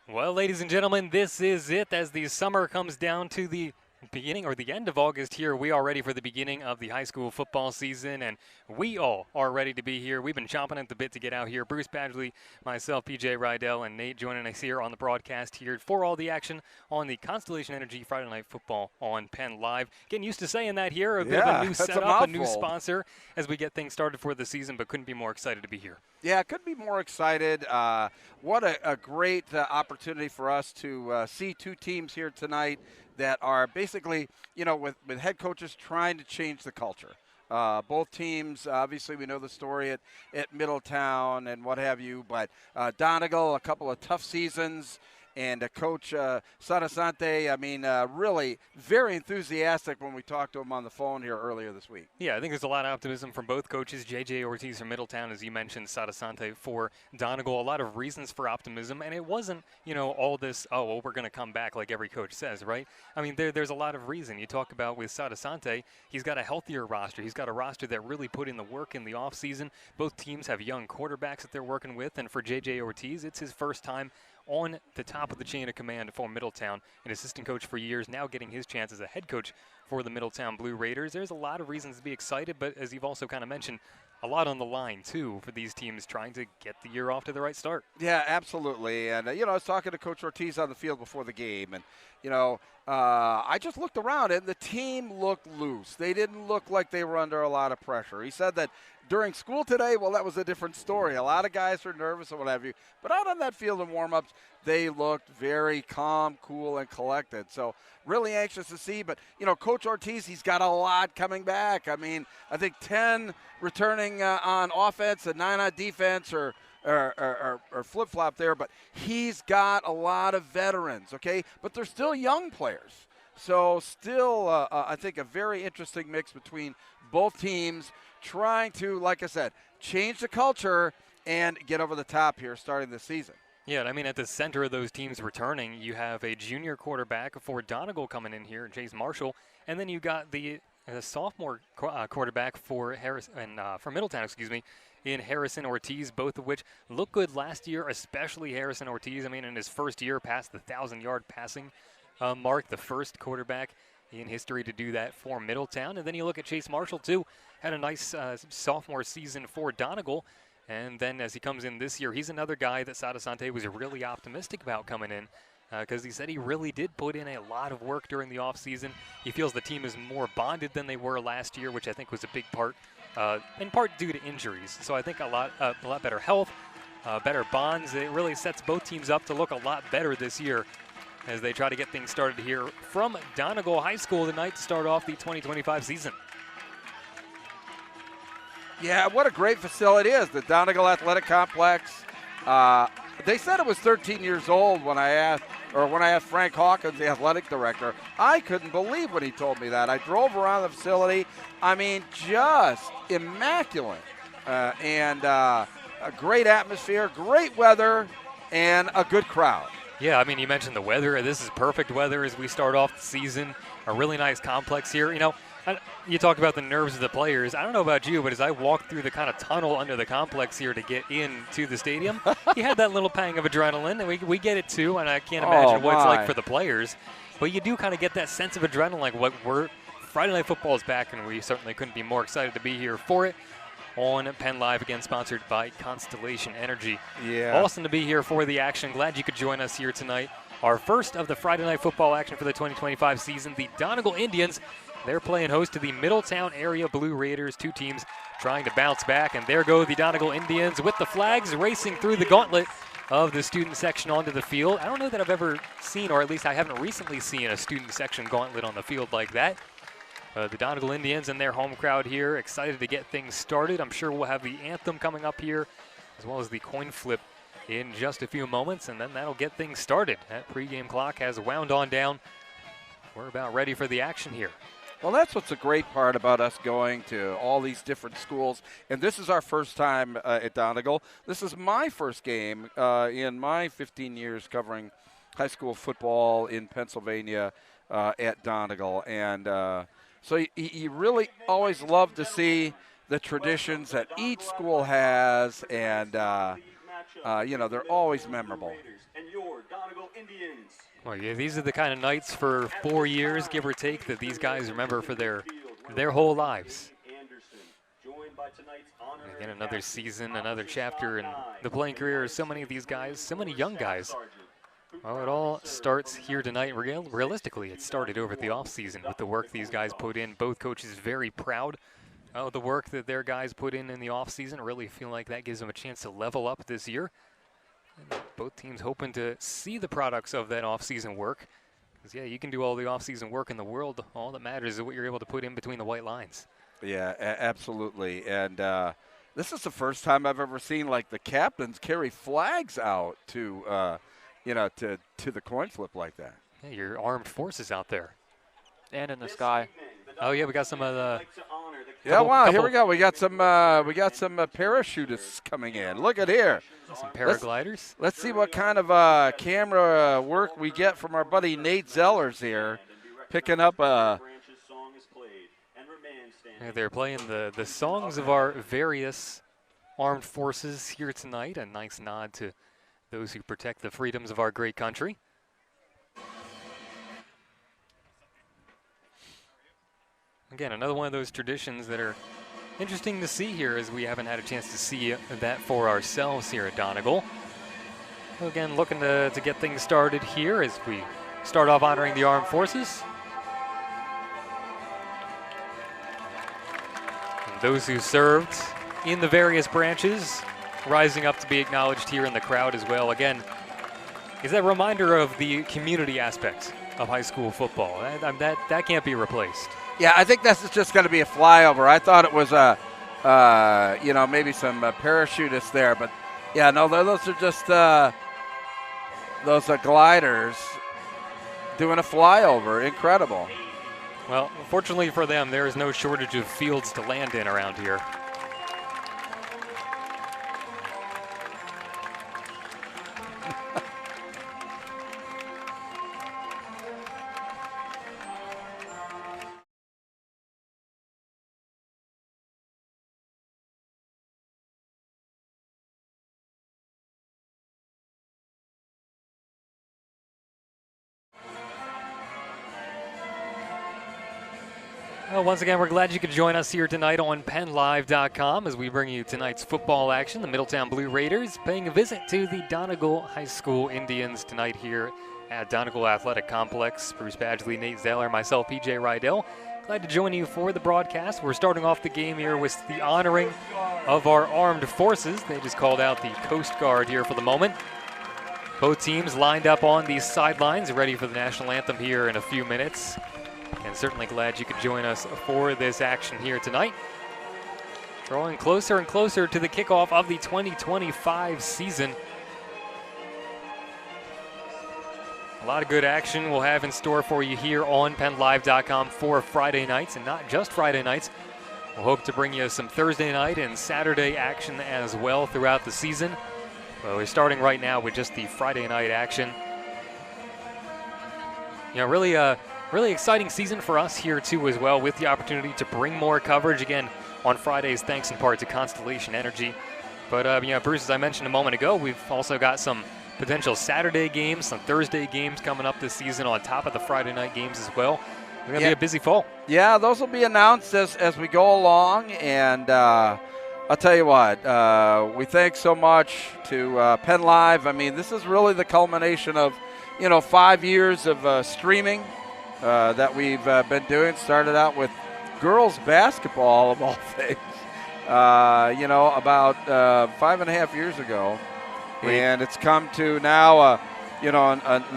Well, ladies and gentlemen, this is it. As the summer comes down to the beginning or the end of August here, we are ready for the beginning of the high school football season, and we all are ready to be here. We've been chomping at the bit to get out here. Bruce Badgley, myself, PJ Rydell, and Nate joining us here on the broadcast here for all the action on the Constellation Energy Friday Night Football on Penn Live. Getting used to saying that here. A bit of a new That's a setup, a new mouthful. sponsor as we get things started for the season, but couldn't be more excited to be here. Yeah, couldn't be more excited. What a great opportunity for us to see two teams here tonight that are basically, with head coaches trying to change the culture. Both teams, obviously, we know the story at Middletown and what have you, but Donegal, a couple of tough seasons. And Coach Sarasante, really very enthusiastic when we talked to him on the phone here earlier this week. Yeah, I think there's a lot of optimism from both coaches. J.J. Ortiz from Middletown, as you mentioned, Sarasante for Donegal. A lot of reasons for optimism, and it wasn't, all this, we're going to come back like every coach says, right? I mean, there's a lot of reason. You talk about with Sarasante, he's got a healthier roster. He's got a roster that really put in the work in the offseason. Both teams have young quarterbacks that they're working with, and for J.J. Ortiz, it's his first time on the top of the chain of command for Middletown, an assistant coach for years, now getting his chance as a head coach for the Middletown Blue Raiders. There's a lot of reasons to be excited, but as you've also kind of mentioned, a lot on the line, too, for these teams trying to get the year off to the right start. Yeah, absolutely. And, I was talking to Coach Ortiz on the field before the game, and, I just looked around, and the team looked loose. They didn't look like they were under a lot of pressure. He said that during school today, well, that was a different story. A lot of guys were nervous and what have you. But out on that field in warm-ups, they looked very calm, cool, and collected. So really anxious to see. But, Coach Ortiz, he's got a lot coming back. I mean, I think 10 returning on offense and 9 on defense or flip-flop there. But he's got a lot of veterans, okay? But they're still young players. So still, I think, a very interesting mix between both teams trying to, like I said, change the culture and get over the top here starting this season. Yeah, I mean, at the center of those teams returning, you have a junior quarterback for Donegal coming in here, Chase Marshall, and then you got the sophomore quarterback for for Middletown, in Harrison Ortiz, both of which looked good last year, especially Harrison Ortiz. I mean, in his first year, past the 1,000-yard passing mark, the first quarterback in history to do that for Middletown. And then you look at Chase Marshall, too, had a nice sophomore season for Donegal. And then as he comes in this year, he's another guy that Sarasante was really optimistic about coming in because he said he really did put in a lot of work during the offseason. He feels the team is more bonded than they were last year, which I think was a big part, in part due to injuries. So I think a lot better health, better bonds. It really sets both teams up to look a lot better this year as they try to get things started here from Donegal High School tonight to start off the 2025 season. Yeah, what a great facility it is, the Donegal Athletic Complex. They said it was 13 years old when I asked Frank Hawkins, the athletic director. I couldn't believe when he told me that. I drove around the facility. I mean, just immaculate. And a great atmosphere, great weather, and a good crowd. Yeah, I mean, you mentioned the weather. This is perfect weather as we start off the season. A really nice complex here. You talk about the nerves of the players. I don't know about you, but as I walked through the kind of tunnel under the complex here to get into the stadium, you had that little pang of adrenaline, and we get it too, and I can't imagine what it's like for the players. But you do kind of get that sense of adrenaline, like Friday Night Football is back, and we certainly couldn't be more excited to be here for it on Penn Live, again sponsored by Constellation Energy. Yeah. Awesome to be here for the action. Glad you could join us here tonight. Our first of the Friday Night Football action for the 2025 season, the Donegal Indians. They're playing host to the Middletown area Blue Raiders, two teams trying to bounce back. And there go the Donegal Indians with the flags racing through the gauntlet of the student section onto the field. I don't know that I've ever seen, or at least I haven't recently seen, a student section gauntlet on the field like that. The Donegal Indians and their home crowd here, excited to get things started. I'm sure we'll have the anthem coming up here, as well as the coin flip in just a few moments, and then that'll get things started. That pregame clock has wound on down. We're about ready for the action here. Well, that's what's a great part about us going to all these different schools. And this is our first time at Donegal. This is my first game in my 15 years covering high school football in Pennsylvania at Donegal. And so you really always love to see the traditions that each school has. And they're always memorable. Well, yeah, these are the kind of nights for 4 years, give or take, that these guys remember for their whole lives. And again, another season, another chapter in the playing career of so many of these guys, so many young guys. Well, it all starts here tonight. Realistically, it started over the offseason with the work these guys put in. Both coaches very proud of the work that their guys put in the offseason. Really feel like that gives them a chance to level up this year. And both teams hoping to see the products of that offseason work. Because, yeah, you can do all the offseason work in the world. All that matters is what you're able to put in between the white lines. Yeah, absolutely. And this is the first time I've ever seen, like, the captains carry flags out to the coin flip like that. Yeah, your armed forces out there. And in the sky. Oh, yeah, we got some of the... Yeah, wow, here we go. We got some parachutists coming in. Look at here. Some paragliders. Let's see what kind of camera work we get from our buddy Nate Zellers here, picking up Yeah, they're playing the songs of our various armed forces here tonight. A nice nod to those who protect the freedoms of our great country. Again, another one of those traditions that are interesting to see here, as we haven't had a chance to see that for ourselves here at Donegal. So again, looking to get things started here as we start off honoring the armed forces. And those who served in the various branches, rising up to be acknowledged here in the crowd as well. Again, is that reminder of the community aspect of high school football. That can't be replaced. Yeah, I think this is just going to be a flyover. I thought it was maybe some parachutists there, but yeah, no, those are just those gliders doing a flyover. Incredible. Well, fortunately for them, there is no shortage of fields to land in around here. Well, once again, we're glad you could join us here tonight on PennLive.com as we bring you tonight's football action. The Middletown Blue Raiders paying a visit to the Donegal High School Indians tonight here at Donegal Athletic Complex. Bruce Badgley, Nate Zeller, myself, PJ Rydell. Glad to join you for the broadcast. We're starting off the game here with the honoring of our armed forces. They just called out the Coast Guard here for the moment. Both teams lined up on these sidelines, ready for the national anthem here in a few minutes. And certainly glad you could join us for this action here tonight. Drawing closer and closer to the kickoff of the 2025 season. A lot of good action we'll have in store for you here on PennLive.com for Friday nights, and not just Friday nights. We'll hope to bring you some Thursday night and Saturday action as well throughout the season. Well, we're starting right now with just the Friday night action. You know, really exciting season for us here too as well, with the opportunity to bring more coverage again on Fridays, thanks in part to Constellation Energy. But Bruce, as I mentioned a moment ago, we've also got some potential Saturday games, some Thursday games coming up this season on top of the Friday night games as well. We're going to be a busy fall. Yeah, those will be announced as we go along, and I'll tell you what, we thank so much to PennLive. I mean, this is really the culmination of 5 years of streaming that we've been doing. Started out with girls basketball, of all things, about 5.5 years ago. And it's come to now, a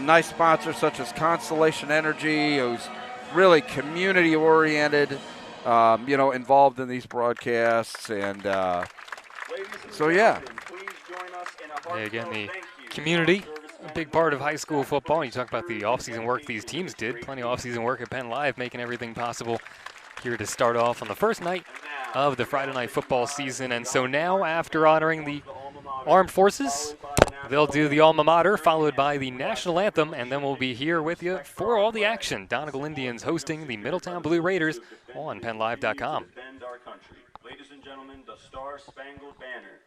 nice sponsor such as Constellation Energy, who's really community-oriented, involved in these broadcasts. And so, yeah. Again, the community, a big part of high school football. You talk about the offseason work these teams did. Plenty of offseason work at PennLive, making everything possible here to start off on the first night of the Friday night football season. And so now, after honoring the Armed Forces, they'll do the alma mater, followed by the national anthem, and then we'll be here with you for all the action. Donegal Indians hosting the Middletown Blue Raiders on PennLive.com. Ladies and gentlemen, the Star Spangled Banner.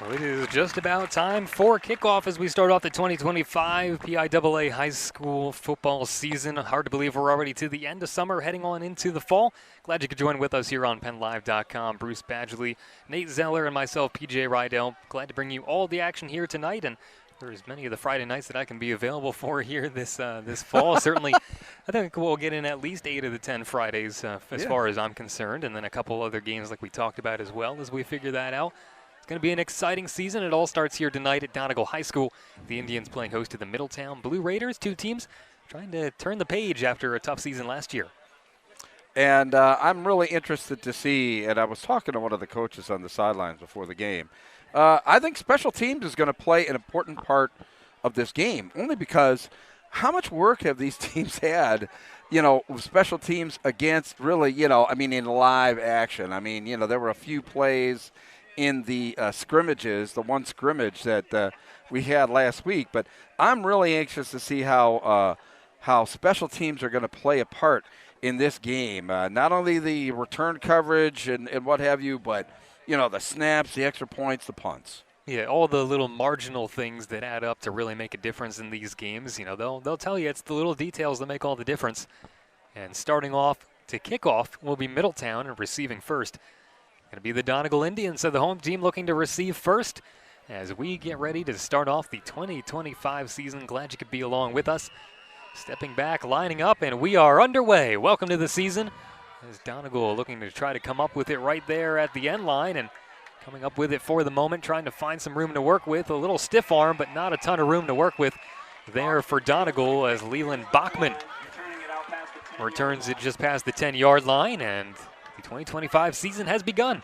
Well, it is just about time for kickoff as we start off the 2025 PIAA high school football season. Hard to believe we're already to the end of summer, heading on into the fall. Glad you could join with us here on PennLive.com. Bruce Badgley, Nate Zeller, and myself, PJ Rydell. Glad to bring you all the action here tonight, and there's many of the Friday nights that I can be available for here this fall. Certainly, I think we'll get in at least 8 of the 10 Fridays as far as I'm concerned, and then a couple other games like we talked about as well as we figure that out. It's going to be an exciting season. It all starts here tonight at Donegal High School. The Indians playing host to the Middletown Blue Raiders, two teams trying to turn the page after a tough season last year. And I'm really interested to see, and I was talking to one of the coaches on the sidelines before the game, I think special teams is going to play an important part of this game, only because how much work have these teams had, with special teams against really, in live action. There were a few plays in the scrimmages, the one scrimmage that we had last week. But I'm really anxious to see how special teams are going to play a part in this game. Not only the return coverage and what have you, but, the snaps, the extra points, the punts. Yeah, all the little marginal things that add up to really make a difference in these games. They'll tell you it's the little details that make all the difference. And starting off to kick off will be Middletown and receiving first. Going to be the Donegal Indians, so the home team looking to receive first as we get ready to start off the 2025 season. Glad you could be along with us. Stepping back, lining up, and we are underway. Welcome to the season. As Donegal looking to try to come up with it right there at the end line and coming up with it for the moment, trying to find some room to work with. A little stiff arm, but not a ton of room to work with there for Donegal as Leland Bachman returns it just past the 10-yard line, and the 2025 season has begun.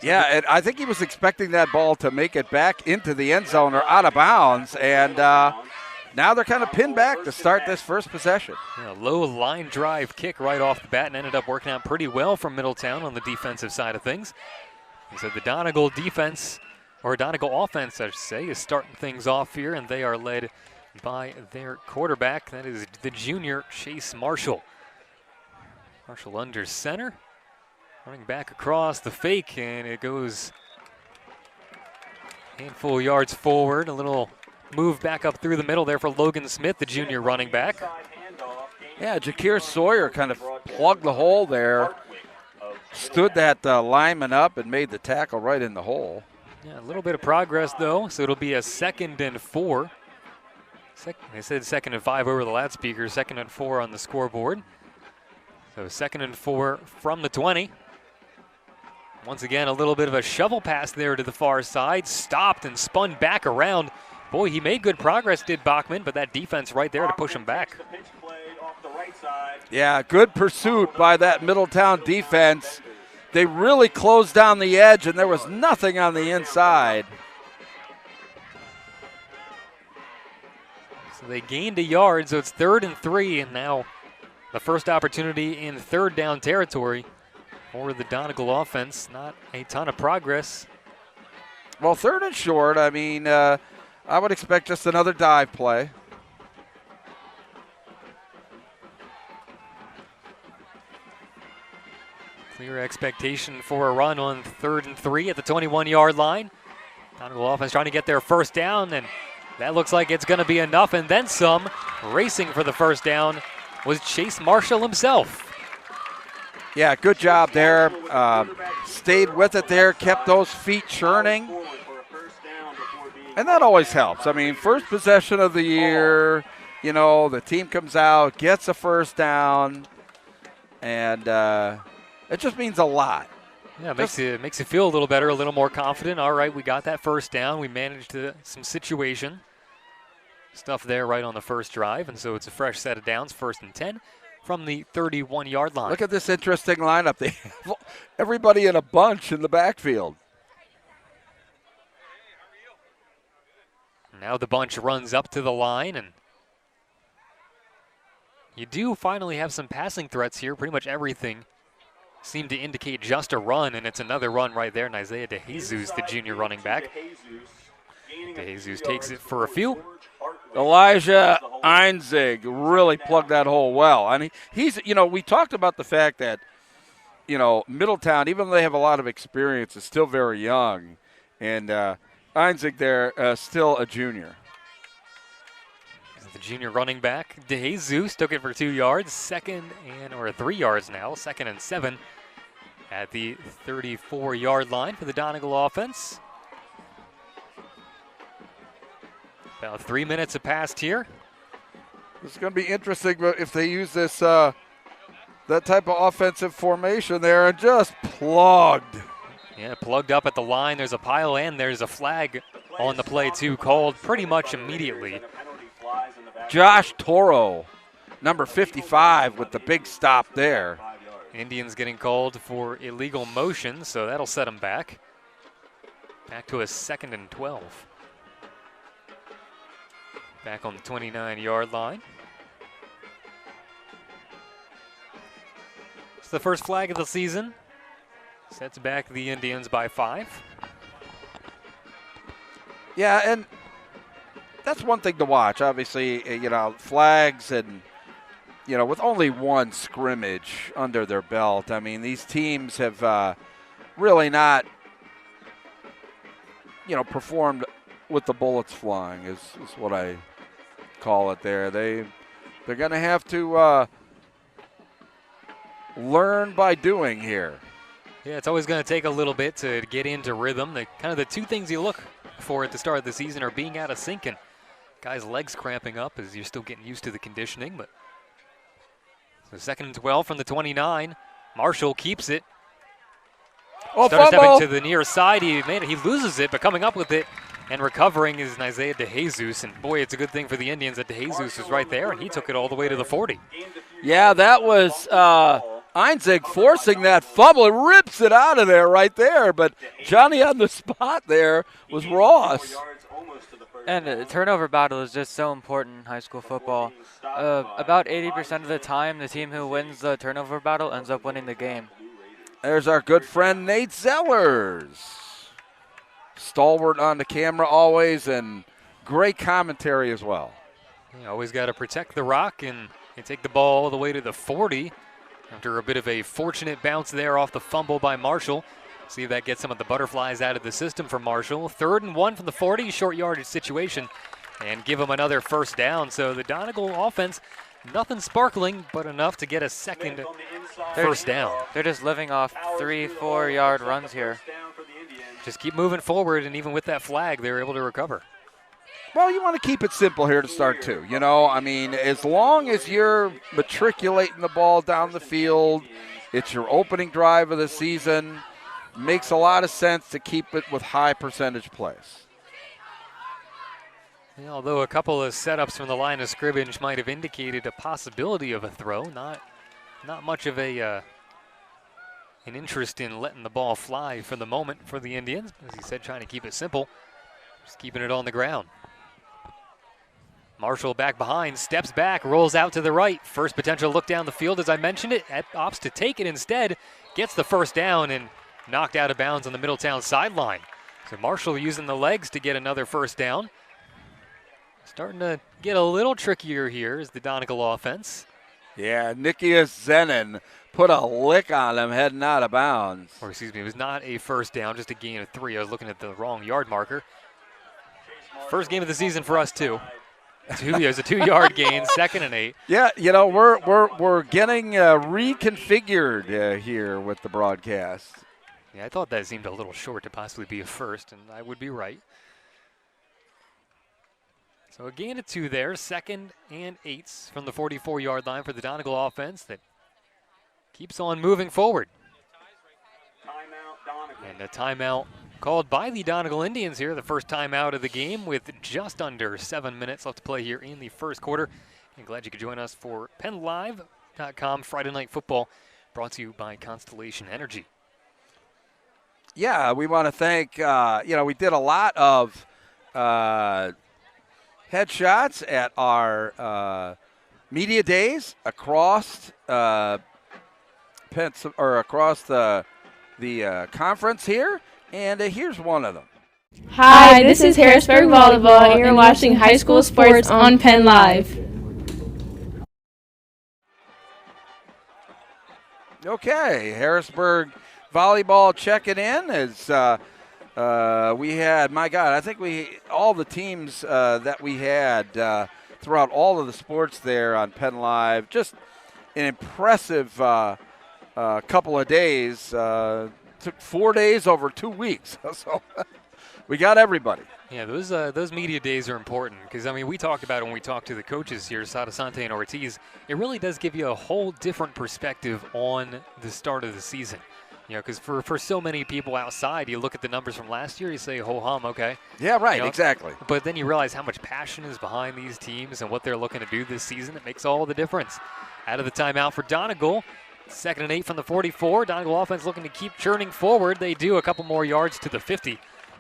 Yeah, and I think he was expecting that ball to make it back into the end zone or out of bounds, and now they're kind of pinned back to start this first possession. Yeah, low line drive kick right off the bat and ended up working out pretty well from Middletown on the defensive side of things. And so the Donegal defense, or Donegal offense, I should say, is starting things off here, and they are led by their quarterback. That is the junior Chase Marshall. Marshall under center, running back across the fake, and it goes a handful of yards forward. A little move back up through the middle there for Logan Smith, the junior running back. Yeah, Jakir Sawyer kind of plugged the hole there, stood that lineman up and made the tackle right in the hole. Yeah, a little bit of progress, though, so it'll be a 2nd and 4. They said 2nd and 5 over the loudspeaker, 2nd and 4 on the scoreboard. So 2nd and 4 from the 20. Once again, a little bit of a shovel pass there to the far side. Stopped and spun back around. Boy, he made good progress, did Bachman, but that defense right there to push him back. Yeah, good pursuit by that Middletown defense. They really closed down the edge, and there was nothing on the inside. So they gained a yard, so it's 3rd and 3, and now the first opportunity in 3rd down territory for the Donegal offense. Not a ton of progress. Well, 3rd and short, I would expect just another dive play. Clear expectation for a run on 3rd and 3 at the 21-yard line. Donegal offense trying to get their first down, and that looks like it's going to be enough, and then some. Racing for the first down was Chase Marshall himself. Yeah, good job there. Stayed with it there, kept those feet churning. And that always helps. First possession of the year, the team comes out, gets a first down, and it just means a lot. Yeah, it makes you feel a little better, a little more confident. All right, we got that first down. We managed some situation stuff there right on the first drive, and so it's a fresh set of downs, 1st and 10 from the 31-yard line. Look at this interesting lineup. They have everybody in a bunch in the backfield. Now the bunch runs up to the line, and you do finally have some passing threats here. Pretty much everything seemed to indicate just a run, and it's another run right there. And Isaiah DeJesus, the junior running back. DeJesus takes it for a few. Elijah Einzig really plugged that hole well. And he's, we talked about the fact that, Middletown, even though they have a lot of experience, is still very young. And Einzig there, still a junior. The junior running back, DeJesus, took it for 2 yards, 3 yards now, 2nd and 7 at the 34-yard line for the Donegal offense. About 3 minutes have passed here. It's going to be interesting if they use this that type of offensive formation there and just plugged. Yeah, plugged up at the line. There's a pile and there's a flag on the play too, called pretty much immediately. Josh Toro, number 55, with the big stop there. Indians getting called for illegal motion, so that'll set them back. Back to a 2nd and 12. Back on the 29-yard line. It's the first flag of the season. Sets back the Indians by 5. Yeah, and that's one thing to watch. Obviously, flags and, with only one scrimmage under their belt. I mean, these teams have really not, performed with the bullets flying is what I call it there. They're going to have to learn by doing here. Yeah, it's always going to take a little bit to get into rhythm. The two things you look for at the start of the season are being out of sync and guys' legs cramping up as you're still getting used to the conditioning. But so 2nd and 12 from the 29. Marshall keeps it. Started stepping to the near side. He loses it, but coming up with it and recovering is Isaiah DeJesus. And boy, it's a good thing for the Indians that DeJesus was right there, and he took it all the way to the 40. Yeah, that was Einzig forcing that fumble. It rips it out of there right there, but Johnny on the spot there was Ross. And the turnover battle is just so important in high school football. About 80% of the time, the team who wins the turnover battle ends up winning the game. There's our good friend Nate Zellers. Stalwart on the camera always, and great commentary as well. You always got to protect the rock, and they take the ball all the way to the 40 after a bit of a fortunate bounce there off the fumble by Marshall. See if that gets some of the butterflies out of the system for Marshall. 3rd and 1 from the 40, short yardage situation, and give them another first down. So the Donegal offense, nothing sparkling, but enough to get a second first down. They're just living off 3-4 yard runs here. Just keep moving forward, and even with that flag, they were able to recover. Well, you want to keep it simple here to start, too. I mean, as long as you're matriculating the ball down the field, it's your opening drive of the season, makes a lot of sense to keep it with high percentage plays. Yeah, although a couple of setups from the line of scrimmage might have indicated a possibility of a throw, not much of an interest in letting the ball fly for the moment for the Indians. As he said, trying to keep it simple, just keeping it on the ground. Marshall back behind, steps back, rolls out to the right. First potential look down the field, as I mentioned it. Opts to take it instead, gets the first down and knocked out of bounds on the Middletown sideline. So Marshall using the legs to get another first down. Starting to get a little trickier here is the Donegal offense. Yeah, Nikias Zenin put a lick on him heading out of bounds. Or excuse me, it was not a first down, just a gain of 3. I was looking at the wrong yard marker. First game of the season for us too. It was a 2-yard gain, 2nd and 8. Yeah, we're getting reconfigured here with the broadcast. Yeah, I thought that seemed a little short to possibly be a first, and I would be right. So a gain of 2 there, 2nd and 8 from the 44-yard line for the Donegal offense that keeps on moving forward. And a timeout called by the Donegal Indians here, the first timeout of the game with just under 7 minutes left to play here in the first quarter. And glad you could join us for PennLive.com Friday Night Football, brought to you by Constellation Energy. Yeah, we want to thank, we did a lot of headshots at our media days across across the conference here, and here's one of them. Hi, this is Harrisburg Volleyball, and you're watching High School Sports on Penn Live. Okay, Harrisburg volleyball checking in as we had, my God, I think all the teams that we had throughout all of the sports there on Penn Live, just an impressive couple of days. Took 4 days over 2 weeks, so we got everybody. Yeah, those media days are important because, I mean, we talked about it when we talked to the coaches here, Sadasante and Ortiz. It really does give you a whole different perspective on the start of the season. You know, because for so many people outside, you look at the numbers from last year, you say, ho-hum, okay. Yeah, right, you know, exactly. But then you realize how much passion is behind these teams and what they're looking to do this season. It makes all the difference. Out of the timeout for Donegal. 2nd and 8 from the 44. Donegal offense looking to keep churning forward. They do a couple more yards to the 50.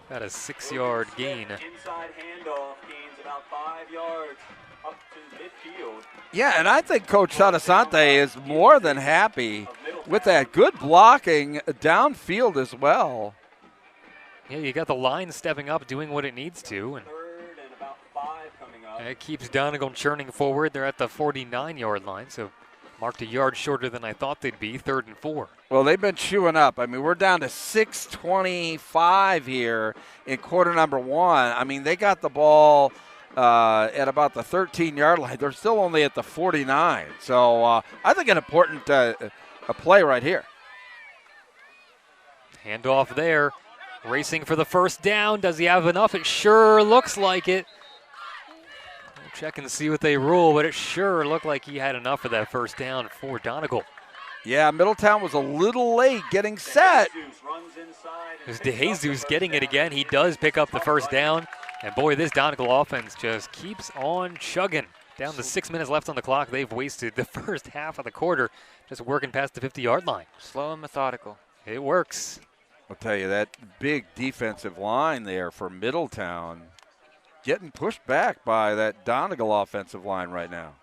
Got a 6-yard gain. Inside handoff gains about 5 yards up to midfield. Yeah, and I think Coach Sadasante is more than happy with that good blocking downfield as well. Yeah, you got the line stepping up, doing what it needs to. And 3rd and about 5 coming up. it keeps Donegal churning forward. They're at the 49-yard line, so marked a yard shorter than I thought they'd be, 3rd and 4. Well, they've been chewing up. I mean, we're down to 6:25 here in quarter number 1. I mean, they got the ball at about the 13-yard line. They're still only at the 49. So I think an important a play right here. Handoff there. Racing for the first down. Does he have enough? It sure looks like it. We'll check and see what they rule, but it sure looked like he had enough for that first down for Donegal. Yeah, Middletown was a little late getting set. There's DeJesus getting it again. He does pick up the first down. And boy, this Donegal offense just keeps on chugging. Down to 6 minutes left on the clock. They've wasted the first half of the quarter just working past the 50-yard line. Slow and methodical. It works. I'll tell you, that big defensive line there for Middletown getting pushed back by that Donegal offensive line right now.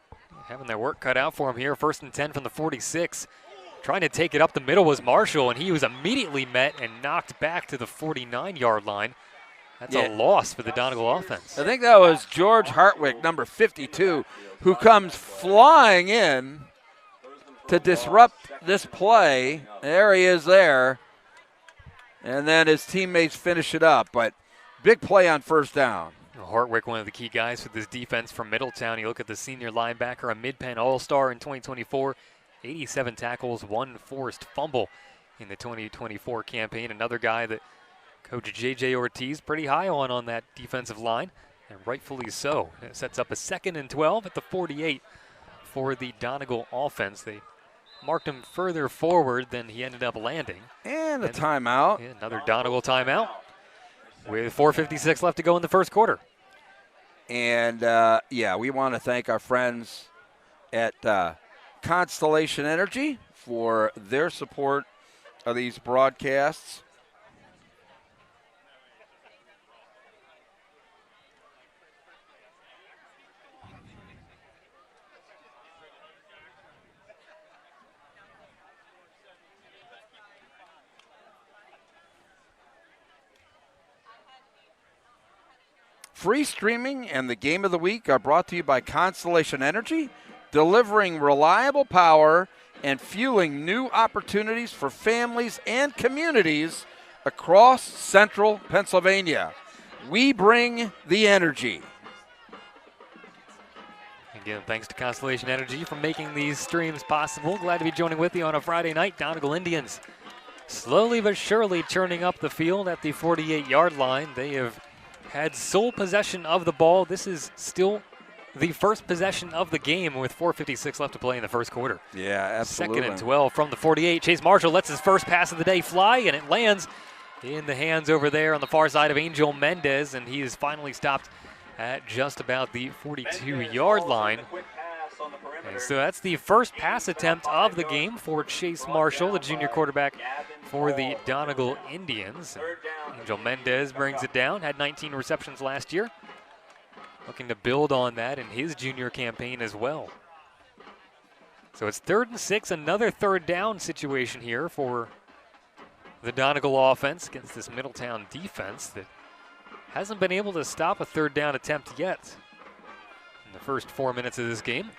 Having their work cut out for him here. 1st and 10 from the 46. Trying to take it up the middle was Marshall, and he was immediately met and knocked back to the 49-yard line. That's a loss for the Donegal offense. I think that was George Hartwick, number 52, who comes flying in to disrupt this play. There he is there. And then his teammates finish it up. But big play on first down. Hartwick, one of the key guys for this defense from Middletown. You look at the senior linebacker, a Mid-Penn All-Star in 2024. 87 tackles, 1 forced fumble in the 2024 campaign. Another guy that Coach J.J. Ortiz pretty high on that defensive line, and rightfully so. It sets up a 2nd and 12 at the 48 for the Donegal offense. They marked him further forward than he ended up landing. And a timeout. Yeah, another Donegal timeout with 4:56 left to go in the first quarter. And, we want to thank our friends at Constellation Energy for their support of these broadcasts. Free streaming and the game of the week are brought to you by Constellation Energy, delivering reliable power and fueling new opportunities for families and communities across central Pennsylvania. We bring the energy. Again, thanks to Constellation Energy for making these streams possible. Glad to be joining with you on a Friday night. Donegal Indians slowly but surely turning up the field at the 48-yard line. They have had sole possession of the ball. This is still the first possession of the game with 4:56 left to play in the first quarter. Yeah, absolutely. 2nd and 12 from the 48. Chase Marshall lets his first pass of the day fly, and it lands in the hands over there on the far side of Angel Mendez, and he is finally stopped at just about the 42-yard line. And so that's the first pass attempt of the game for Chase Marshall, the junior quarterback for the Donegal Indians. Angel Mendez brings it down, had 19 receptions last year. Looking to build on that in his junior campaign as well. So it's 3rd and 6, another 3rd down situation here for the Donegal offense against this Middletown defense that hasn't been able to stop a 3rd down attempt yet in the first 4 minutes of this game.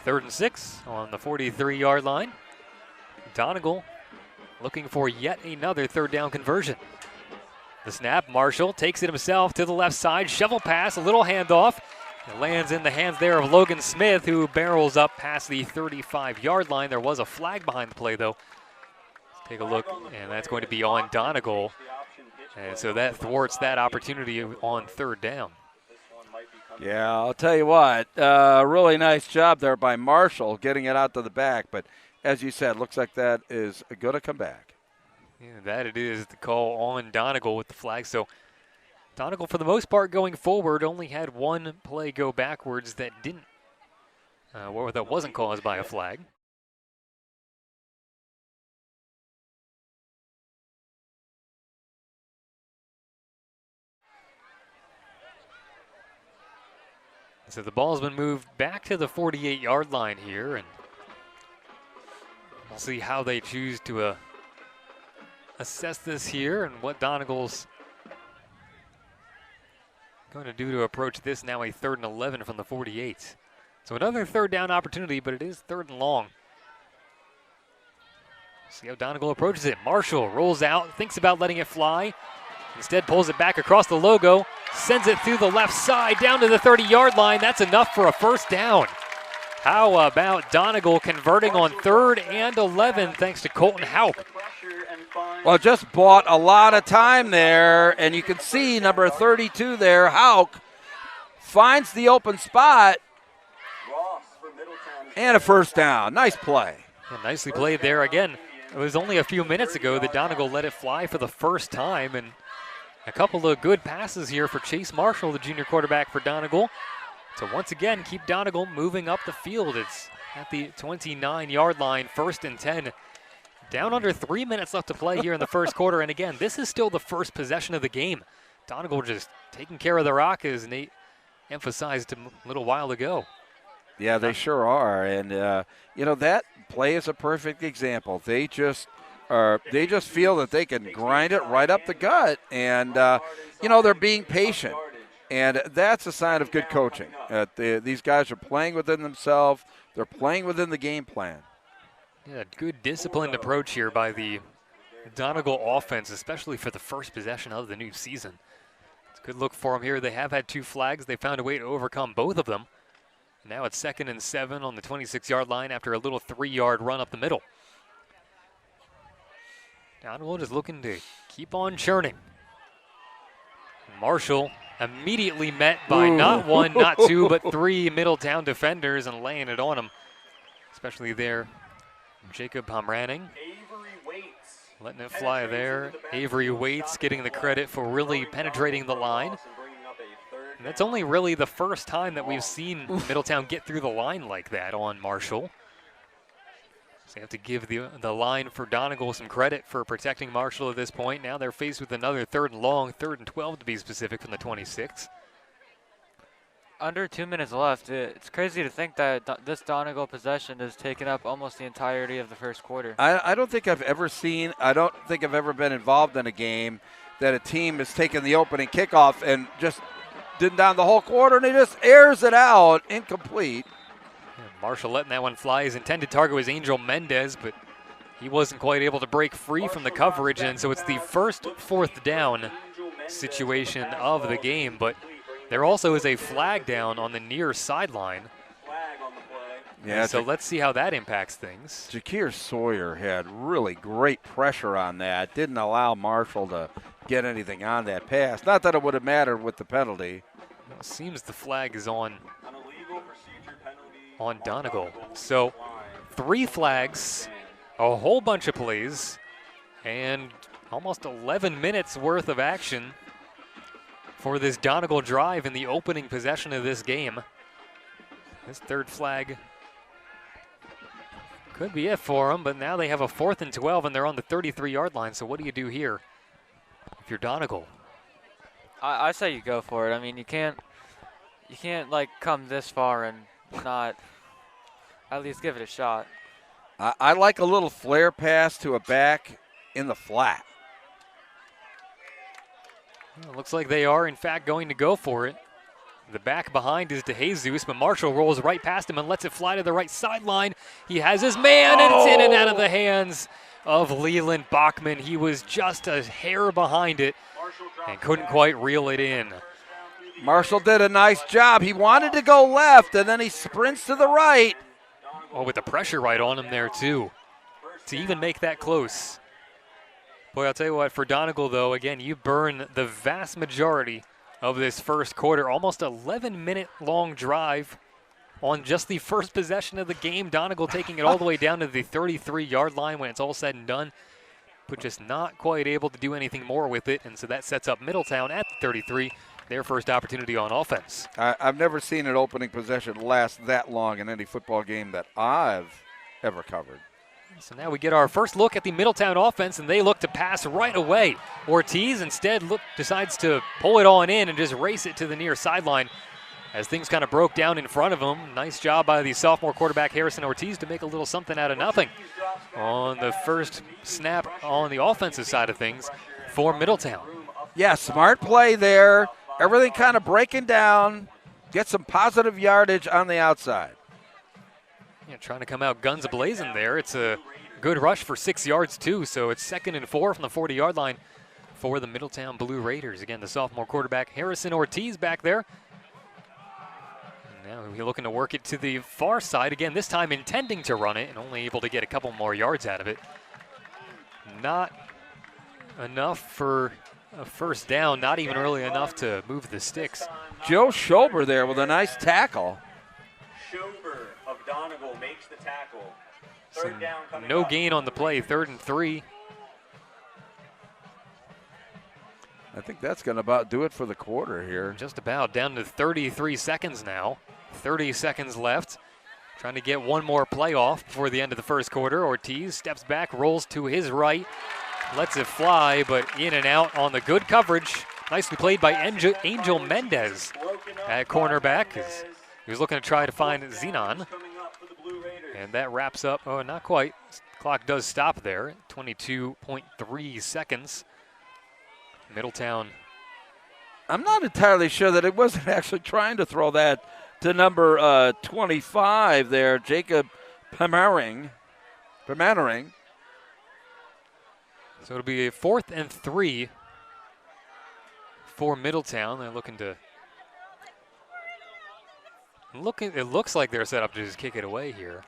3rd and 6 on the 43-yard line. Donegal looking for yet another third down conversion. The snap, Marshall takes it himself to the left side, shovel pass, a little handoff. It lands in the hands there of Logan Smith, who barrels up past the 35-yard line. There was a flag behind the play, though. Let's take a look, and that's going to be on Donegal. And so that thwarts that opportunity on third down. Yeah, I'll tell you what, really nice job there by Marshall getting it out to the back. But as you said, looks like that is going to come back. Yeah, that it is the call on Donegal with the flag. So Donegal, for the most part, going forward, only had one play go backwards that didn't, that wasn't caused by a flag. So the ball's been moved back to the 48-yard line here, and we'll see how they choose to assess this here and what Donegal's going to do to approach this now a 3rd and 11 from the 48. So another third down opportunity, but it is 3rd and long. See how Donegal approaches it. Marshall rolls out, thinks about letting it fly. Instead pulls it back across the logo, sends it through the left side down to the 30-yard line. That's enough for a first down. How about Donegal converting on 3rd and 11 thanks to Colton Hauk? Well, just bought a lot of time there, and you can see number 32 there, Hauk, finds the open spot, and a first down. Nice play. Yeah, nicely played there again. It was only a few minutes ago that Donegal let it fly for the first time, and a couple of good passes here for Chase Marshall, the junior quarterback for Donegal. To once again keep Donegal moving up the field. It's at the 29-yard line, 1st and 10. Down under 3 minutes left to play here in the first quarter. And again, this is still the first possession of the game. Donegal just taking care of the rock, as Nate emphasized a little while ago. Yeah, they sure are. And, that play is a perfect example. They just feel that they can grind it right up the gut. And, they're being patient. And that's a sign of good coaching. These guys are playing within themselves. They're playing within the game plan. Yeah, good disciplined approach here by the Donegal offense, especially for the first possession of the new season. It's a good look for them here. They have had 2 flags. They found a way to overcome both of them. Now it's 2nd and 7 on the 26-yard line after a little 3-yard run up the middle. Donegal just looking to keep on churning. Marshall immediately met by not 1, not 2, but 3 Middletown defenders and laying it on him, especially there. Jacob Pomraning letting it fly there. Avery Waits getting the credit for really penetrating the line. And that's only really the first time that we've seen Middletown get through the line like that on Marshall. So you have to give the line for Donegal some credit for protecting Marshall at this point. Now they're faced with another 3rd and long, 3rd and 12 to be specific, from the 26. Under 2 minutes left. It's crazy to think that this Donegal possession has taken up almost the entirety of the first quarter. I don't think I've ever been involved in a game that a team has taken the opening kickoff and just didn't down the whole quarter, and he just airs it out, incomplete. Yeah, Marshall letting that one fly. His intended target was Angel Mendez, but he wasn't quite able to break free from the coverage, and so it's the first 4th down situation of the game, but there also is a flag down on the near sideline. Yeah, so let's see how that impacts things. Jakir Sawyer had really great pressure on that. Didn't allow Marshall to get anything on that pass. Not that it would have mattered with the penalty. It seems the flag is on Donegal. So 3 flags, a whole bunch of plays, and almost 11 minutes worth of action for this Donegal drive in the opening possession of this game. This 3rd flag could be it for them, but now they have a 4th and 12, and they're on the 33-yard line. So what do you do here if you're Donegal? I say you go for it. I mean, you can't like come this far and not at least give it a shot. I like a little flare pass to a back in the flat. Well, looks like they are, in fact, going to go for it. The back behind is DeJesus, but Marshall rolls right past him and lets it fly to the right sideline. He has his man, and it's in and out of the hands of Leland Bachman. He was just a hair behind it and couldn't quite reel it in. Marshall did a nice job. He wanted to go left, and then he sprints to the right. Oh, with the pressure right on him there, too, to even make that close. Boy, I'll tell you what, for Donegal, though, again, you burn the vast majority of this first quarter. Almost 11-minute long drive on just the first possession of the game. Donegal taking it all the way down to the 33-yard line when it's all said and done, but just not quite able to do anything more with it. And so that sets up Middletown at the 33, their first opportunity on offense. I've never seen an opening possession last that long in any football game that I've ever covered. So now we get our first look at the Middletown offense, and they look to pass right away. Ortiz instead decides to pull it on in and just race it to the near sideline as things kind of broke down in front of him. Nice job by the sophomore quarterback Harrison Ortiz to make a little something out of nothing on the first snap on the offensive side of things for Middletown. Yeah, smart play there. Everything kind of breaking down. Get some positive yardage on the outside. Yeah, trying to come out guns a-blazing there. It's a good rush for 6 yards, too, so it's 2nd and 4 from the 40-yard line for the Middletown Blue Raiders. Again, the sophomore quarterback Harrison Ortiz back there. And now we're looking to work it to the far side. Again, this time intending to run it and only able to get a couple more yards out of it. Not enough for a first down, not even really enough to move the sticks. Joe Schober there with a nice tackle. Schober of Donegal makes the tackle. Third down coming No up. gain on the play, 3rd and 3. I think that's going to about do it for the quarter here. Just about down to 33 seconds now. 30 seconds left. Trying to get one more play off before the end of the first quarter. Ortiz steps back, rolls to his right, lets it fly, but in and out on the good coverage. Nicely played by Angel Mendez at cornerback. He was looking to try to find Zenon. And that wraps up, oh, not quite. Clock does stop there, 22.3 seconds. Middletown. I'm not entirely sure that it wasn't actually trying to throw that to number 25 there, Jacob Pemering. So it'll be a 4th and 3 for Middletown. They're looking to it looks like they're set up to just kick it away here.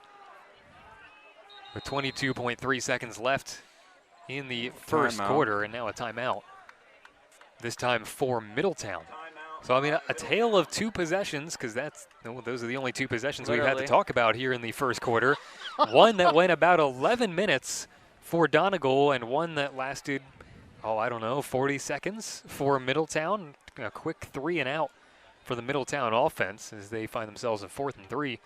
With 22.3 seconds left in the first quarter, and now a timeout. This time for Middletown. So, I mean, a tale of 2 possessions, because those are the only 2 possessions we've had to talk about here in the first quarter. One that went about 11 minutes for Donegal, and one that lasted, 40 seconds for Middletown. A quick 3 and out for the Middletown offense as they find themselves in 4th and 3.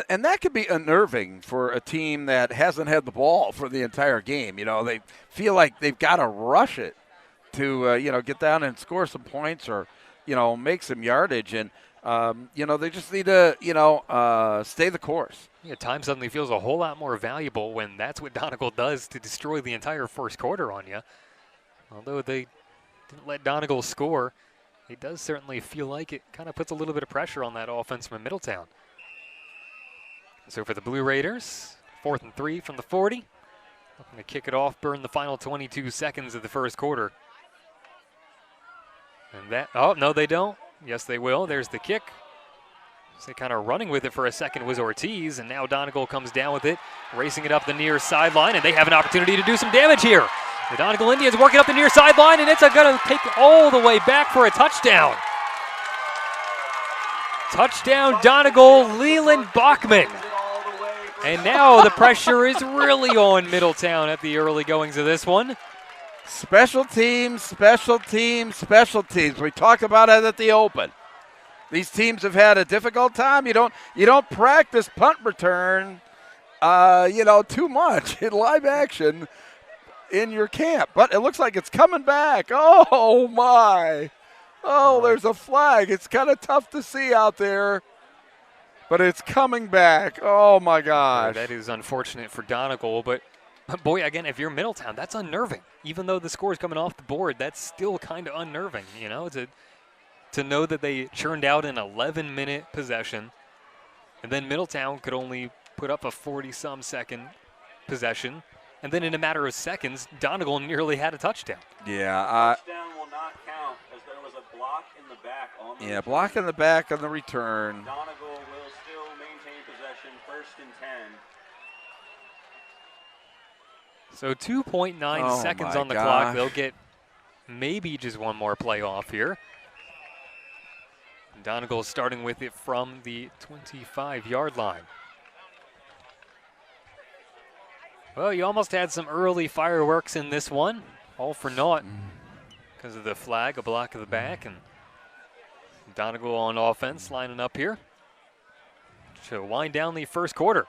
And that could be unnerving for a team that hasn't had the ball for the entire game. You know, they feel like they've got to rush it to, get down and score some points or, make some yardage. And, they just need to, stay the course. Yeah, time suddenly feels a whole lot more valuable when that's what Donegal does to destroy the entire first quarter on you. Although they didn't let Donegal score, it does certainly feel like it kind of puts a little bit of pressure on that offense from Middletown. So for the Blue Raiders, 4th and 3 from the 40. Looking to kick it off, burn the final 22 seconds of the first quarter. And no, they don't. Yes, they will. There's the kick. So kind of running with it for a second was Ortiz, and now Donegal comes down with it, racing it up the near sideline, and they have an opportunity to do some damage here. The Donegal Indians working up the near sideline, and it's going to take all the way back for a touchdown. Touchdown, Donegal, Leland Bachman. And now the pressure is really on Middletown at the early goings of this one. Special teams, special teams, special teams. We talked about it at the open. These teams have had a difficult time. You don't practice punt return, too much in live action in your camp. But it looks like it's coming back. Oh, my. Oh, there's a flag. It's kind of tough to see out there, but it's coming back. Oh, my gosh. That is unfortunate for Donegal, but boy, again, if you're Middletown, that's unnerving. Even though the score is coming off the board, that's still kind of unnerving. It's a to know that they churned out an 11-minute possession, and then Middletown could only put up a 40-some second possession, and then in a matter of seconds, Donegal nearly had a touchdown. Yeah. Touchdown will not count as there was a block in the back on the return. Block in the back on the return. Donegal will still maintain possession, 1st and 10. So 2.9 seconds my on the gosh. clock. They'll get maybe just one more play off here. Donegal starting with it from the 25-yard line. Well, you almost had some early fireworks in this one. All for naught because of the flag, a block of the back, and Donegal on offense lining up here to wind down the first quarter.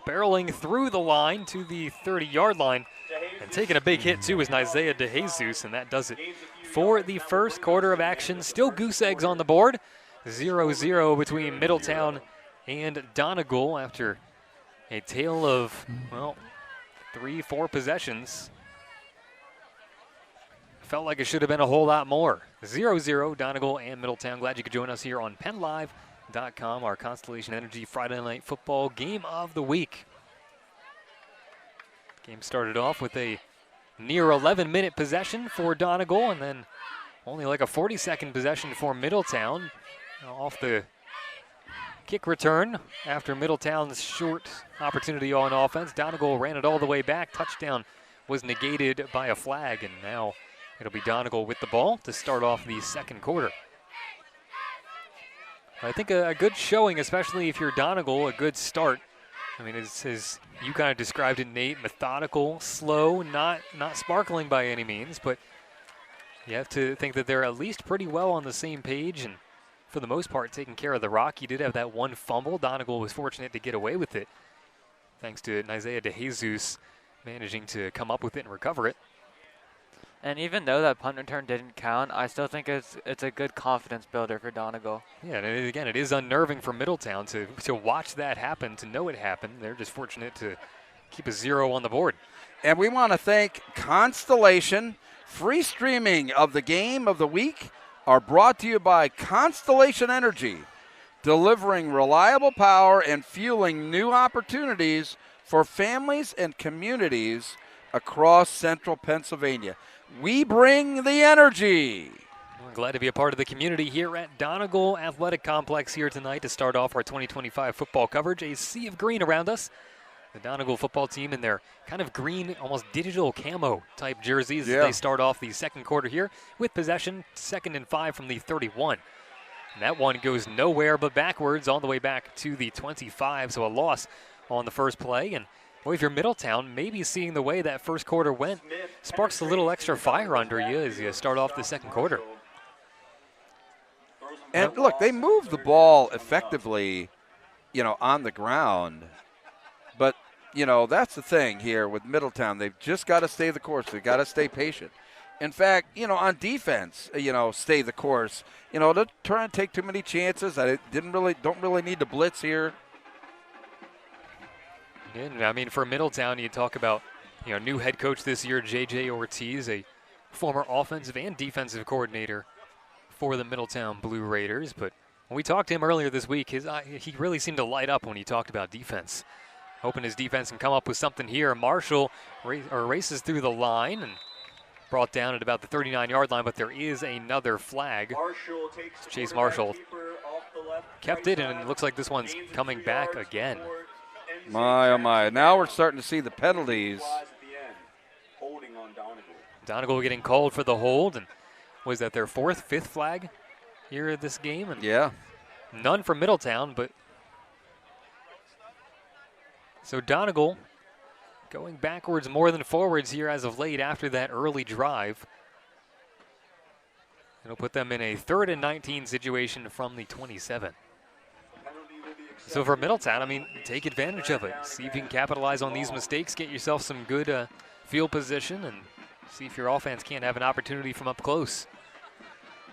Barreling through the line to the 30-yard line and taking a big hit too is Isaiah DeJesus, and that does it for the first quarter of action. Still goose eggs on the board. 0-0 between Middletown and Donegal after a tale of, well, 3-4 possessions. Felt like it should have been a whole lot more. 0-0 Donegal and Middletown. Glad you could join us here on PennLive.com, our Constellation Energy Friday Night Football game of the week. Game started off with a near 11-minute possession for Donegal, and then only like a 40-second possession for Middletown. Off the kick return after Middletown's short opportunity on offense, Donegal ran it all the way back. Touchdown was negated by a flag, and now it'll be Donegal with the ball to start off the second quarter. I think a good showing, especially if you're Donegal, a good start. I mean, as you kind of described it, Nate, methodical, slow, not sparkling by any means, but you have to think that they're at least pretty well on the same page and for the most part taking care of the rock. You did have that one fumble. Donegal was fortunate to get away with it thanks to Isaiah DeJesus managing to come up with it and recover it. And even though that punt return didn't count, I still think it's a good confidence builder for Donegal. Yeah, and again, it is unnerving for Middletown to watch that happen, to know it happened. They're just fortunate to keep a 0 on the board. And we want to thank Constellation. Free streaming of the game of the week are brought to you by Constellation Energy, delivering reliable power and fueling new opportunities for families and communities across central Pennsylvania. We bring the energy. We're glad to be a part of the community here at Donegal Athletic Complex here tonight to start off our 2025 football coverage. A sea of green around us. The Donegal football team in their kind of green, almost digital camo type jerseys as they start off the second quarter here with possession, 2nd and 5 from the 31. And that one goes nowhere but backwards all the way back to the 25, so a loss on the first play. And boy, if you're Middletown, maybe seeing the way that first quarter went sparks a little extra fire under you as you start off the second quarter. And look, they moved the ball effectively, on the ground. But, that's the thing here with Middletown. They've just got to stay the course. They've got to stay patient. In fact, on defense, stay the course. Don't try and take too many chances. I don't really need to blitz here. And I mean, for Middletown, you talk about, new head coach this year, J.J. Ortiz, a former offensive and defensive coordinator for the Middletown Blue Raiders. But when we talked to him earlier this week, he really seemed to light up when he talked about defense. Hoping his defense can come up with something here. Marshall races through the line and brought down at about the 39-yard line, but there is another flag. Chase Marshall kept it, and it looks like this one's coming back again. My, oh my. Now we're starting to see the penalties. Donegal getting called for the hold, and was that their 4th, 5th flag here at this game? And yeah. None for Middletown, but so Donegal going backwards more than forwards here as of late after that early drive. It'll put them in a 3rd and 19 situation from the 27. So for Middletown, I mean, take advantage of it. See if you can capitalize on these mistakes, get yourself some good field position, and see if your offense can't have an opportunity from up close.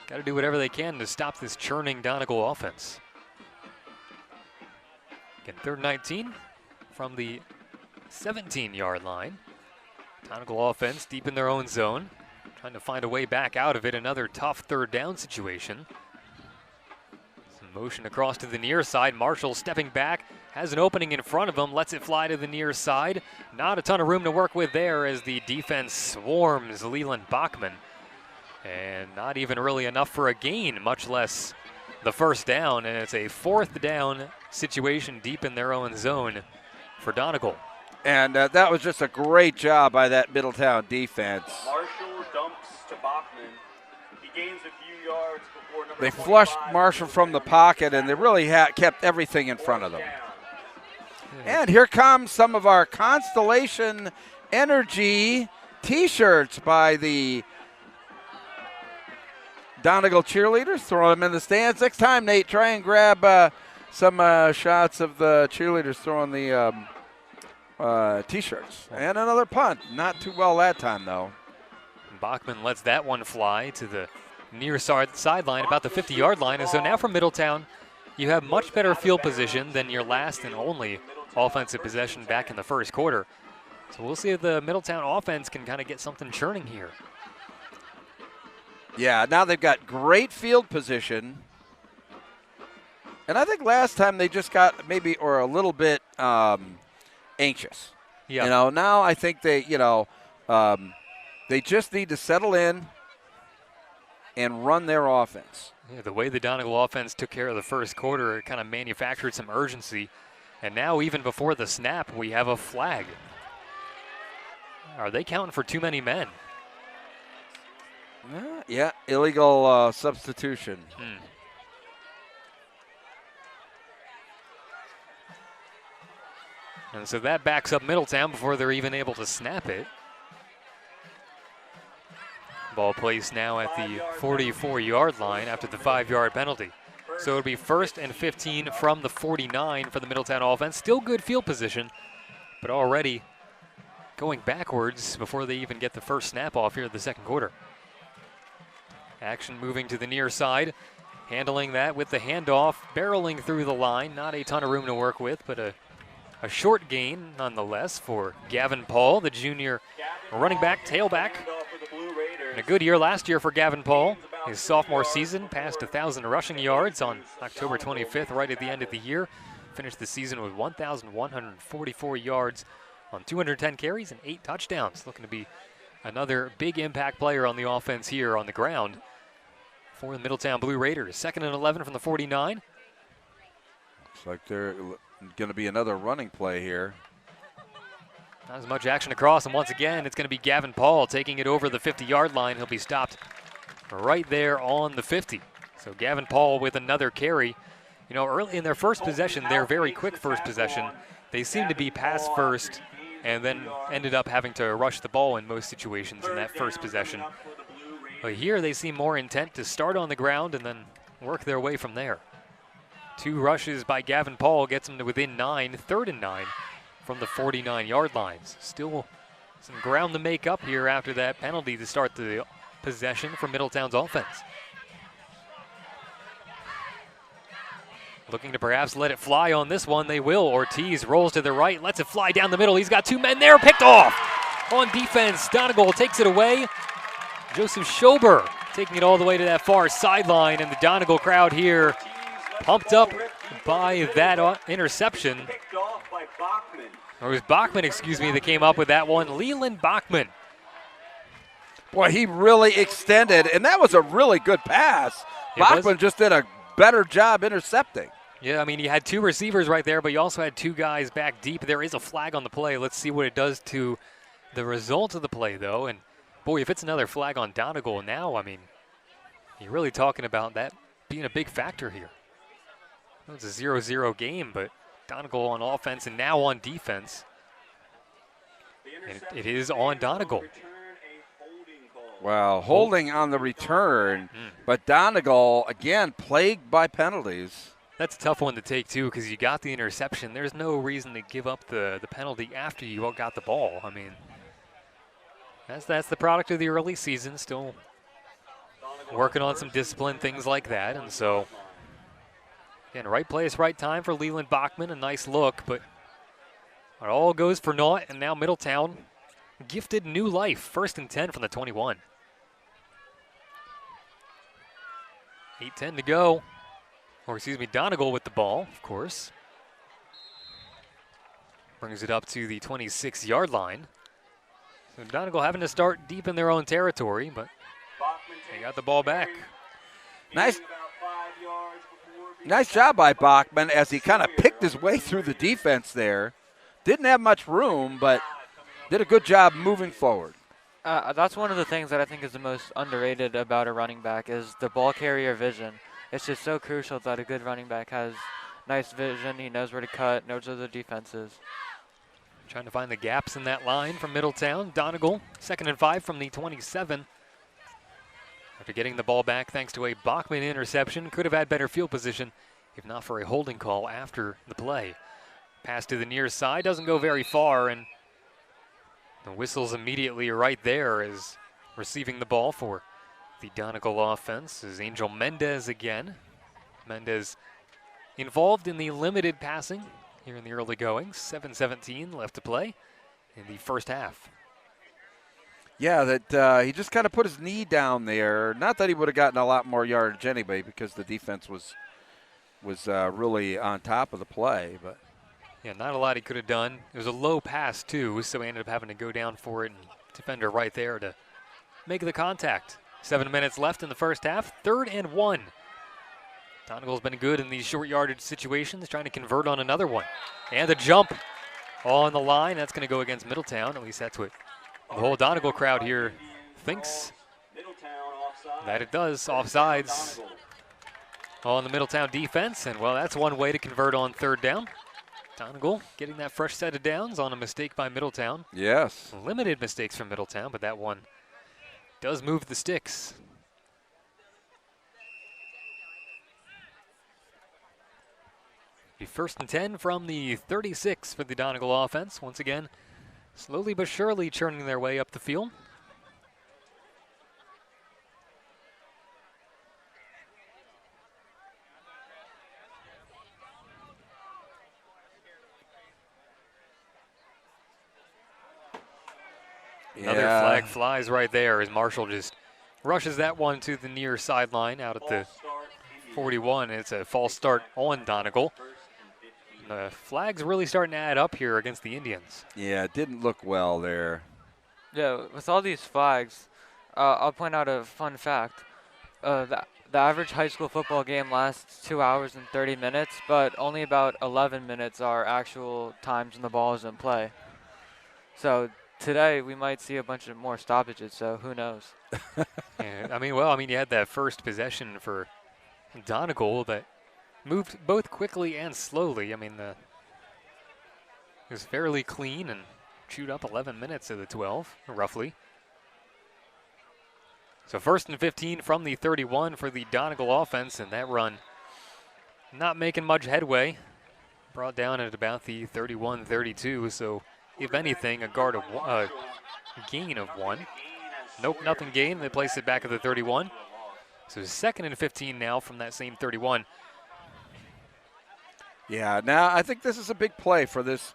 Got to do whatever they can to stop this churning Donegal offense. Again, 3rd and 19 from the 17-yard line. Donegal offense deep in their own zone, trying to find a way back out of it. Another tough third down situation. Some motion across to the near side. Marshall stepping back, has an opening in front of him, lets it fly to the near side. Not a ton of room to work with there as the defense swarms Leland Bachman. And not even really enough for a gain, much less the first down. And it's a 4th down situation deep in their own zone for Donegal. And that was just a great job by that Middletown defense. Marshall dumps to Bachman. He gains a few yards before number They 25. flushed Marshall from the pocket, and they really kept everything in front of them. And here comes some of our Constellation Energy T-shirts by the Donegal cheerleaders. Throw them in the stands. Next time, Nate, try and grab some shots of the cheerleaders throwing the T-shirts. And another punt. Not too well that time, though. Bachman lets that one fly to the near sideline, about the 50-yard line. And so now for Middletown, you have much better field position than your last and only offensive possession back in the first quarter. So we'll see if the Middletown offense can kind of get something churning here. Yeah, now they've got great field position. And I think last time they just got maybe or a little bit anxious. Yeah. You know, now I think they, they just need to settle in and run their offense. Yeah, the way the Donegal offense took care of the first quarter, it kind of manufactured some urgency. And now even before the snap, we have a flag. Are they counting for too many men? Yeah, illegal substitution. And so that backs up Middletown before they're even able to snap it. Ball placed now at the 44-yard line after the 5-yard penalty. So it'll be 1st and 15 from the 49 for the Middletown offense. Still good field position, but already going backwards before they even get the first snap off here in the second quarter. Action moving to the near side, handling that with the handoff, barreling through the line. Not a ton of room to work with, but a short gain nonetheless for Gavin Paul, the junior running back, tailback. And a good year last year for Gavin Paul. His sophomore season passed 1,000 rushing yards on October 25th, right at the end of the year. Finished the season with 1,144 yards on 210 carries and 8 touchdowns. Looking to be another big impact player on the offense here on the ground for the Middletown Blue Raiders. 2nd and 11 from the 49. Looks like they're going to be another running play here. Not as much action across, and once again, it's going to be Gavin Paul taking it over the 50-yard line. He'll be stopped right there on the 50. So Gavin Paul with another carry. You know, early in their first possession, their very quick first possession, they seemed to be pass first and then ended up having to rush the ball in most situations in that first possession. But here they seem more intent to start on the ground and then work their way from there. 2 rushes by Gavin Paul gets them to within 9, 3rd and 9 from the 49-yard lines. Still some ground to make up here after that penalty to start the possession for Middletown's offense. Looking to perhaps let it fly on this one. They will. Ortiz rolls to the right, lets it fly down the middle. He's got 2 men there, picked off on defense. Donegal takes it away. Joseph Schober taking it all the way to that far sideline, and the Donegal crowd here pumped up by that interception. Picked off by Bachman. Or it was Bachman, excuse me, that came up with that one. Leland Bachman. Boy, he really extended, and that was a really good pass. Bachman just did a better job intercepting. Yeah, I mean, you had 2 receivers right there, but you also had 2 guys back deep. There is a flag on the play. Let's see what it does to the result of the play, though. And, boy, if it's another flag on Donegal now, I mean, you're really talking about that being a big factor here. It was a 0-0 game, but Donegal on offense and now on defense. And it is on Donegal. Well, holding on the return, but Donegal, again, plagued by penalties. That's a tough one to take, too, because you got the interception. There's no reason to give up the penalty after you got the ball. I mean, that's the product of the early season, still working on some discipline, things like that. And so, again, right place, right time for Leland Bachman. A nice look, but it all goes for naught. And now Middletown gifted new life. 1st and 10 from the 21. 8:10 to go. Or excuse me, Donegal with the ball, of course. Brings it up to the 26-yard line. So Donegal having to start deep in their own territory, but they got the ball back. Nice job by Bachman as he kind of picked his way through the defense there. Didn't have much room, but did a good job moving forward. That's one of the things that I think is the most underrated about a running back is the ball carrier vision. It's just so crucial that a good running back has nice vision. He knows where to cut, knows where the defense is. Trying to find the gaps in that line from Middletown. Donegal, 2nd and 5 from the 27. After getting the ball back thanks to a Bachman interception, could have had better field position if not for a holding call after the play. Pass to the near side, doesn't go very far, and the whistle's immediately right there as receiving the ball for the Donegal offense is Angel Mendez again. Mendez involved in the limited passing here in the early goings. 7:17 left to play in the first half. Yeah, that he just kind of put his knee down there. Not that he would have gotten a lot more yardage anyway because the defense was really on top of the play. But yeah, not a lot he could have done. It was a low pass too, so he ended up having to go down for it, and defender right there to make the contact. 7 minutes left in the first half, 3rd and 1. Donegal's been good in these short yardage situations, trying to convert on another one. And the jump on the line, that's going to go against Middletown. At least that's what the whole Donegal crowd here thinks that it does. Offsides on the Middletown defense, and well, that's one way to convert on 3rd down. Donegal getting that fresh set of downs on a mistake by Middletown. yes. Limited mistakes from Middletown, but that one does move the sticks. Be 1st and 10 from the 36 for the Donegal offense. Once again, slowly but surely churning their way up the field. Another flag flies right there as Marshall just rushes that one to the near sideline out at the 41. It's a false start on Donegal. The flag's really starting to add up here against the Indians. Yeah, it didn't look well there. Yeah, with all these flags, I'll point out a fun fact. The average high school football game lasts 2 hours and 30 minutes, but only about 11 minutes are actual times when the ball is in play. So today we might see a bunch of more stoppages, so who knows? Yeah, you had that first possession for Donegal that moved both quickly and slowly. It was fairly clean and chewed up 11 minutes of the 12, roughly. So 1st and 15 from the 31 for the Donegal offense, and that run not making much headway. Brought down at about the 31-32, so if anything, a gain of 1. Nope, nothing gained. They place it back at the 31. So 2nd and 15 now from that same 31. Yeah, now I think this is a big play for this.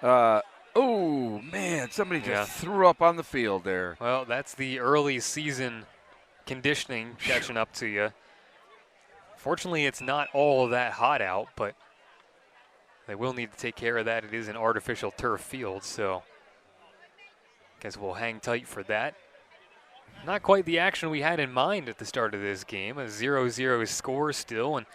Oh, man, somebody just threw up on the field there. Well, that's the early season conditioning catching up to you. Fortunately, it's not all that hot out, but they will need to take care of that. It is an artificial turf field, so guess we'll hang tight for that. Not quite the action we had in mind at the start of this game. A 0-0 score still, and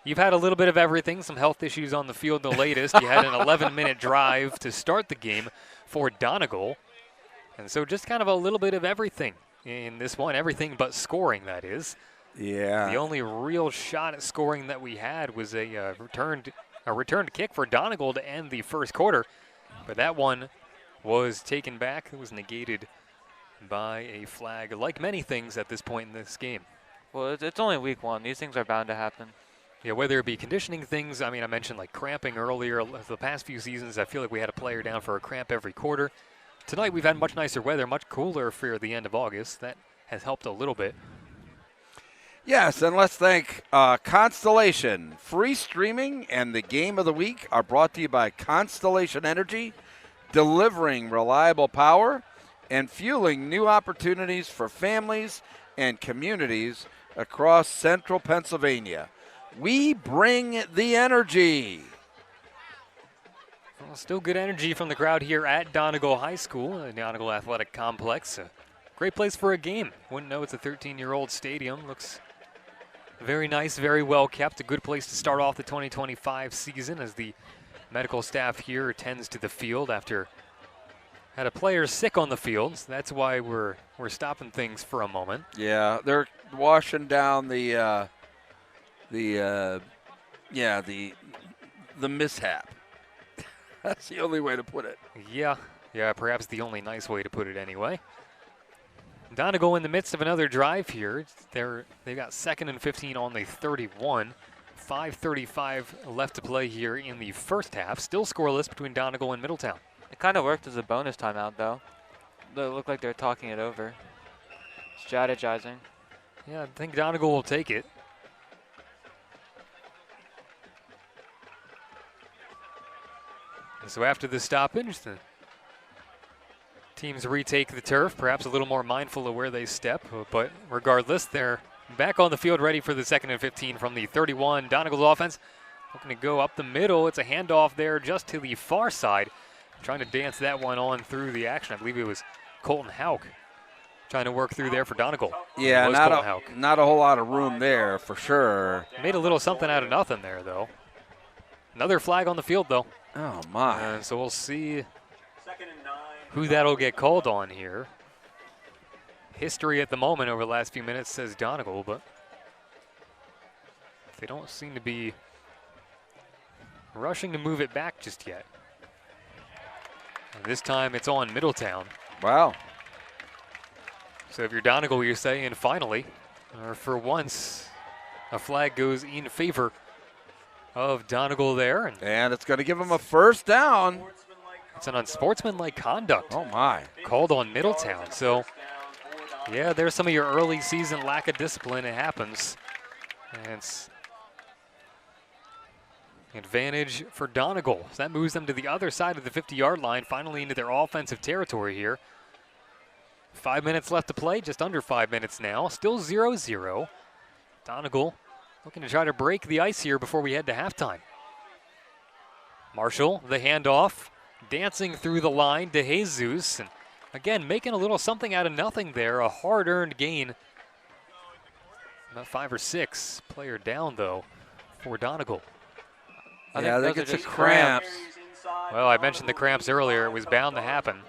you've had a little bit of everything, some health issues on the field the latest. You had an 11-minute drive to start the game for Donegal, and so just kind of a little bit of everything in this one, everything but scoring, that is. Yeah. The only real shot at scoring that we had was a returned kick for Donegal to end the first quarter, but that one was taken back. It was negated by a flag, like many things at this point in this game. Well, it's only week 1. These things are bound to happen. Yeah, whether it be conditioning things, I mentioned like cramping earlier. The past few seasons, I feel like we had a player down for a cramp every quarter. Tonight we've had much nicer weather, much cooler for the end of August. That has helped a little bit. Yes, and let's thank Constellation. Free streaming and the game of the week are brought to you by Constellation Energy, delivering reliable power and fueling new opportunities for families and communities across central Pennsylvania. We bring the energy. Well, still good energy from the crowd here at Donegal High School, the Donegal Athletic Complex. A great place for a game. Wouldn't know it's a 13-year-old stadium. Looks very nice, very well kept. A good place to start off the 2025 season as the medical staff here attends to the field after had a player sick on the field. So that's why we're stopping things for a moment. Yeah, they're washing down the mishap. That's the only way to put it. Yeah, perhaps the only nice way to put it anyway. Donegal in the midst of another drive here. They've got 2nd and 15 on the 31. 5:35 left to play here in the first half. Still scoreless between Donegal and Middletown. It kind of worked as a bonus timeout, though. They look like they're talking it over, strategizing. Yeah, I think Donegal will take it. So after the stoppage, the teams retake the turf, perhaps a little more mindful of where they step. But regardless, they're back on the field ready for the 2nd and 15 from the 31. Donegal's offense looking to go up the middle. It's a handoff there just to the far side. Trying to dance that one on through the action. I believe it was Colton Hauk trying to work through there for Donegal. Yeah, not a whole lot of room there for sure. Made a little something out of nothing there, though. Another flag on the field, though. Oh, my. So we'll see who that'll get called on here. History at the moment over the last few minutes says Donegal, but they don't seem to be rushing to move it back just yet. And this time it's on Middletown. Wow. So if you're Donegal, you're saying finally, or for once, a flag goes in favor of Donegal there. And it's going to give them a first down. It's an unsportsmanlike conduct. Oh, my. Called on Middletown. So, yeah, there's some of your early season lack of discipline. It happens. And it's advantage for Donegal. So that moves them to the other side of the 50-yard line, finally into their offensive territory here. 5 minutes left to play, just under 5 minutes now. Still 0-0. Donegal looking to try to break the ice here before we head to halftime. Marshall, the handoff, dancing through the line to Jesus. And again, making a little something out of nothing there. A hard-earned gain. About 5 or 6. Player down, though, for Donegal. I think it's a cramps. Well, I mentioned the cramps earlier. It was bound to happen.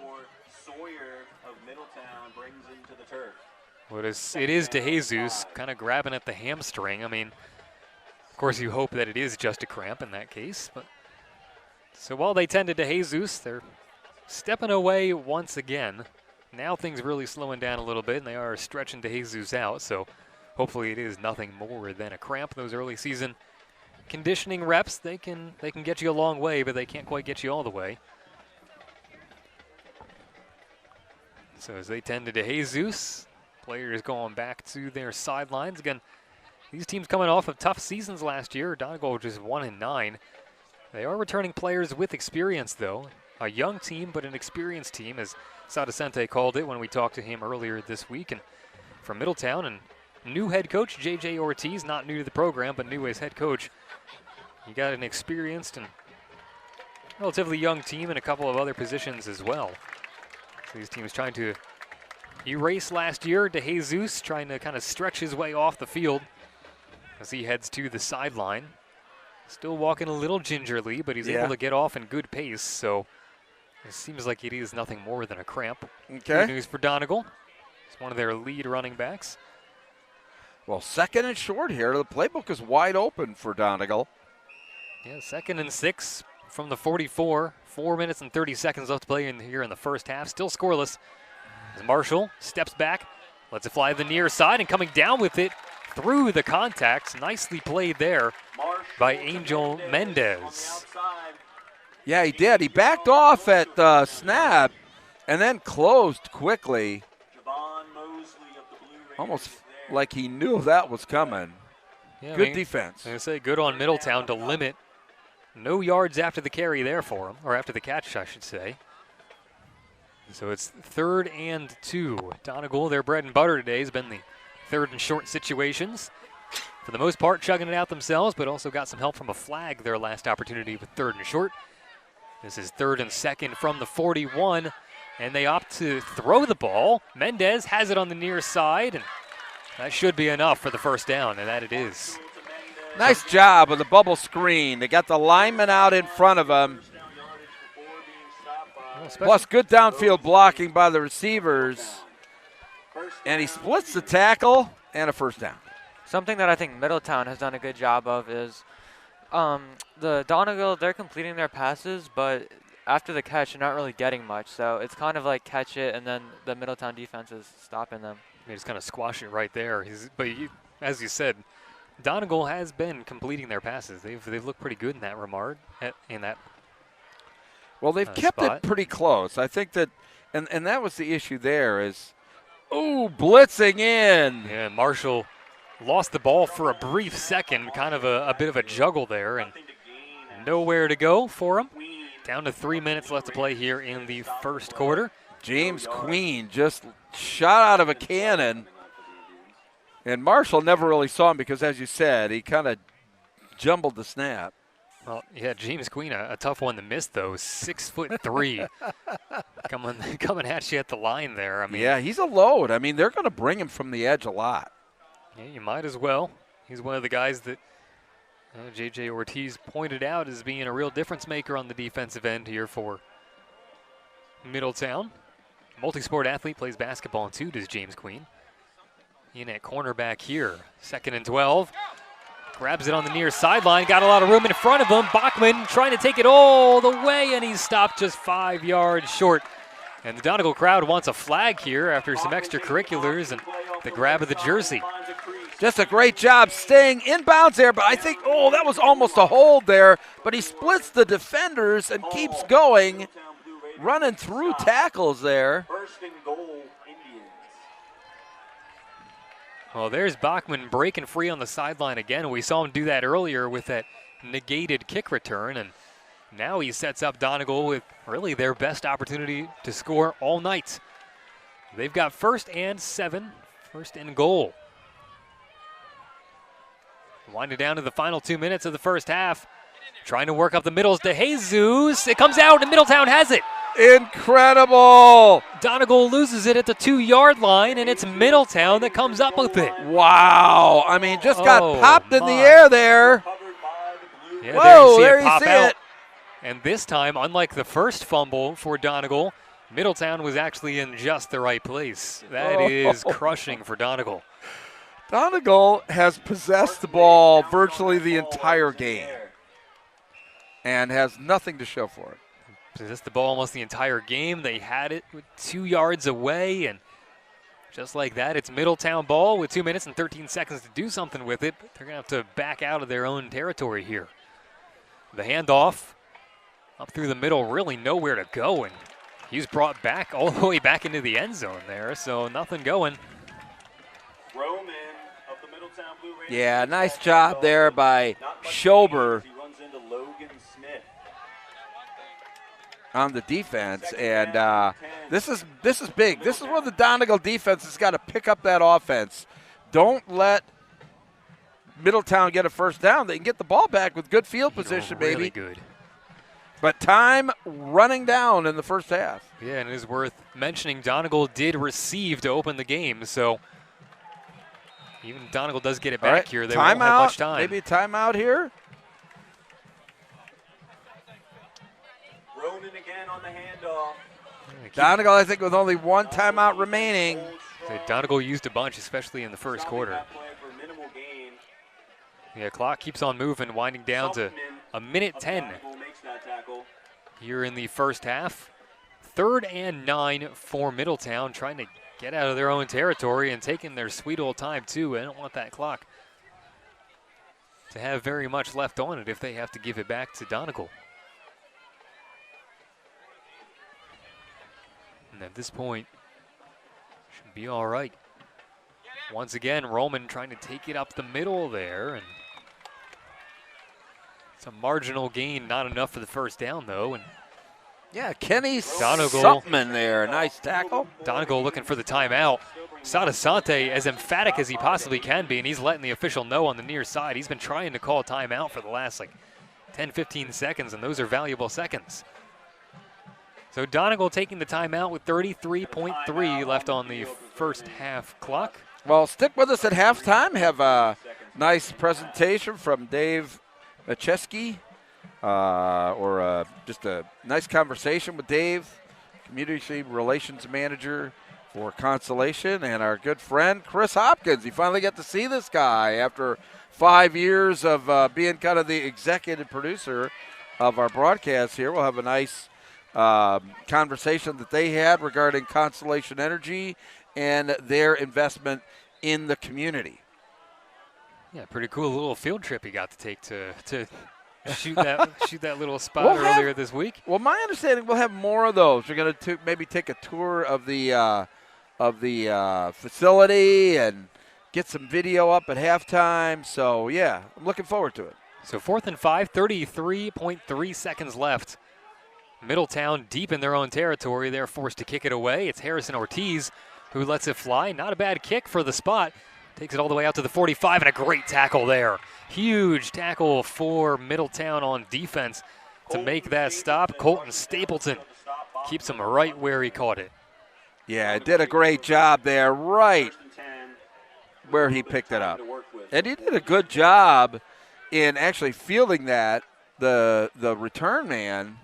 Well, it is De Jesus kind of grabbing at the hamstring. I mean, of course, you hope that it is just a cramp in that case. But so while they tended to Jesus, they're stepping away once again. Now things really slowing down a little bit, and they are stretching De Jesus out. So hopefully it is nothing more than a cramp. Those early season conditioning reps, they can get you a long way, but they can't quite get you all the way. So as they tend to De Jesus, players going back to their sidelines. Again, these teams coming off of tough seasons last year. Donegal just 1-9. They are returning players with experience, though. A young team, but an experienced team, as Sadacente called it when we talked to him earlier this week. And from Middletown, and new head coach J.J. Ortiz, not new to the program, but new as head coach. You got an experienced and relatively young team in a couple of other positions as well. So these teams trying to erase last year. De Jesus trying to kind of stretch his way off the field as he heads to the sideline. Still walking a little gingerly, but he's able to get off in good pace. So it seems like it is nothing more than a cramp. Okay. Good news for Donegal. It's one of their lead running backs. Well, 2nd and short here. The playbook is wide open for Donegal. Yeah, 2nd and 6 from the 44. 4 minutes and 30 seconds left to play here in the first half. Still scoreless. As Marshall steps back, lets it fly to the near side, and coming down with it through the contacts. Nicely played there by Angel Mendez. Yeah, he did. He backed off at the snap and then closed quickly. Almost like he knew that was coming. Yeah, good defense. I say good on Middletown to limit. No yards after the carry there for him, or after the catch, I should say. So it's 3rd and 2. Donegal, their bread and butter today has been the third and short situations. For the most part, chugging it out themselves, but also got some help from a flag their last opportunity with third and short. This is third and second from the 41, and they opt to throw the ball. Mendez has it on the near side, and that should be enough for the first down, and that it is. Nice job with the bubble screen. They got the lineman out in front of him. Plus good downfield blocking by the receivers. And he splits the tackle and a first down. Something that I think Middletown has done a good job of is the Donegal, they're completing their passes, but after the catch, they're not really getting much. So it's kind of like catch it, and then the Middletown defense is stopping them. They just kind of squash it right there. As you said, Donegal has been completing their passes. They've looked pretty good in that regard. Well, they've kept spot. it pretty close. I think that, and that was the issue there is, blitzing in. Yeah, Marshall lost the ball for a brief second, kind of a bit of a juggle there, and nowhere to go for him. Down to 3 minutes left to play here in the first quarter. James Queen just shot out of a cannon, and Marshall never really saw him because, as you said, he kind of jumbled the snap. Well, yeah, James Queen, a tough one to miss, though. 6'3", coming at you at the line there. I mean, yeah, he's a load. I mean, they're going to bring him from the edge a lot. Yeah, you might as well. He's one of the guys that J.J. Ortiz pointed out as being a real difference maker on the defensive end here for Middletown. Multi-sport athlete, plays basketball too, does James Queen. In at cornerback here, 2nd and 12. Grabs it on the near sideline, got a lot of room in front of him. Bachman trying to take it all the way, and he's stopped just 5 yards short. And the Donegal crowd wants a flag here after some extracurriculars and the grab of the jersey. Just a great job staying inbounds there, but I think, that was almost a hold there. But he splits the defenders and keeps going, running through tackles there. First and goal, Indians. Well, there's Bachman breaking free on the sideline again. We saw him do that earlier with that negated kick return, and now he sets up Donegal with really their best opportunity to score all night. They've got 1st and 7, 1st and goal. Winding down to the final 2 minutes of the first half. Trying to work up the middles to Jesus. It comes out, and Middletown has it. Incredible. Donegal loses it at the 2-yard line, and it's Middletown that comes up with it. Wow. I mean, just got popped in the air there. Yeah, Whoa, there you see it. And this time, unlike the first fumble for Donegal, Middletown was actually in just the right place. That is crushing for Donegal. Donegal has possessed the ball virtually the entire game and has nothing to show for it. Possessed the ball almost the entire game. They had it 2 yards away, and just like that, it's Middletown ball with 2 minutes and 13 seconds to do something with it. But they're going to have to back out of their own territory here. The handoff up through the middle, really nowhere to go, and he's brought back all the way back into the end zone there, so nothing going. Roman of the Middletown Blue Raiders. Yeah, nice job there by Schober He runs into Logan Smith. on the defense, and this is big. This is where the Donegal defense has got to pick up that offense. Don't let Middletown get a first down. They can get the ball back with good field position, really maybe. Good. But time running down in the first half. Yeah, and it is worth mentioning Donegal did receive to open the game, so even Donegal does get it back here. They won't have much time. Maybe a timeout here. Ronan again on the handoff. Donegal, I think, with only one timeout remaining. Donegal used a bunch, especially in the first quarter. Yeah, clock keeps on moving, winding down to a minute 10 here in the first half. 3rd and 9 for Middletown, trying to get out of their own territory and taking their sweet old time, too. I don't want that clock to have very much left on it if they have to give it back to Donegal. And at this point, should be all right. Once again, Roman trying to take it up the middle there, and it's a marginal gain, not enough for the first down, though. And yeah, Kenny Donegal Suppman there. Nice tackle. Donegal looking for the timeout. Sadasante as emphatic as he possibly can be, and he's letting the official know on the near side. He's been trying to call timeout for the last 10, 15 seconds, and those are valuable seconds. So Donegal taking the timeout with 33.3 left on the first half clock. Well, stick with us at halftime. Have a nice presentation from Dave Macheski, or just a nice conversation with Dave, Community Relations Manager for Constellation, and our good friend Chris Hopkins. You finally get to see this guy after 5 years of being kind of the executive producer of our broadcast here. We'll have a nice conversation that they had regarding Constellation Energy and their investment in the community. Yeah, pretty cool little field trip he got to take to shoot that little spot earlier this week. Well, my understanding, we'll have more of those. We're going to maybe take a tour of the facility and get some video up at halftime. So, yeah, I'm looking forward to it. So 4th and 5, 33.3 seconds left. Middletown deep in their own territory. They're forced to kick it away. It's Harrison Ortiz who lets it fly. Not a bad kick for the spot. Takes it all the way out to the 45, and a great tackle there. Huge tackle for Middletown on defense to make that stop. Colton Stapleton keeps him right where he caught it. Yeah, did a great job there, right where he picked it up. And he did a good job in actually fielding that, the return man.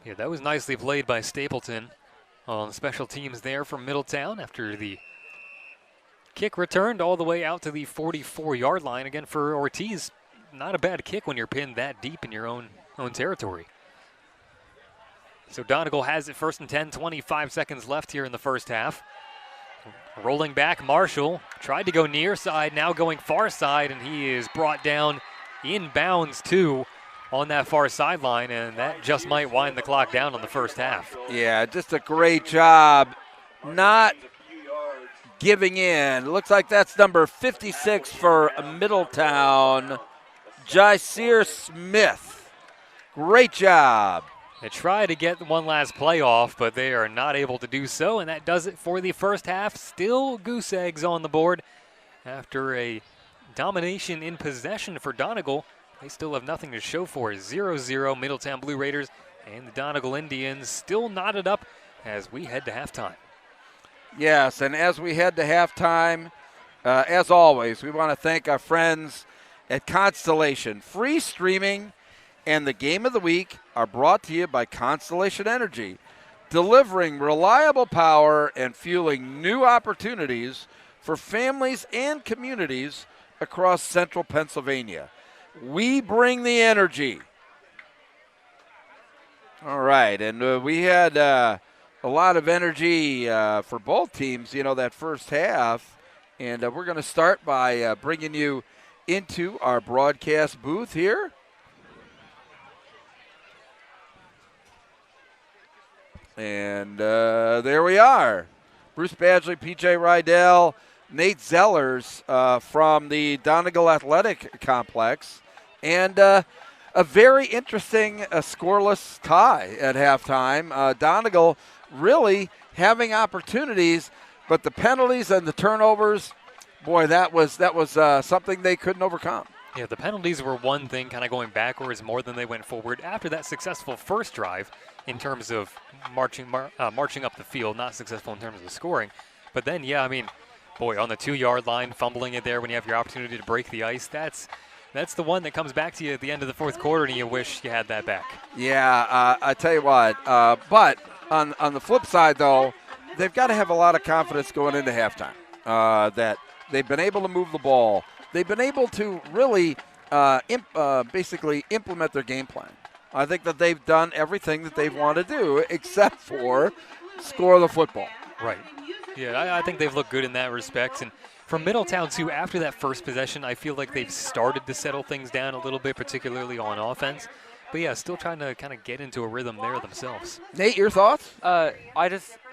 Yeah, that was nicely played by Stapleton on special teams there for Middletown after the kick returned all the way out to the 44-yard line. Again, for Ortiz, not a bad kick when you're pinned that deep in your own territory. So Donegal has it 1st and 10, 25 seconds left here in the first half. Rolling back, Marshall tried to go near side, now going far side, and he is brought down in bounds too on that far sideline, and that just might wind the clock down on the first half. Yeah, just a great job not giving in. Looks like that's number 56 for Middletown, Jaisir Smith. Great job. They try to get one last play off, but they are not able to do so, and that does it for the first half. Still goose eggs on the board after a domination in possession for Donegal. They still have nothing to show for it. 0-0 Middletown Blue Raiders and the Donegal Indians still knotted up as we head to halftime. Yes, and as we head to halftime, as always, we want to thank our friends at Constellation. Free streaming and the game of the week are brought to you by Constellation Energy, delivering reliable power and fueling new opportunities for families and communities across central Pennsylvania. We bring the energy. All right, and we had a lot of energy for both teams, that first half. And we're going to start by bringing you into our broadcast booth here. And there we are. Bruce Badgley, P.J. Rydell, Nate Zellers from the Donegal Athletic Complex. And a very interesting scoreless tie at halftime. Donegal really having opportunities, but the penalties and the turnovers, boy, that was something they couldn't overcome. Yeah, the penalties were one thing, kind of going backwards more than they went forward after that successful first drive in terms of marching up the field, not successful in terms of the scoring. But then, yeah, I mean, boy, on the 2-yard line, fumbling it there when you have your opportunity to break the ice, that's the one that comes back to you at the end of the fourth quarter and you wish you had that back. Yeah, I tell you what, but on the flip side, though, they've got to have a lot of confidence going into halftime that they've been able to move the ball. They've been able to really basically implement their game plan. I think that they've done everything that they've wanted to do except for score the football. Right. Yeah, I think they've looked good in that respect. And from Middletown, too, after that first possession, I feel like they've started to settle things down a little bit, particularly on offense. But, yeah, still trying to kind of get into a rhythm there themselves. Nate, your thoughts? I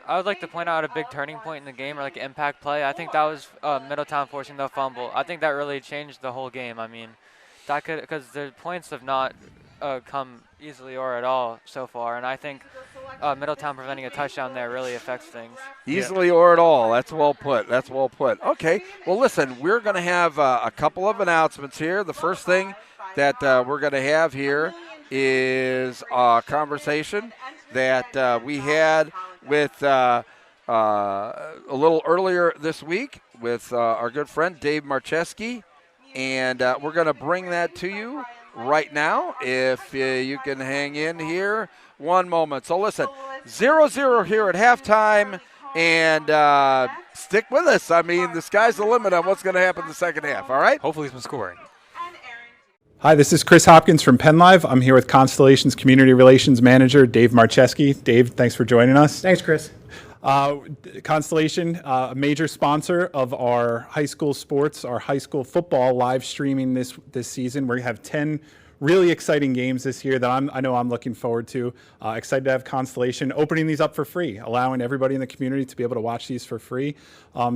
would like to point out a big turning point in the game, or like an impact play. I think that was Middletown forcing the fumble. I think that really changed the whole game. I mean, that could, because the points have not come easily or at all so far, and I think Middletown preventing a touchdown there really affects things. Easily or at all. That's well put. That's well put. Okay. Well, listen, we're going to have a couple of announcements here. The first thing that we're going to have here is a conversation that we had with a little earlier this week with our good friend Dave Marcheski, and we're going to bring that to you right now if you can hang in here one moment. So listen, 0-0 here at halftime, and stick with us. I mean, the sky's the limit on what's going to happen in the second half, all right? Hopefully some scoring. Hi, this is Chris Hopkins from PennLive. I'm here with Constellation's Community Relations Manager, Dave Marcheski. Dave, thanks for joining us. Thanks, Chris. Constellation, a major sponsor of our high school sports, our high school football live streaming this season. We have 10 really exciting games this year that I know I'm looking forward to. Excited to have Constellation opening these up for free, allowing everybody in the community to be able to watch these for free.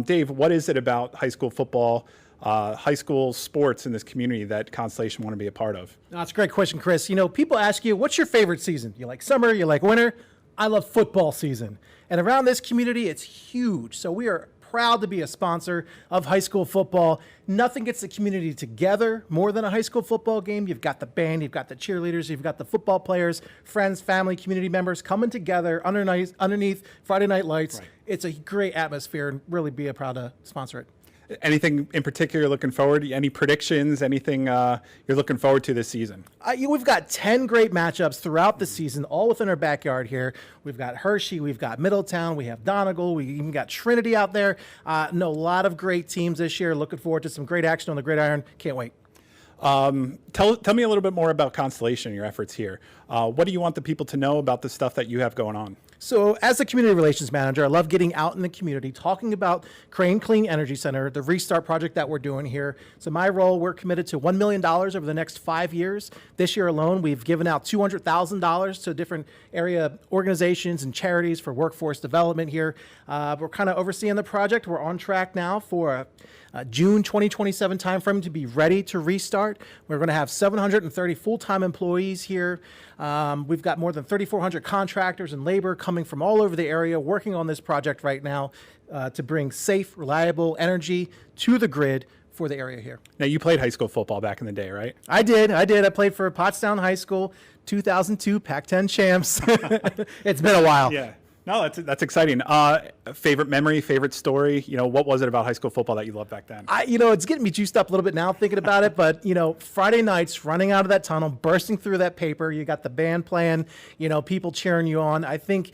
Dave, what is it about high school football, high school sports in this community that Constellation want to be a part of? That's a great question, Chris. You know, people ask you, what's your favorite season? You like summer? You like winter? I love football season. And around this community, it's huge. So we are proud to be a sponsor of high school football. Nothing gets the community together more than a high school football game. You've got the band, you've got the cheerleaders, you've got the football players, friends, family, community members coming together underneath Friday Night Lights. Right. It's a great atmosphere, and really be proud to sponsor it. Anything in particular you're looking forward to? Any predictions? Anything you're looking forward to this season? We've got 10 great matchups throughout the season, all within our backyard here. We've got Hershey, we've got Middletown, we have Donegal, we even got Trinity out there. A lot of great teams this year. Looking forward to some great action on the gridiron. Can't wait. Tell me a little bit more about Constellation and your efforts here. What do you want the people to know about the stuff that you have going on? So as a community relations manager, I love getting out in the community, talking about Crane Clean Energy Center, the restart project that we're doing here. So my role, we're committed to $1 million over the next 5 years. This year alone, we've given out $200,000 to different area organizations and charities for workforce development here. We're kind of overseeing the project. We're on track now for June 2027 timeframe to be ready to restart. We're going to have 730 full-time employees here. We've got more than 3,400 contractors and labor coming from all over the area working on this project right now to bring safe, reliable energy to the grid for the area here. Now, you played high school football back in the day, right? I did. I played for Pottstown High School, 2002 Pac-10 champs. It's been a while. Yeah. No, that's exciting. Favorite memory, favorite story? You know, what was it about high school football that you loved back then? It's getting me juiced up a little bit now thinking about it. But, Friday nights, running out of that tunnel, bursting through that paper, you got the band playing, people cheering you on. I think,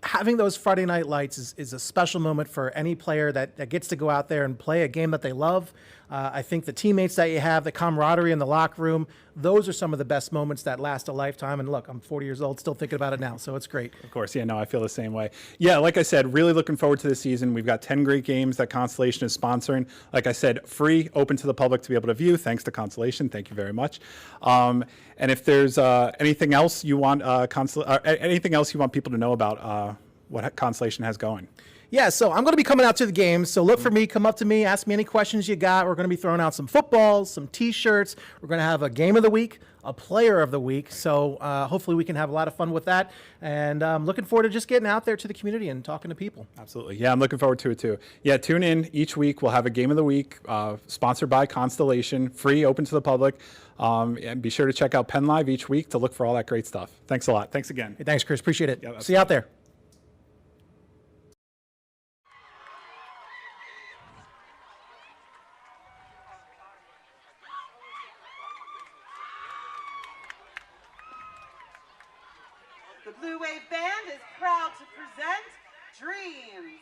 having those Friday night lights is a special moment for any player that gets to go out there and play a game that they love. I think the teammates that you have, the camaraderie in the locker room, those are some of the best moments that last a lifetime. And look, I'm 40 years old, still thinking about it now, so it's great. Of course, yeah, no, I feel the same way. Yeah, like I said, really looking forward to this season. We've got 10 great games that Constellation is sponsoring. Like I said, free, open to the public to be able to view. Thanks to Constellation, thank you very much. And if there's anything else you want, anything else you want people to know about what Constellation has going. Yeah, so I'm going to be coming out to the games. So look for me, come up to me, ask me any questions you got. We're going to be throwing out some footballs, some T-shirts. We're going to have a game of the week, a player of the week. So hopefully we can have a lot of fun with that. And I'm looking forward to just getting out there to the community and talking to people. Absolutely. Yeah, I'm looking forward to it too. Yeah, tune in each week. We'll have a game of the week sponsored by Constellation, free, open to the public. And be sure to check out PennLive each week to look for all that great stuff. Thanks a lot. Thanks again. Hey, thanks, Chris. Appreciate it. Yeah, see you out there. The Blue Wave Band is proud to present Dreams.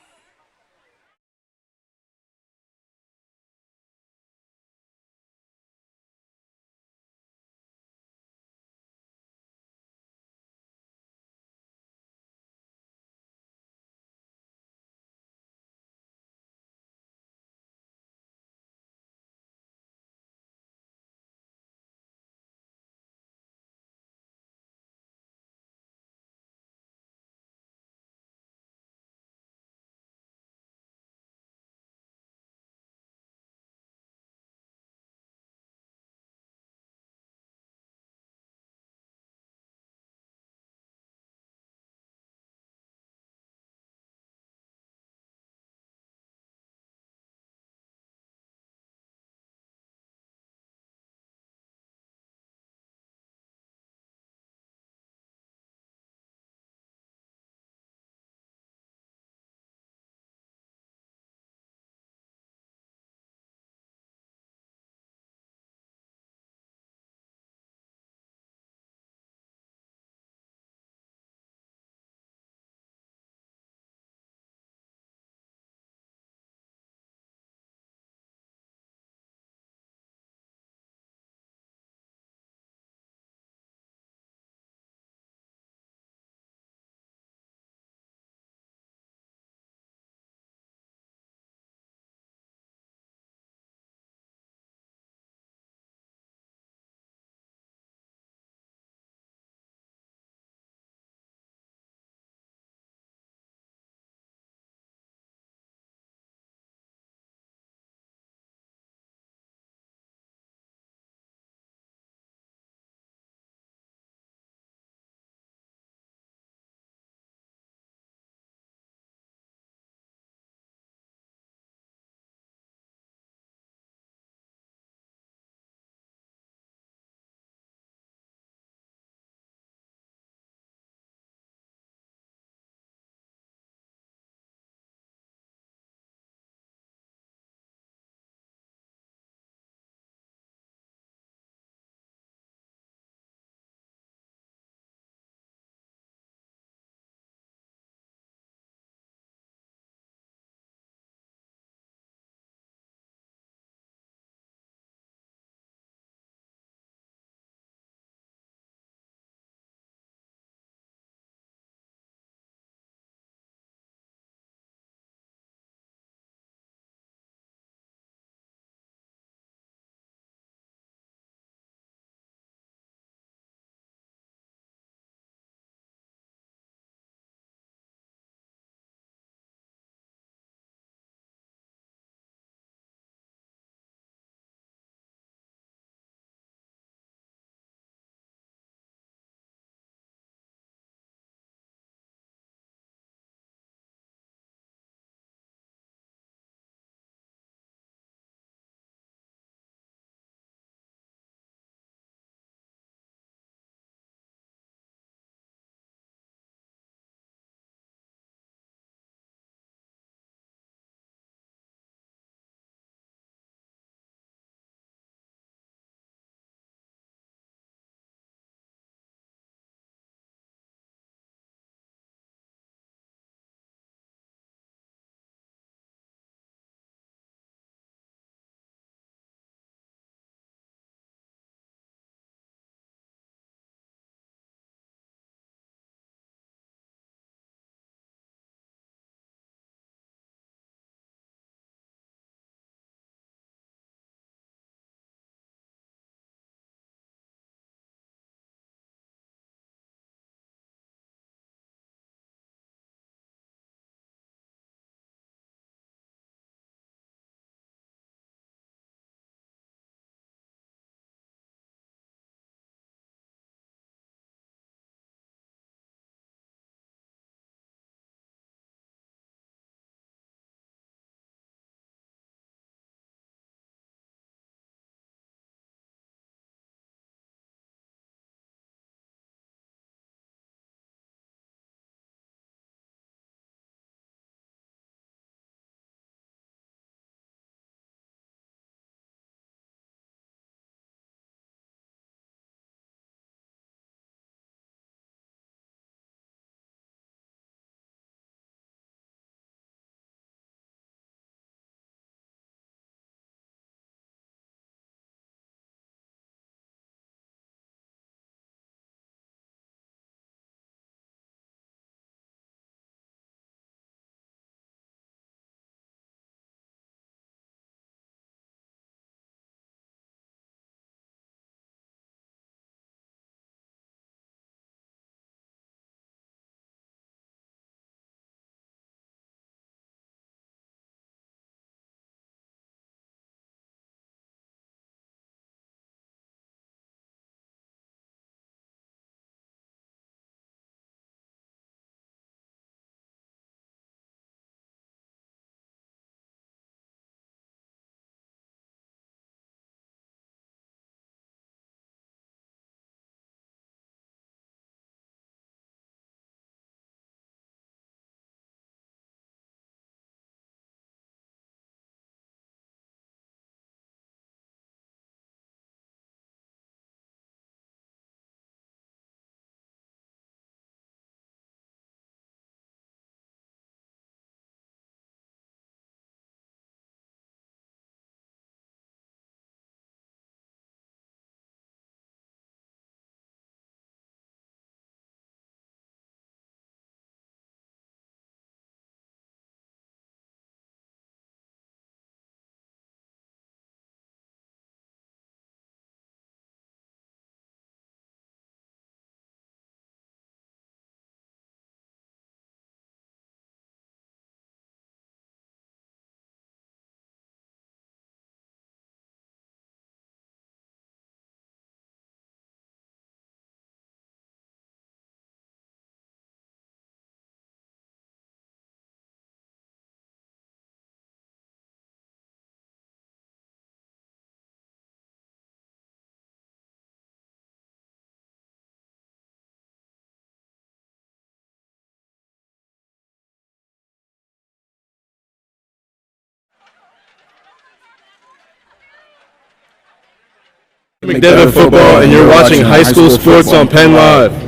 McDevitt Football, and you're watching High School Sports on PennLive.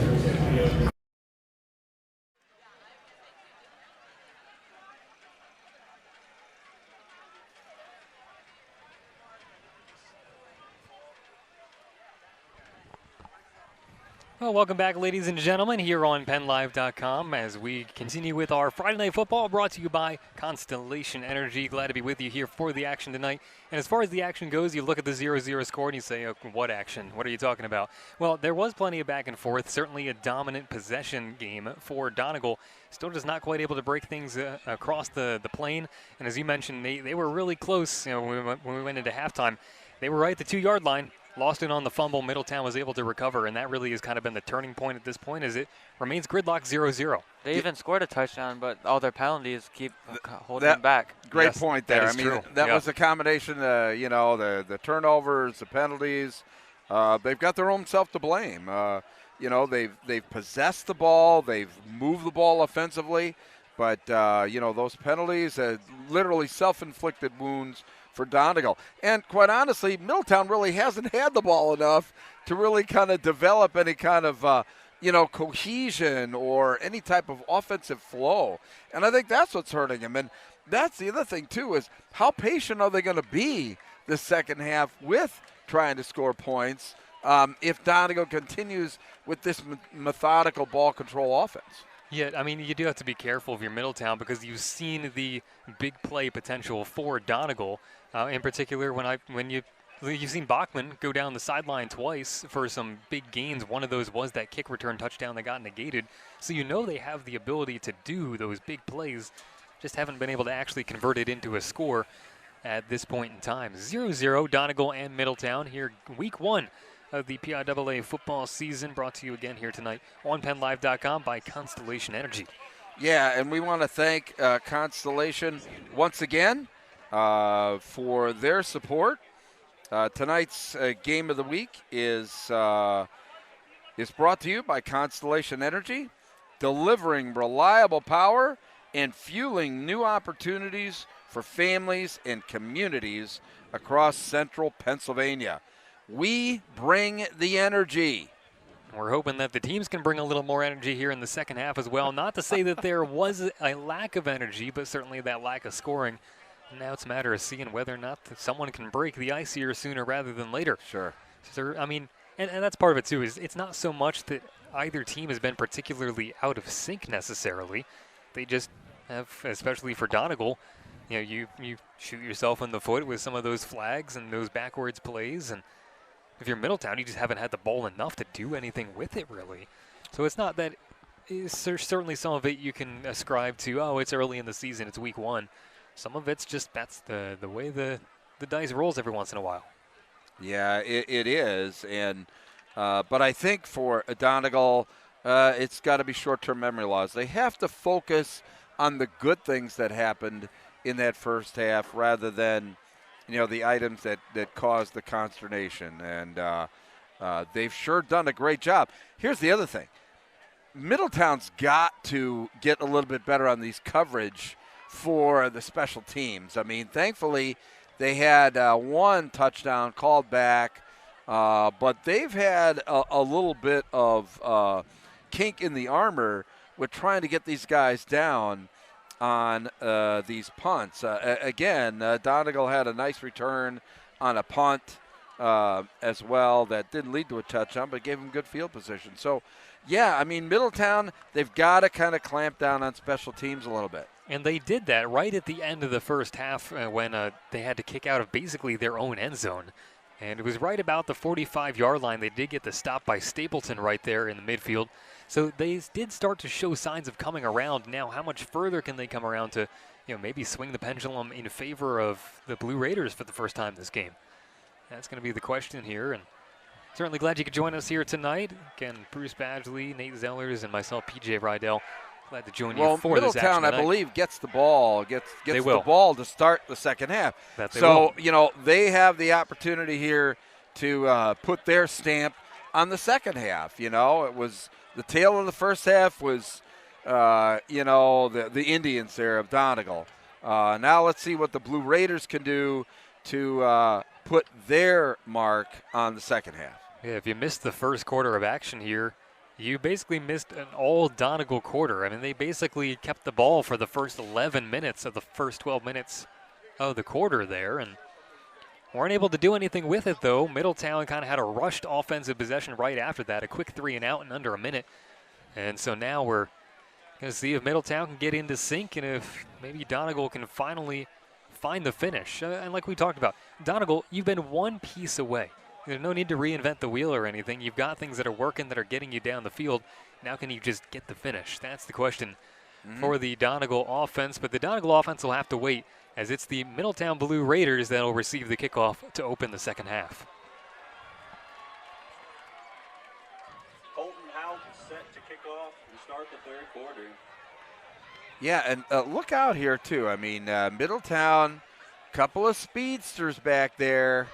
Well, welcome back, ladies and gentlemen, here on PennLive.com as we continue with our Friday Night Football brought to you by Constellation Energy. Glad to be with you here for the action tonight. And as far as the action goes, you look at the 0-0 score and you say, oh, what action? What are you talking about? Well, there was plenty of back and forth, certainly a dominant possession game for Donegal. Still just not quite able to break things across the plane. And as you mentioned, they were really close when we went into halftime. They were right at the 2-yard line. Lost it on the fumble. Middletown was able to recover, and that really has kind of been the turning point at this point as it remains gridlock 0-0. They even scored a touchdown, but all their penalties keep holding them back. Great point there. That is true. That was a combination, the turnovers, the penalties. They've got their own self to blame. They've possessed the ball. They've moved the ball offensively. But, those penalties, literally self-inflicted wounds for Donegal. And quite honestly, Middletown really hasn't had the ball enough to really kind of develop any kind of, cohesion or any type of offensive flow. And I think that's what's hurting them. And that's the other thing, too, is how patient are they going to be the second half with trying to score points if Donegal continues with this methodical ball control offense? Yeah, I mean, you do have to be careful if you're Middletown because you've seen the big play potential for Donegal. In particular, when you've seen Bachman go down the sideline twice for some big gains. One of those was that kick return touchdown that got negated. So they have the ability to do those big plays, just haven't been able to actually convert it into a score at this point in time. 0-0, Donegal and Middletown here, week 1 of the PIAA football season, brought to you again here tonight on PennLive.com by Constellation Energy. Yeah, and we want to thank Constellation once again for their support. Tonight's game of the week is brought to you by Constellation Energy, delivering reliable power and fueling new opportunities for families and communities across central Pennsylvania. We bring the energy. We're hoping that the teams can bring a little more energy here in the second half as well. Not to say that there was a lack of energy, but certainly that lack of scoring. Now it's a matter of seeing whether or not someone can break the ice here sooner rather than later. Sure. So, I mean, and that's part of it too, is it's not so much that either team has been particularly out of sync necessarily. They just have, especially for Donegal, you shoot yourself in the foot with some of those flags and those backwards plays, and if you're Middletown, you just haven't had the ball enough to do anything with it, really. So it's not that – there's certainly some of it you can ascribe to, oh, it's early in the season, it's week 1. Some of it's just that's the way the dice rolls every once in a while. Yeah, it is. And but I think for Donegal, it's got to be short-term memory loss. They have to focus on the good things that happened in that first half rather than – the items that caused the consternation. And they've sure done a great job. Here's the other thing. Middletown's got to get a little bit better on these coverage for the special teams. I mean, thankfully, they had one touchdown called back, but they've had a little bit of kink in the armor with trying to get these guys down on these punts. Again, Donegal had a nice return on a punt as well that didn't lead to a touchdown, but gave them good field position. So, yeah, I mean, Middletown, they've got to kind of clamp down on special teams a little bit. And they did that right at the end of the first half when they had to kick out of basically their own end zone. And it was right about the 45-yard line. They did get the stop by Stapleton right there in the midfield. So they did start to show signs of coming around. Now, how much further can they come around to, maybe swing the pendulum in favor of the Blue Raiders for the first time this game? That's going to be the question here. And certainly glad you could join us here tonight. Again, Bruce Badgley, Nate Zellers, and myself, PJ Rydell. Glad to join you for this action Middletown, I believe, gets the ball, gets the ball to start the second half. They have the opportunity here to put their stamp on the second half. It was the tail of the first half was, the Indians there of Donegal. Now let's see what the Blue Raiders can do to put their mark on the second half. Yeah, if you missed the first quarter of action here, you basically missed an all Donegal quarter. I mean, they basically kept the ball for the first 11 minutes of the first 12 minutes of the quarter there, and weren't able to do anything with it, though. Middletown kind of had a rushed offensive possession right after that, a quick 3 and out in under a minute. And so now we're going to see if Middletown can get into sync and if maybe Donegal can finally find the finish. And like we talked about, Donegal, you've been one piece away. There's no need to reinvent the wheel or anything. You've got things that are working, that are getting you down the field. Now can you just get the finish? That's the question for the Donegal offense. But the Donegal offense will have to wait, as it's the Middletown Blue Raiders that will receive the kickoff to open the second half. Colton House set to kick off and start the third quarter. Yeah, and look out here, too. I mean, Middletown, couple of speedsters back there.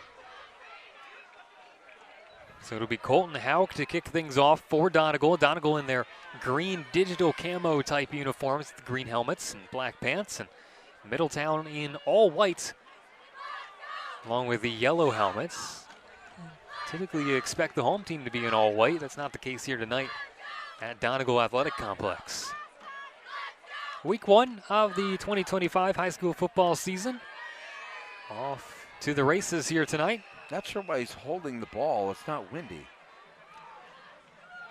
So it'll be Colton Hauk to kick things off for Donegal. Donegal in their green digital camo type uniforms, the green helmets and black pants, and Middletown in all white along with the yellow helmets. Typically you expect the home team to be in all white. That's not the case here tonight at Donegal Athletic Complex. Week 1 of the 2025 high school football season. Off to the races here tonight. Not sure why he's holding the ball. It's not windy.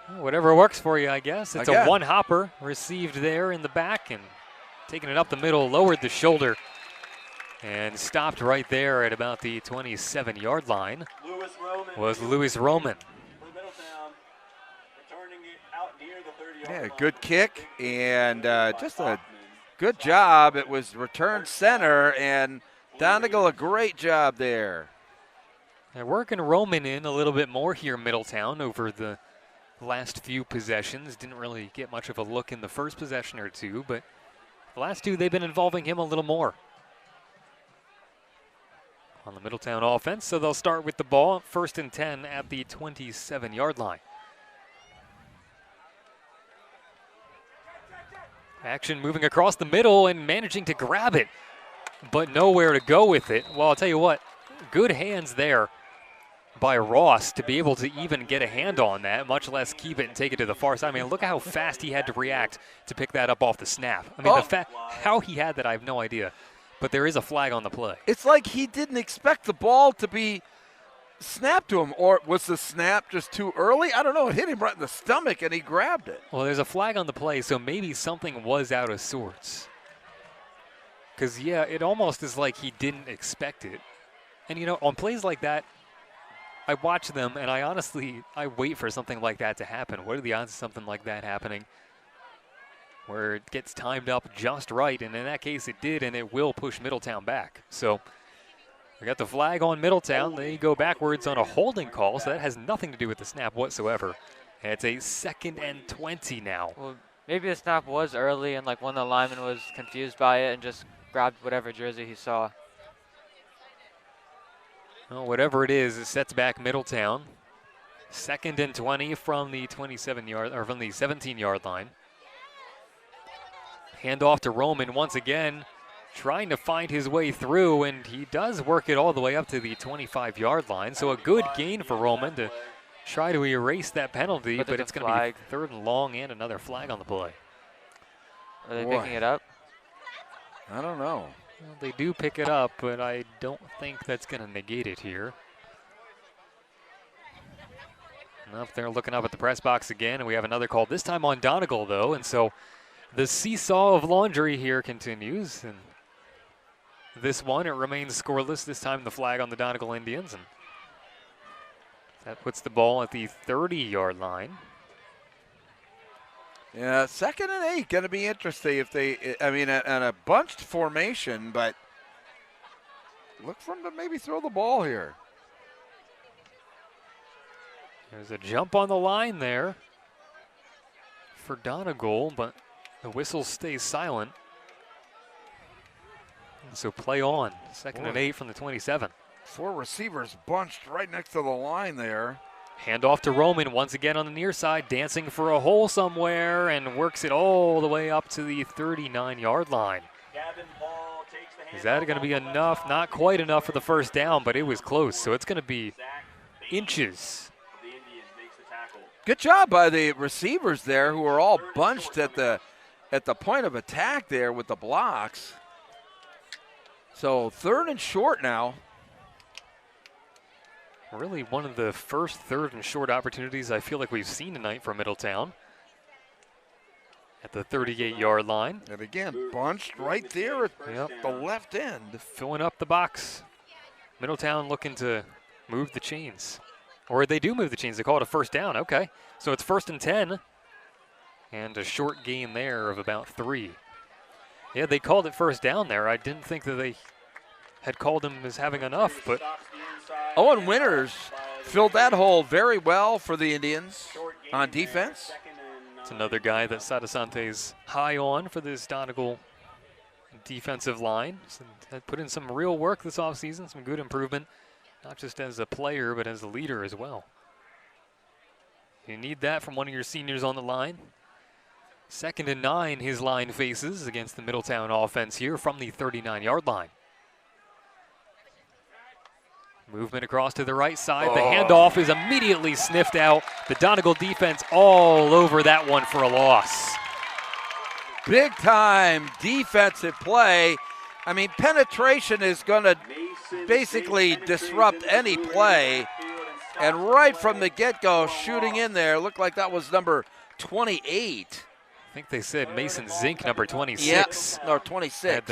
Well, whatever works for you, I guess. It's a one-hopper received there in the back and taking it up the middle, lowered the shoulder, and stopped right there at about the 27-yard line. Lewis Roman. Yeah, good kick and just a good job. It was returned center, and Donegal a great job there. They're working Roman in a little bit more here, Middletown, over the last few possessions. Didn't really get much of a look in the first possession or two, but the last two, they've been involving him a little more on the Middletown offense. So they'll start with the ball, 1st and 10 at the 27-yard line. Action moving across the middle and managing to grab it, but nowhere to go with it. Well, I'll tell you what, good hands there by Ross to be able to even get a hand on that, much less keep it and take it to the far side. I mean, look at how fast he had to react to pick that up off the snap. I mean, how he had that, I have no idea. But there is a flag on the play. It's like he didn't expect the ball to be snapped to him, or was the snap just too early? I don't know. It hit him right in the stomach, and he grabbed it. Well, there's a flag on the play, so maybe something was out of sorts. Because, yeah, it almost is like he didn't expect it. And, you know, on plays like that, I watch them, and I wait for something like that to happen. What are the odds of something like that happening where it gets timed up just right? And in that case, it did, and it will push Middletown back. So we got the flag on Middletown. They go backwards on a holding call, so that has nothing to do with the snap whatsoever. And it's a 2nd and 20 now. Well, maybe the snap was early, and like one of the linemen was confused by it and just grabbed whatever jersey he saw. Well, whatever it is, it sets back Middletown. 2nd and 20 from the 17-yard line. Hand off to Roman once again, trying to find his way through, and he does work it all the way up to the 25-yard line. So a good gain for Roman to try to erase that penalty, but it's going to be 3rd and long and another flag on the play. Are they picking it up? I don't know. Well, they do pick it up, but I don't think that's going to negate it here. Up there looking up at the press box again, and we have another call, this time on Donegal, though. And so the seesaw of laundry here continues. And this one, it remains scoreless. This time the flag on the Donegal Indians. And that puts the ball at the 30-yard line. Yeah, 2nd and 8, going to be interesting if they, I mean, on a bunched formation, but look for them to maybe throw the ball here. There's a jump on the line there for Donegal, but the whistle stays silent. And so play on, 2nd and 8 from the 27. 4 receivers bunched right next to the line there. Hand off to Roman once again on the near side, dancing for a hole somewhere, and works it all the way up to the 39-yard line. Gavin Paul takes the Is that going to be enough? Not quite enough for the first down, but it was close. So it's going to be inches. Good job by the receivers there, who are all bunched at the point of attack there with the blocks. So 3rd and short now. Really one of the first 3rd and short opportunities I feel like we've seen tonight from Middletown. At the 38-yard line. And again, bunched right there at the left end. Filling up the box. Middletown looking to move the chains. Or they do move the chains. They call it a first down. Okay. So it's 1st and 10. And a short gain there of about 3. Yeah, they called it first down there. I didn't think that they had called him as having enough, but Owen Winters filled that hole very well for the Indians on defense. it's another guy that Sadasante's high on for this Donegal defensive line. So had put in some real work this offseason, some good improvement, not just as a player, but as a leader as well. You need that from one of your seniors on the line. 2nd and 9, his line faces against the Middletown offense here from the 39-yard line. Movement across to the right side. The handoff is immediately sniffed out. The Donegal defense all over that one for a loss. Big time defensive play. I mean, penetration is going to basically disrupt any play. And right from the get-go, shooting in there, looked like that was number 28. I think they said Mason Zink, number 26. Yep, or 26.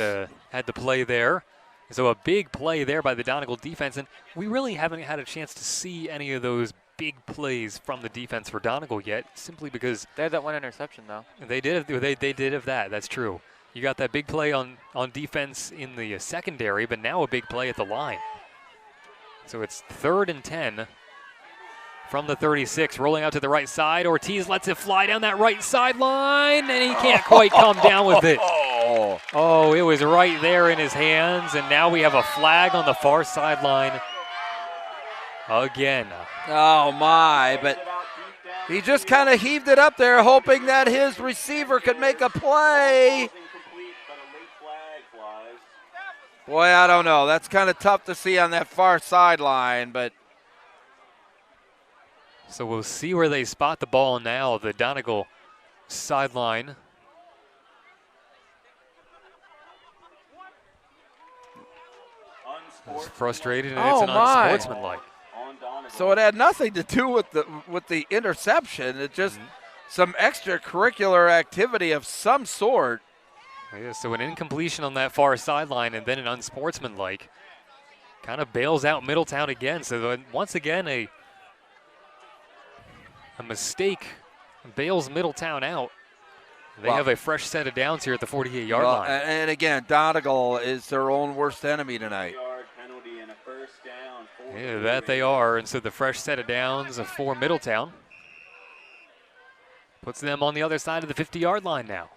Had the play there. So a big play there by the Donegal defense, and we really haven't had a chance to see any of those big plays from the defense for Donegal yet, simply because They had that one interception, though. they did have that. That's true. You got that big play on defense in the secondary, but now a big play at the line. So it's 3rd and 10 from the 36, rolling out to the right side. Ortiz lets it fly down that right sideline, and he can't quite come down with it. Oh, it was right there in his hands, and now we have a flag on the far sideline again. Oh, my, but he just kind of heaved it up there, hoping that his receiver could make a play. Boy, I don't know. That's kind of tough to see on that far sideline, but. So we'll see where they spot the ball now, the Donegal sideline. It's frustrated, and it's an unsportsmanlike. So it had nothing to do with the interception. It just some extracurricular activity of some sort. Yeah, so an incompletion on that far sideline, and then an unsportsmanlike kind of bails out Middletown again. So once again, a mistake bails Middletown out. They have a fresh set of downs here at the 48-yard line. And again, Donegal is their own worst enemy tonight. Yeah, that they are. And so the fresh set of downs for Middletown puts them on the other side of the 50-yard line now.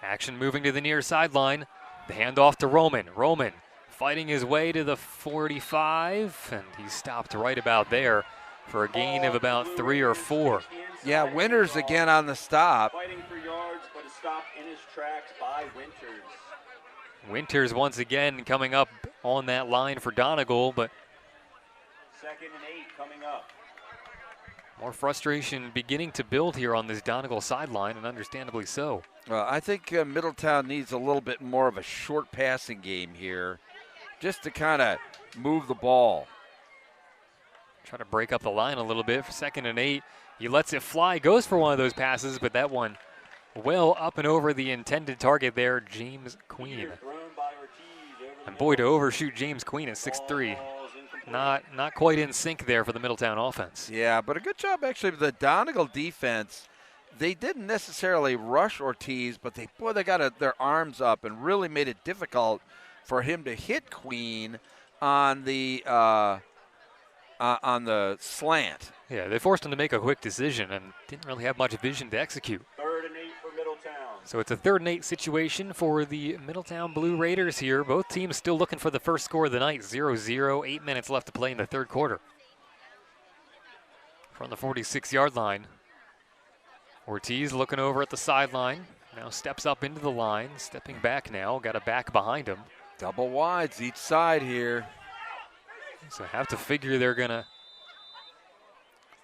Action moving to the near sideline. The handoff to Roman. Roman fighting his way to the 45, and he stopped right about there for a gain of about 3 or 4. Yeah, Winters again on the stop. Fighting for yards, but a stop in his tracks by Winters. Winters once again coming up on that line for Donegal, but 2nd and 8 coming up. more frustration beginning to build here on this Donegal sideline, and understandably so. Well, I think Middletown needs a little bit more of a short passing game here, just to kind of move the ball. Try to break up the line a little bit for 2nd and 8. He lets it fly, goes for one of those passes, but that one well up and over the intended target there, James Queen. And boy, to overshoot James Queen at 6'3". Not quite in sync there for the Middletown offense. Yeah, but a good job actually with the Donegal defense. They didn't necessarily rush Ortiz, but they got their arms up and really made it difficult for him to hit Queen on the slant. Yeah, they forced him to make a quick decision and didn't really have much vision to execute. 3rd and 8 for Middletown. So it's a 3rd and 8 situation for the Middletown Blue Raiders here. Both teams still looking for the first score of the night, 0-0, 8 minutes left to play in the 3rd quarter. From the 46-yard line, Ortiz looking over at the sideline, Now steps up into the line, stepping back now, got a back behind him. Double wides each side here. So have to figure they're gonna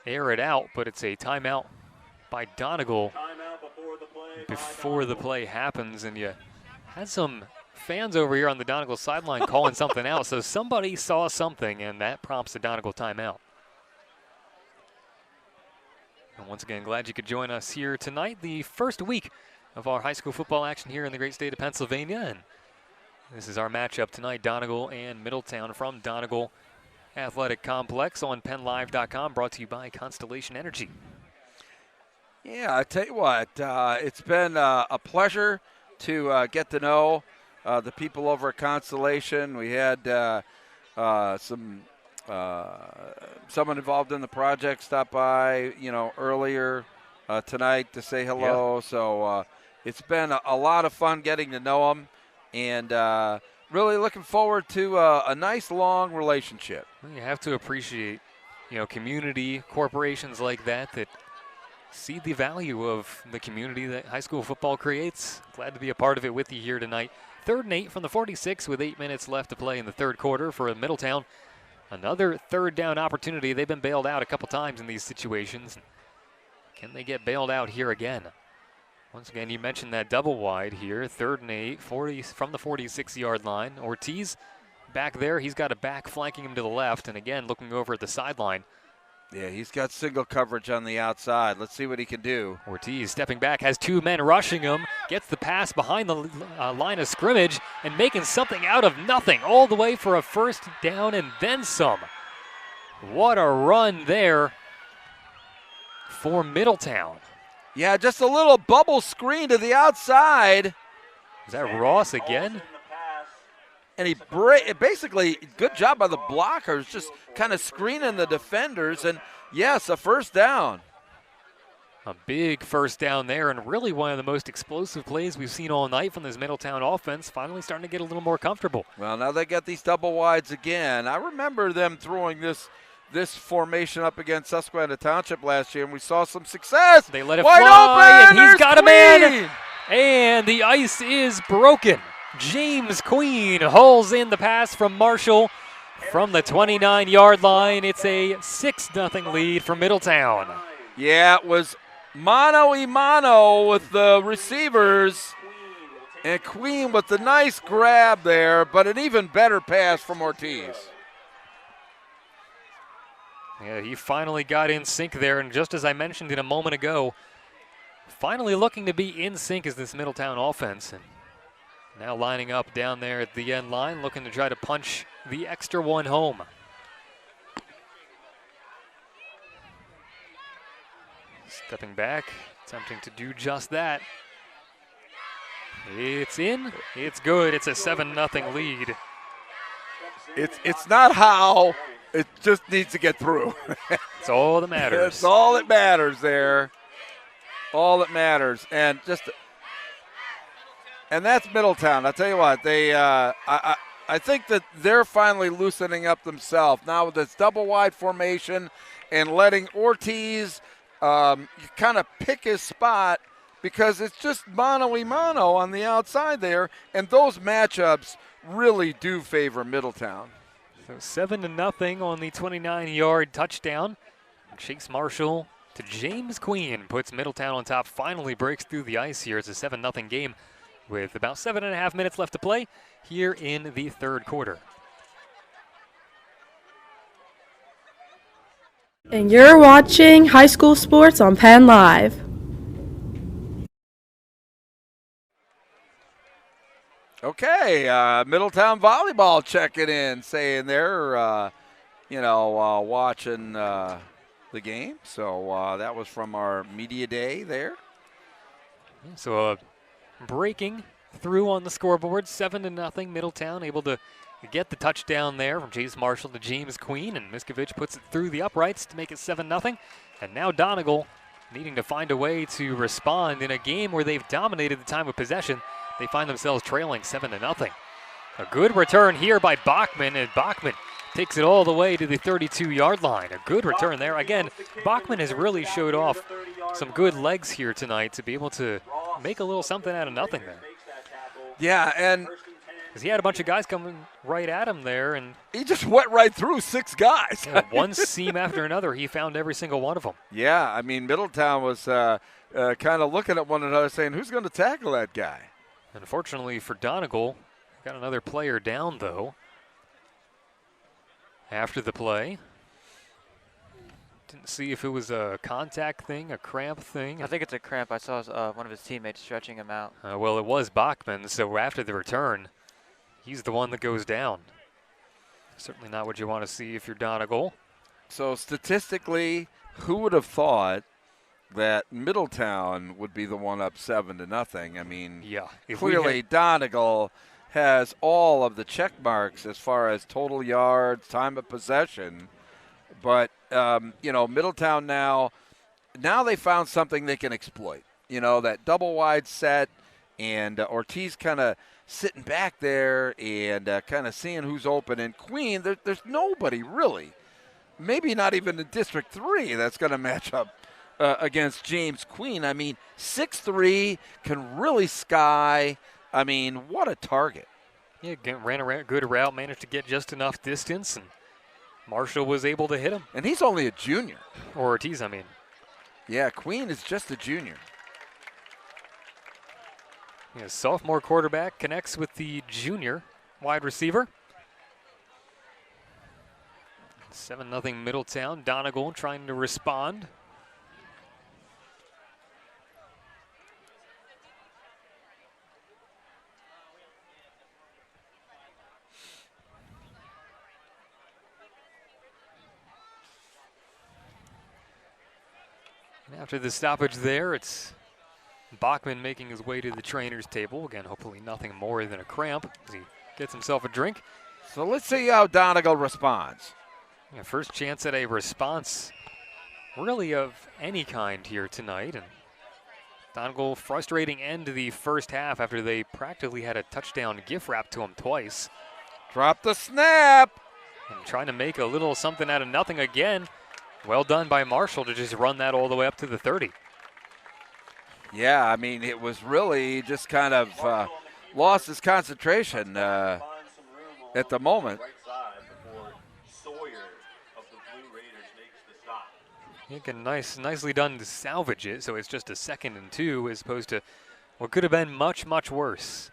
air it out, but it's a timeout by Donegal before the play happens, and you had some fans over here on the Donegal sideline calling something out, so somebody saw something, and that prompts the Donegal timeout. And once again, glad you could join us here tonight, the first week of our high school football action here in the great state of Pennsylvania, and this is our matchup tonight, Donegal and Middletown from Donegal Athletic Complex on PennLive.com, brought to you by Constellation Energy. Yeah, I tell you what, it's been a pleasure to get to know the people over at Constellation. We had someone involved in the project stop by, earlier tonight to say hello. Yeah. So it's been a lot of fun getting to know them, and really looking forward to a nice long relationship. You have to appreciate, community corporations like that see the value of the community that high school football creates. Glad to be a part of it with you here tonight. 3rd and 8 from the 46 with 8 minutes left to play in the third quarter for Middletown. Another third down opportunity. They've been bailed out a couple times in these situations. Can they get bailed out here again? Once again, you mentioned that double wide here. 3rd and 8, 40 from the 46-yard line. Ortiz back there. He's got a back flanking him to the left, and again, looking over at the sideline. Yeah, he's got single coverage on the outside. Let's see what he can do. Ortiz stepping back, has 2 men rushing him, gets the pass behind the line of scrimmage, and making something out of nothing, all the way for a first down and then some. What a run there for Middletown. Yeah, just a little bubble screen to the outside. Is that Ross again? And he basically, good job by the blockers, just kind of screening the defenders. And, yes, a first down. A big first down there, and really one of the most explosive plays we've seen all night from this Middletown offense, finally starting to get a little more comfortable. Well, now they got these double wides again. I remember them throwing this formation up against Susquehanna Township last year, and we saw some success. They let it wide fly, open, and he's got Queen. a man, and the ice is broken. James Queen hauls in the pass from Marshall from the 29-yard line. It's a 6-0 lead for Middletown. Yeah, it was mano-a-mano with the receivers, and Queen with the nice grab there, but an even better pass from Ortiz. Yeah, he finally got in sync there, and just as I mentioned it a moment ago, finally looking to be in sync as this Middletown offense. And now lining up down there at the end line, looking to try to punch the extra one home. Stepping back, attempting to do just that. It's in, it's good, it's a 7-0 lead. It's not how, it just needs to get through. It's all that matters. It's all that matters there. All that matters. And that's Middletown. I'll tell you what, they I think that they're finally loosening up themselves now with this double wide formation and letting Ortiz kind of pick his spot, because it's just mano-a-mano on the outside there, and those matchups really do favor Middletown. So 7-0 on the 29-yard touchdown. Chase Marshall to James Queen puts Middletown on top, finally breaks through the ice here. It's a 7-0 game with about 7.5 minutes left to play here in the third quarter. And you're watching high school sports on Penn Live. Okay, Middletown volleyball checking in, saying they're, watching the game. So that was from our media day there. So breaking through on the scoreboard, 7-0. Middletown able to get the touchdown there from Chase Marshall to James Queen, and Miskovich puts it through the uprights to make it 7-0. And now Donegal needing to find a way to respond in a game where they've dominated the time of possession. They find themselves trailing 7-0. A good return here by Bachman, and Bachman takes it all the way to the 32-yard line. A good return there. Again, Bachman has really showed off some good legs here tonight to be able to make a little something out of nothing there. Yeah, and because he had a bunch of guys coming right at him there, and he just went right through 6 guys. One seam after another, he found every single one of them. Yeah, I mean, Middletown was kind of looking at one another saying, who's going to tackle that guy? Unfortunately for Donegal, got another player down, though, after the play. Didn't see if it was a contact thing, a cramp thing. I think it's a cramp. I saw one of his teammates stretching him out. Well, it was Bachman, so after the return, he's the one that goes down. Certainly not what you want to see if you're Donegal. So statistically, who would have thought that Middletown would be the one up 7-0? I mean, yeah, clearly Donegal has all of the check marks as far as total yards, time of possession. But, Middletown now they found something they can exploit. That double wide set, and Ortiz kind of sitting back there and kind of seeing who's open. And Queen, there's nobody really, maybe not even in District 3, that's going to match up against James Queen. I mean, 6'3", can really sky. I mean, what a target. Yeah, ran a good route, managed to get just enough distance, and Marshall was able to hit him. And he's only a junior. Or Ortiz, I mean. Yeah, Queen is just a junior. Yeah, sophomore quarterback connects with the junior wide receiver. 7-0 Middletown. Donegal trying to respond. And after the stoppage there, it's Bachman making his way to the trainer's table. Again, hopefully nothing more than a cramp as he gets himself a drink. So let's see how Donegal responds. Yeah, first chance at a response really of any kind here tonight. And Donegal frustrating end to the first half after they practically had a touchdown gift wrap to him twice. Drop the snap. And trying to make a little something out of nothing again. Well done by Marshall to just run that all the way up to the 30. Yeah, I mean, it was really just kind of lost his concentration at the moment. Again, nicely done to salvage it, so it's just a 2nd and 2 as opposed to what could have been much, much worse.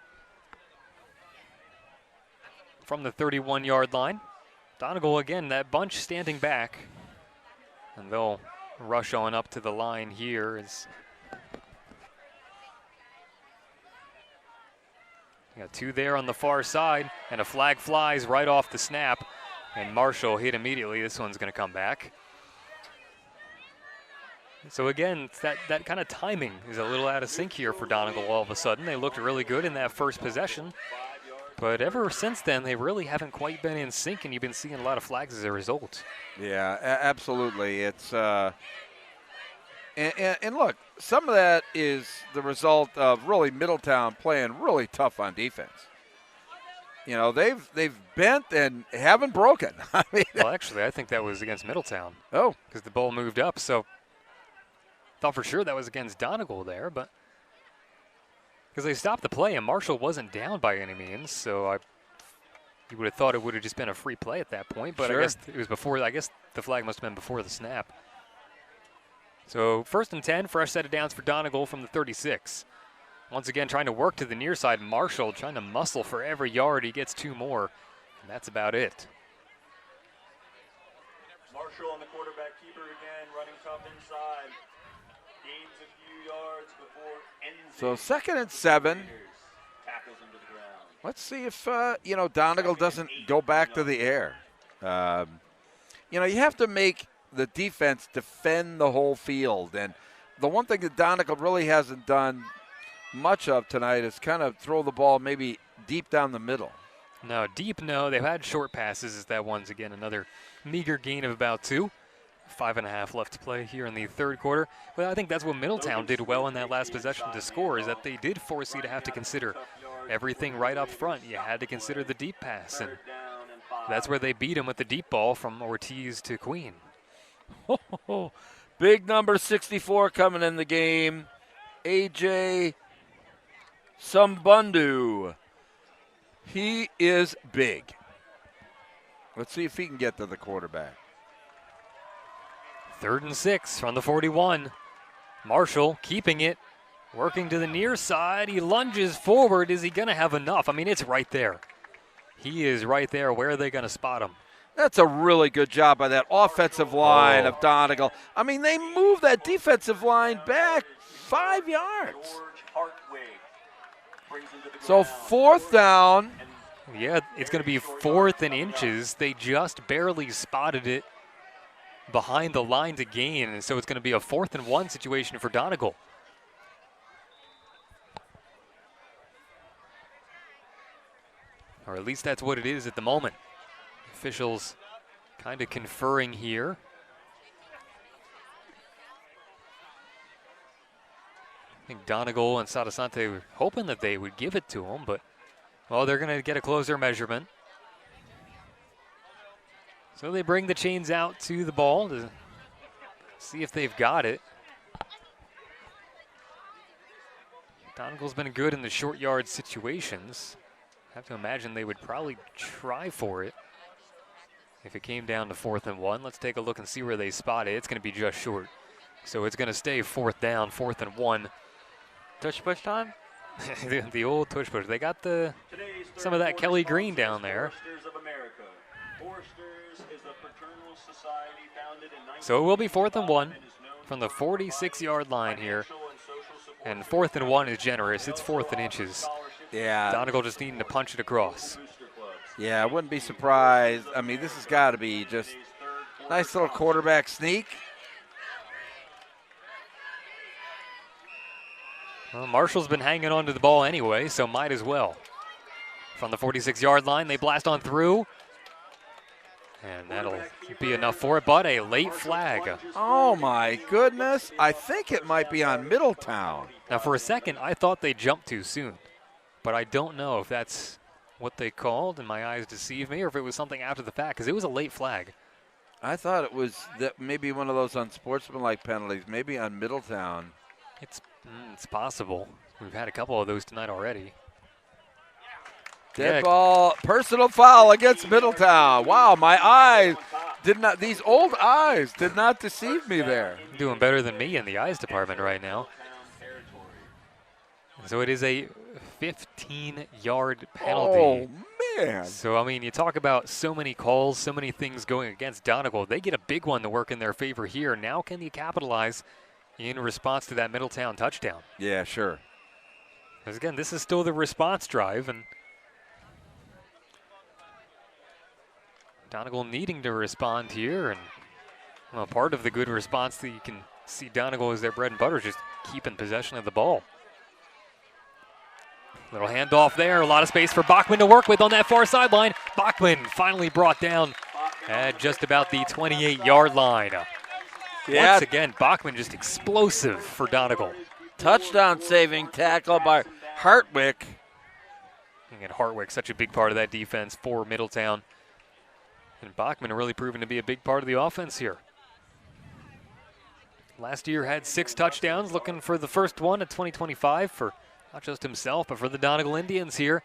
From the 31-yard line, Donegal again, that bunch standing back, and they'll rush on up to the line here as you got 2 there on the far side, and a flag flies right off the snap, and Marshall hit immediately. This one's going to come back. So again, that kind of timing is a little out of sync here for Donegal all of a sudden. They looked really good in that first possession, but ever since then, they really haven't quite been in sync, and you've been seeing a lot of flags as a result. Yeah, absolutely. It's and look, some of that is the result of really Middletown playing really tough on defense. They've bent and haven't broken. I mean, well, actually, I think that was against Middletown. Oh, because the ball moved up, so thought for sure that was against Donegal there, but because they stopped the play and Marshall wasn't down by any means, so you would have thought it would have just been a free play at that point, but sure. I guess it was before. I guess the flag must have been before the snap. So 1st and 10, fresh set of downs for Donegal from the 36. Once again, trying to work to the near side. Marshall trying to muscle for every yard. He gets 2 more, and that's about it. Marshall on the quarterback keeper again, running tough inside. Gains a few yards before ends. So 2nd and 7. Tackles him to the ground. Let's see if Donegal doesn't go back to the air. You have to make the defense defend the whole field, and the one thing that Donegal really hasn't done much of tonight is kind of throw the ball maybe deep down the middle. No, deep, no. They've had short passes. Is that one's again another meager gain of about 2. 5.5 left to play here in the 3rd quarter. Well, I think that's what Middletown did well in that last possession to score, is that they did force you to have to consider everything right up front. You had to consider the deep pass, and that's where they beat him with the deep ball from Ortiz to Queen. Big number 64 coming in the game. A.J. Sumbundu. He is big. Let's see if he can get to the quarterback. 3rd and 6 from the 41. Marshall keeping it, working to the near side. He lunges forward. Is he going to have enough? I mean, it's right there. He is right there. Where are they going to spot him? That's a really good job by that offensive line of Donegal. I mean, they moved that defensive line back 5 yards. So 4th down. Yeah, it's going to be 4th and inches. They just barely spotted it behind the line to gain, and so it's going to be a 4th and 1 situation for Donegal. Or at least that's what it is at the moment. Officials kind of conferring here. I think Donegal and Sadasante were hoping that they would give it to him, but, well, they're going to get a closer measurement. So they bring the chains out to the ball to see if they've got it. Donegal's been good in the short yard situations. I have to imagine they would probably try for it if it came down to 4th and 1. Let's take a look and see where they spot it. It's going to be just short. So it's going to stay 4th down, 4th and 1. Tush push time? the old tush push. They got some of that Kelly Green down there. So it will be 4th and 1 from the 46-yard line here. And 4th and 1 is generous. It's 4th and inches. Yeah. Donegal just needing to punch it across. Yeah, I wouldn't be surprised. I mean, this has got to be just nice little quarterback sneak. Well, Marshall's been hanging on to the ball anyway, so might as well. From the 46-yard line, they blast on through. And that'll be enough for it, but a late flag. Oh, my goodness. I think it might be on Middletown. Now, for a second, I thought they jumped too soon. But I don't know if that's what they called and my eyes deceive me, or if it was something after the fact, because it was a late flag. I thought it was that maybe one of those unsportsmanlike penalties, maybe on Middletown. It's possible. We've had a couple of those tonight already. Dead ball, personal foul against Middletown. Wow, my eyes did not, these old eyes did not deceive me there. Doing better than me in the eyes department right now. So it is a 15-yard penalty. Oh, man. So, I mean, you talk about so many calls, so many things going against Donegal. They get a big one to work in their favor here. Now can you capitalize in response to that Middletown touchdown? Yeah, sure. Because, again, this is still the response drive, and Donegal needing to respond here. And, well, part of the good response that you can see Donegal as their bread and butter is just keeping possession of the ball. Little handoff there, a lot of space for Bachman to work with on that far sideline. Bachman finally brought down at just about the 28-yard line. Yeah. Once again, Bachman just explosive for Donegal. Touchdown saving tackle by Hartwick. And Hartwick, such a big part of that defense for Middletown. And Bachman really proven to be a big part of the offense here. Last year had 6 touchdowns, looking for the first one at 2025 for not just himself, but for the Donegal Indians here.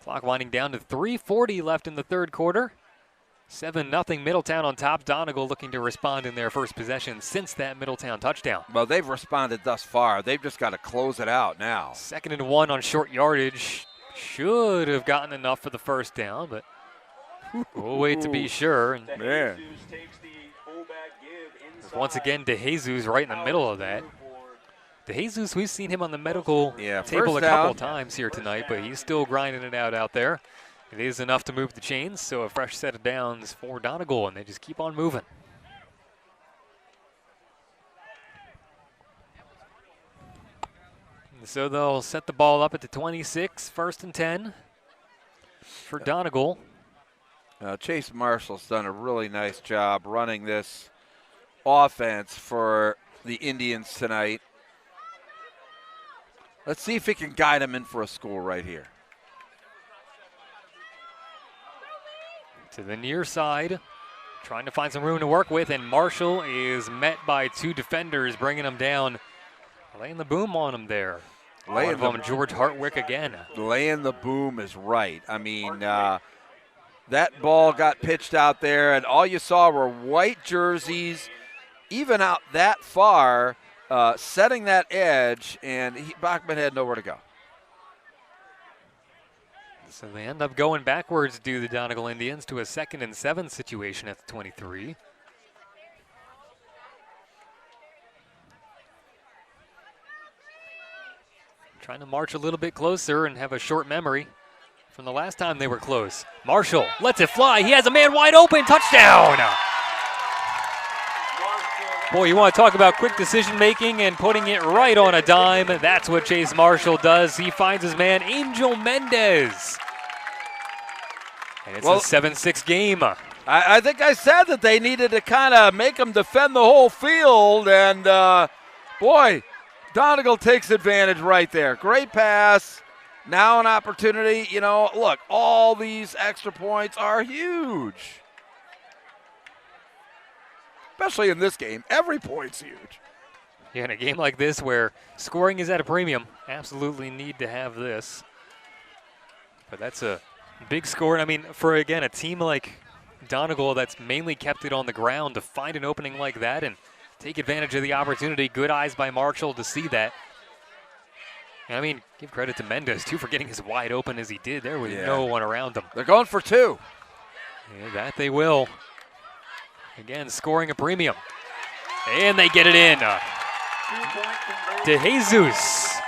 Clock winding down to 3:40 left in the third quarter. 7-0 Middletown on top. Donegal looking to respond in their first possession since that Middletown touchdown. Well, they've responded thus far. They've just got to close it out now. 2nd and 1 on short yardage. Should have gotten enough for the first down, but we'll wait to be sure. And man. Once again, DeJesus right in the middle of that. DeJesus, we've seen him on the medical table a couple of times here tonight, but he's still grinding it out there. It is enough to move the chains, so a fresh set of downs for Donegal, and they just keep on moving. So they'll set the ball up at the 26, 1st and 10 for Donegal. Chase Marshall's done a really nice job running this offense for the Indians tonight. Let's see if he can guide them in for a score right here. To the near side, trying to find some room to work with, and Marshall is met by 2 defenders, bringing him down, laying the boom on him there. One of them, George Hartwick again. Laying the boom is right. I mean, that ball got pitched out there, and all you saw were white jerseys, even out that far, setting that edge, and Bachman had nowhere to go. So they end up going backwards, do the Donegal Indians, to a 2nd and 7 situation at the 23. Trying to march a little bit closer and have a short memory from the last time they were close. Marshall lets it fly. He has a man wide open. Touchdown! Boy, you want to talk about quick decision-making and putting it right on a dime. That's what Chase Marshall does. He finds his man, Angel Mendez. And it's a 7-6 game. I think I said that they needed to kind of make them defend the whole field, and boy, Donegal takes advantage right there. Great pass. Now an opportunity. You know, look, all these extra points are huge. Especially in this game. Every point's huge. Yeah, in a game like this where scoring is at a premium, absolutely need to have this. But that's a big score. I mean, for, again, a team like Donegal that's mainly kept it on the ground, to find an opening like that and take advantage of the opportunity. Good eyes by Marshall to see that. And I mean, give credit to Mendez, too, for getting as wide open as he did. There was no one around him. They're going for 2. Yeah, that they will. Again, scoring a premium. And they get it in. DeJesus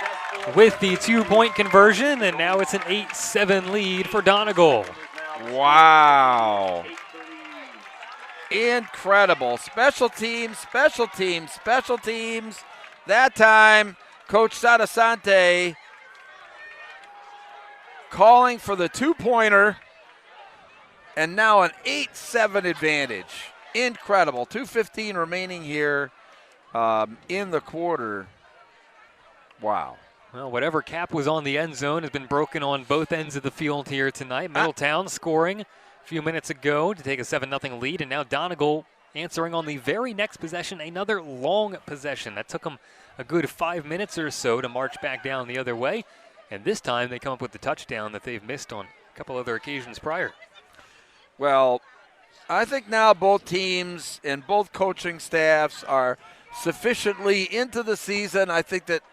with the 2-point conversion, and now it's an 8-7 lead for Donegal. Wow. Incredible. Special teams, special teams, special teams. That time, Coach Sadasante calling for the 2-pointer, and now an 8-7 advantage. Incredible. 2:15 remaining here in the quarter. Wow. Well, whatever cap was on the end zone has been broken on both ends of the field here tonight. Middletown scoring a few minutes ago to take a 7-0 lead, and now Donegal answering on the very next possession, another long possession. That took them a good 5 minutes or so to march back down the other way, and this time they come up with the touchdown that they've missed on a couple other occasions prior. Well, I think now both teams and both coaching staffs are sufficiently into the season. I think that,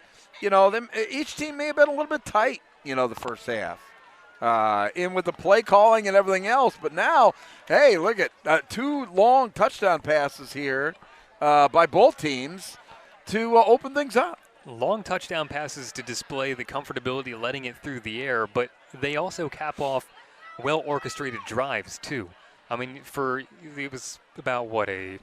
you know, each team may have been a little bit tight, you know, the first half. In with the play calling and everything else. But now, hey, look at 2 long touchdown passes here by both teams to open things up. Long touchdown passes to display the comfortability of letting it through the air, but they also cap off well-orchestrated drives, too. I mean, it was about, what, a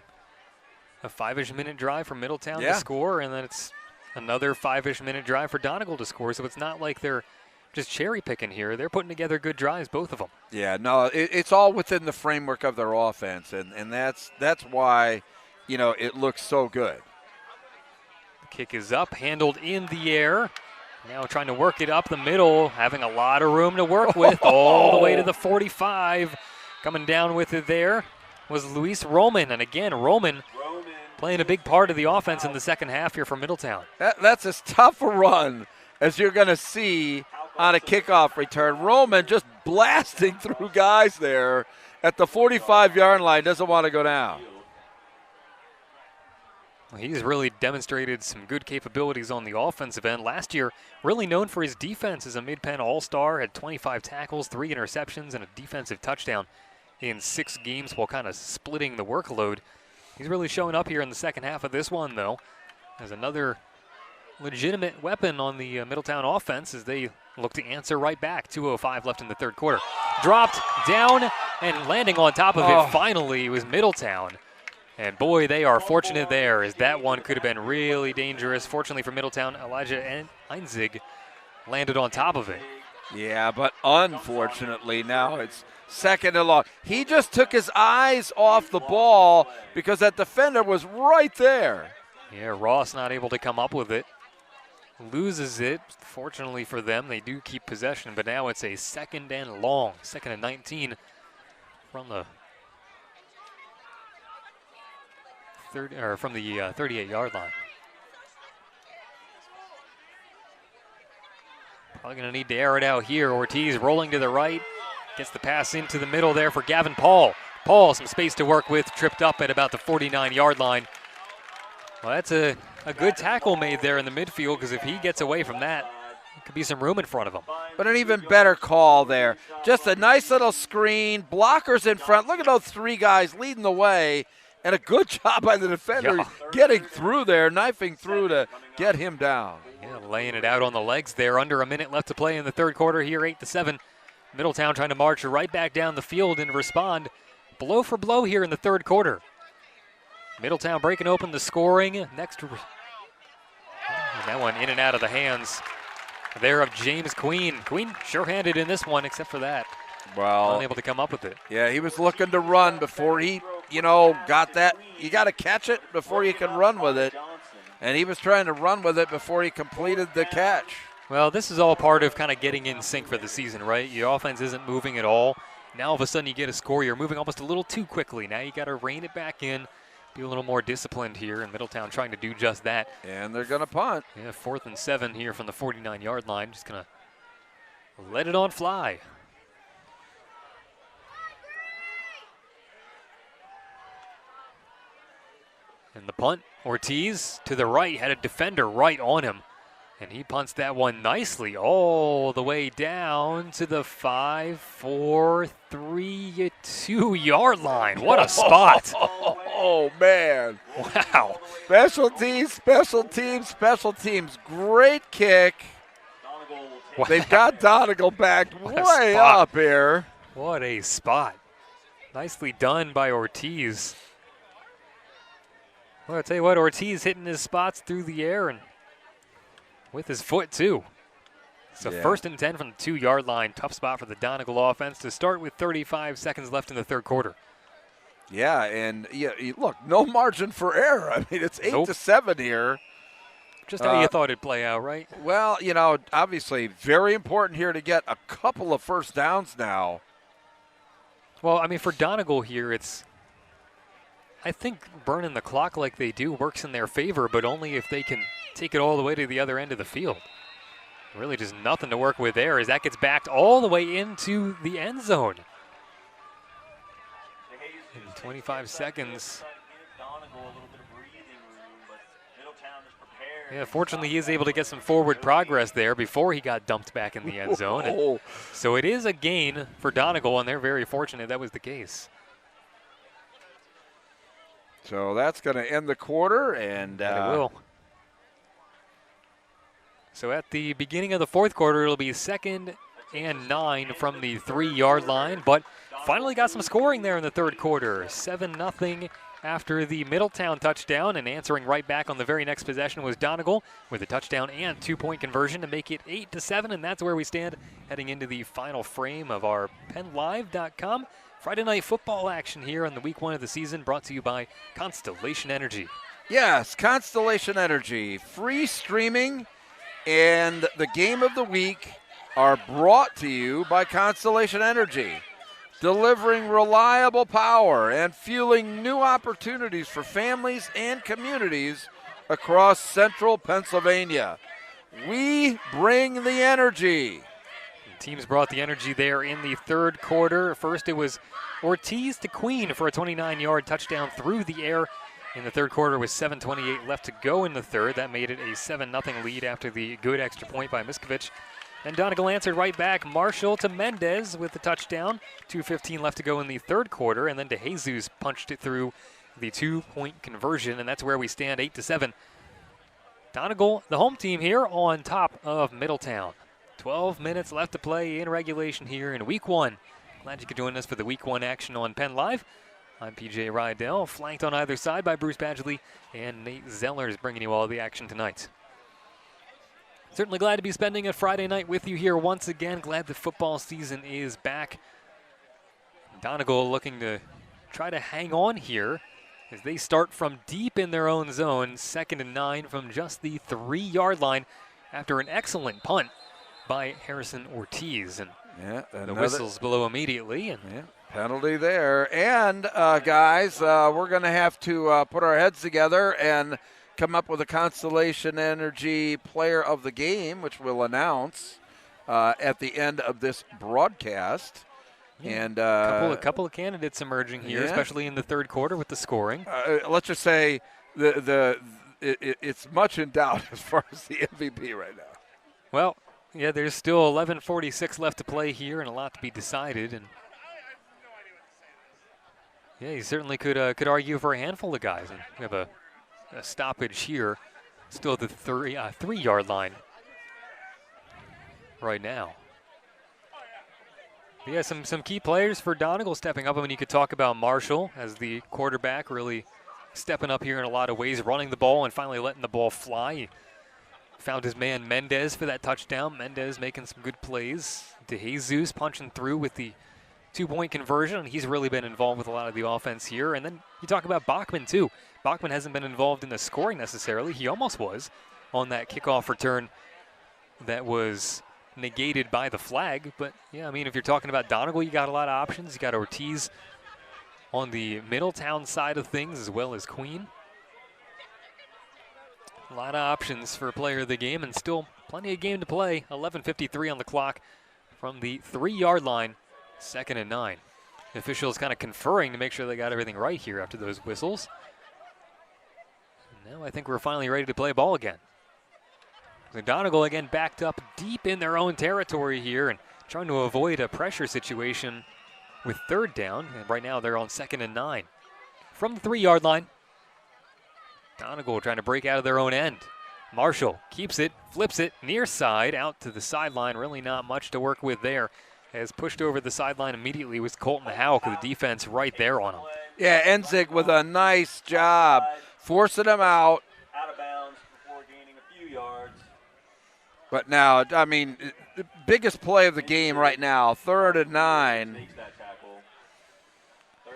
5-ish minute drive for Middletown to score, and then it's another 5-ish minute drive for Donegal to score. So it's not like they're just cherry picking here. They're putting together good drives, both of them. Yeah, no, it's all within the framework of their offense, and that's why, you know, it looks so good. The kick is up, handled in the air. Now trying to work it up the middle, having a lot of room to work with, all the way to the 45. Coming down with it there was Luis Roman. And again, Roman playing a big part of the offense in the second half here for Middletown. That's as tough a run as you're going to see on a kickoff return. Roman just blasting through guys there at the 45-yard line. Doesn't want to go down. Well, he's really demonstrated some good capabilities on the offensive end. Last year, really known for his defense as a Mid-Penn All-Star, had 25 tackles, 3 interceptions, and a defensive touchdown in 6 games while kind of splitting the workload. He's really showing up here in the second half of this one, though, as another legitimate weapon on the Middletown offense as they look to answer right back. 2:05 left in the third quarter. Dropped down and landing on top of it finally was Middletown. And boy, they are fortunate there, as that one could have been really dangerous. Fortunately for Middletown, Elijah Einzig landed on top of it. Yeah, but unfortunately now it's second and long. He just took his eyes off the ball because that defender was right there. Yeah, Ross not able to come up with it. Loses it. Fortunately for them, they do keep possession, but now it's a second and long, 2nd and 19 from the 38-yard line. Probably going to need to air it out here. Ortiz rolling to the right. Gets the pass into the middle there for Gavin Paul. Paul, some space to work with, tripped up at about the 49-yard line. Well, that's a good tackle made there in the midfield, because if he gets away from that, there could be some room in front of him. But an even better call there. Just a nice little screen. Blockers in front. Look at those three guys leading the way. And a good job by the defender getting through there, knifing through to get him down. Yeah, laying it out on the legs there. Under a minute left to play in the third quarter here, 8-7. Middletown trying to march right back down the field and respond blow for blow here in the third quarter. Middletown breaking open the scoring. Next, and that one in and out of the hands there of James Queen. Queen sure-handed in this one, except for that. Well, unable to come up with it. Yeah, he was looking to run before he, got that. You got to catch it before you can run with it. And he was trying to run with it before he completed the catch. Well, this is all part of kind of getting in sync for the season, right? Your offense isn't moving at all. Now all of a sudden you get a score. You're moving almost a little too quickly. Now you got to rein it back in, be a little more disciplined here, and Middletown trying to do just that. And they're going to punt. Yeah, 4th and 7 here from the 49-yard line. Just going to let it on fly. And the punt, Ortiz to the right, had a defender right on him. And he punts that one nicely all the way down to the 5, 4, 3, 2-yard line. What a spot. Oh, man. Wow. Special teams. Great kick. Wow. They've got Donegal backed way up here. What a spot. Nicely done by Ortiz. Well, I'll tell you what, Ortiz hitting his spots through the air and with his foot, too. So 1st and 10 from the 2-yard line. Tough spot for the Donegal offense to start with 35 seconds left in the third quarter. Yeah, and look, no margin for error. I mean, it's 8-7 here. Just how you thought it'd play out, right? Well, obviously very important here to get a couple of first downs now. Well, I mean, for Donegal here, I think burning the clock like they do works in their favor, but only if they can take it all the way to the other end of the field. Really just nothing to work with there as that gets backed all the way into the end zone. In 25 seconds. Yeah, fortunately he is able to get some forward progress there before he got dumped back in the end zone. And so it is a gain for Donegal, and they're very fortunate that was the case. So that's going to end the quarter, and it will. So at the beginning of the fourth quarter, it'll be 2nd and 9 from the 3-yard line, but finally got some scoring there in the third quarter. 7-0 after the Middletown touchdown, and answering right back on the very next possession was Donegal with a touchdown and 2-point conversion to make it 8-7, and that's where we stand heading into the final frame of our PennLive.com Friday night football action here on the week 1 of the season, brought to you by Constellation Energy. Yes, Constellation Energy. Free streaming and the game of the week are brought to you by Constellation Energy, delivering reliable power and fueling new opportunities for families and communities across central Pennsylvania. We bring the energy. Teams brought the energy there in the third quarter. First, it was Ortiz to Queen for a 29-yard touchdown through the air. In the third quarter with 7:28 left to go in the third. That made it a 7-0 lead after the good extra point by Miskovich. Then Donegal answered right back. Marshall to Mendez with the touchdown. 2:15 left to go in the third quarter. And then DeJesus punched it through the 2-point conversion. And that's where we stand, 8-7. Donegal, the home team here, on top of Middletown. 12 minutes left to play in regulation here in week 1. Glad you could join us for the week 1 action on Penn Live. I'm PJ Rydell, flanked on either side by Bruce Badgley and Nate Zellers, bringing you all the action tonight. Certainly glad to be spending a Friday night with you here once again. Glad the football season is back. Donegal looking to try to hang on here as they start from deep in their own zone. 2nd and 9 from just the 3-yard line after an excellent punt by Harrison Ortiz. And the whistles blow immediately. And penalty there. And, guys, we're going to have to put our heads together and come up with a Constellation Energy player of the game, which we'll announce at the end of this broadcast. And couple of candidates emerging here, especially in the third quarter with the scoring. Let's just say it's much in doubt as far as the MVP right now. Well, yeah, there's still 11:46 left to play here and a lot to be decided. And yeah, you certainly could argue for a handful of guys. And we have a stoppage here, still at the 3-yard line right now. But yeah, some key players for Donegal stepping up. I mean, you could talk about Marshall as the quarterback, really stepping up here in a lot of ways, running the ball and finally letting the ball fly. He found his man Mendez for that touchdown. Mendez making some good plays. DeJesus punching through with the 2-point conversion, and he's really been involved with a lot of the offense here. And then you talk about Bachman, too. Bachman hasn't been involved in the scoring necessarily. He almost was on that kickoff return that was negated by the flag. But, yeah, I mean, if you're talking about Donegal, you got a lot of options. You got Ortiz on the Middletown side of things as well as Queen. A lot of options for player of the game, and still plenty of game to play. 11:53 on the clock from the 3-yard line, 2nd and 9. The officials kind of conferring to make sure they got everything right here after those whistles. And now I think we're finally ready to play ball again. So Donegal again backed up deep in their own territory here and trying to avoid a pressure situation with 3rd down. And right now they're on 2nd and 9. From the 3-yard line, Donegal trying to break out of their own end. Marshall keeps it, flips it near side out to the sideline. Really not much to work with there. Has pushed over the sideline immediately with Colton Houck, the defense right there on him. Yeah, Enzig with a nice job forcing him out. Out of bounds before gaining a few yards. But now, I mean, the biggest play of the game right now, 3rd and 9.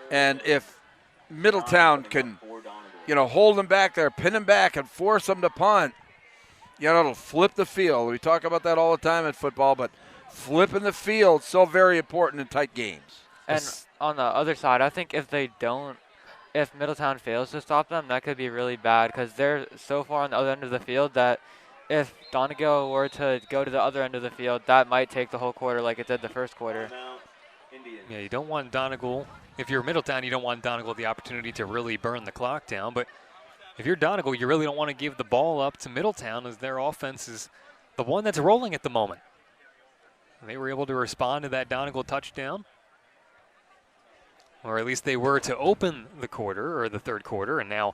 And if Middletown can, hold them back there, pin them back, and force them to punt, it'll flip the field. We talk about that all the time in football, but flipping the field so very important in tight games. And on the other side, I think if Middletown fails to stop them, that could be really bad because they're so far on the other end of the field that if Donegal were to go to the other end of the field, that might take the whole quarter like it did the first quarter. Yeah, you don't want Donegal. If you're Middletown, you don't want Donegal the opportunity to really burn the clock down. But if you're Donegal, you really don't want to give the ball up to Middletown as their offense is the one that's rolling at the moment. They were able to respond to that Donegal touchdown. Or at least they were to open the quarter, or the third quarter, and now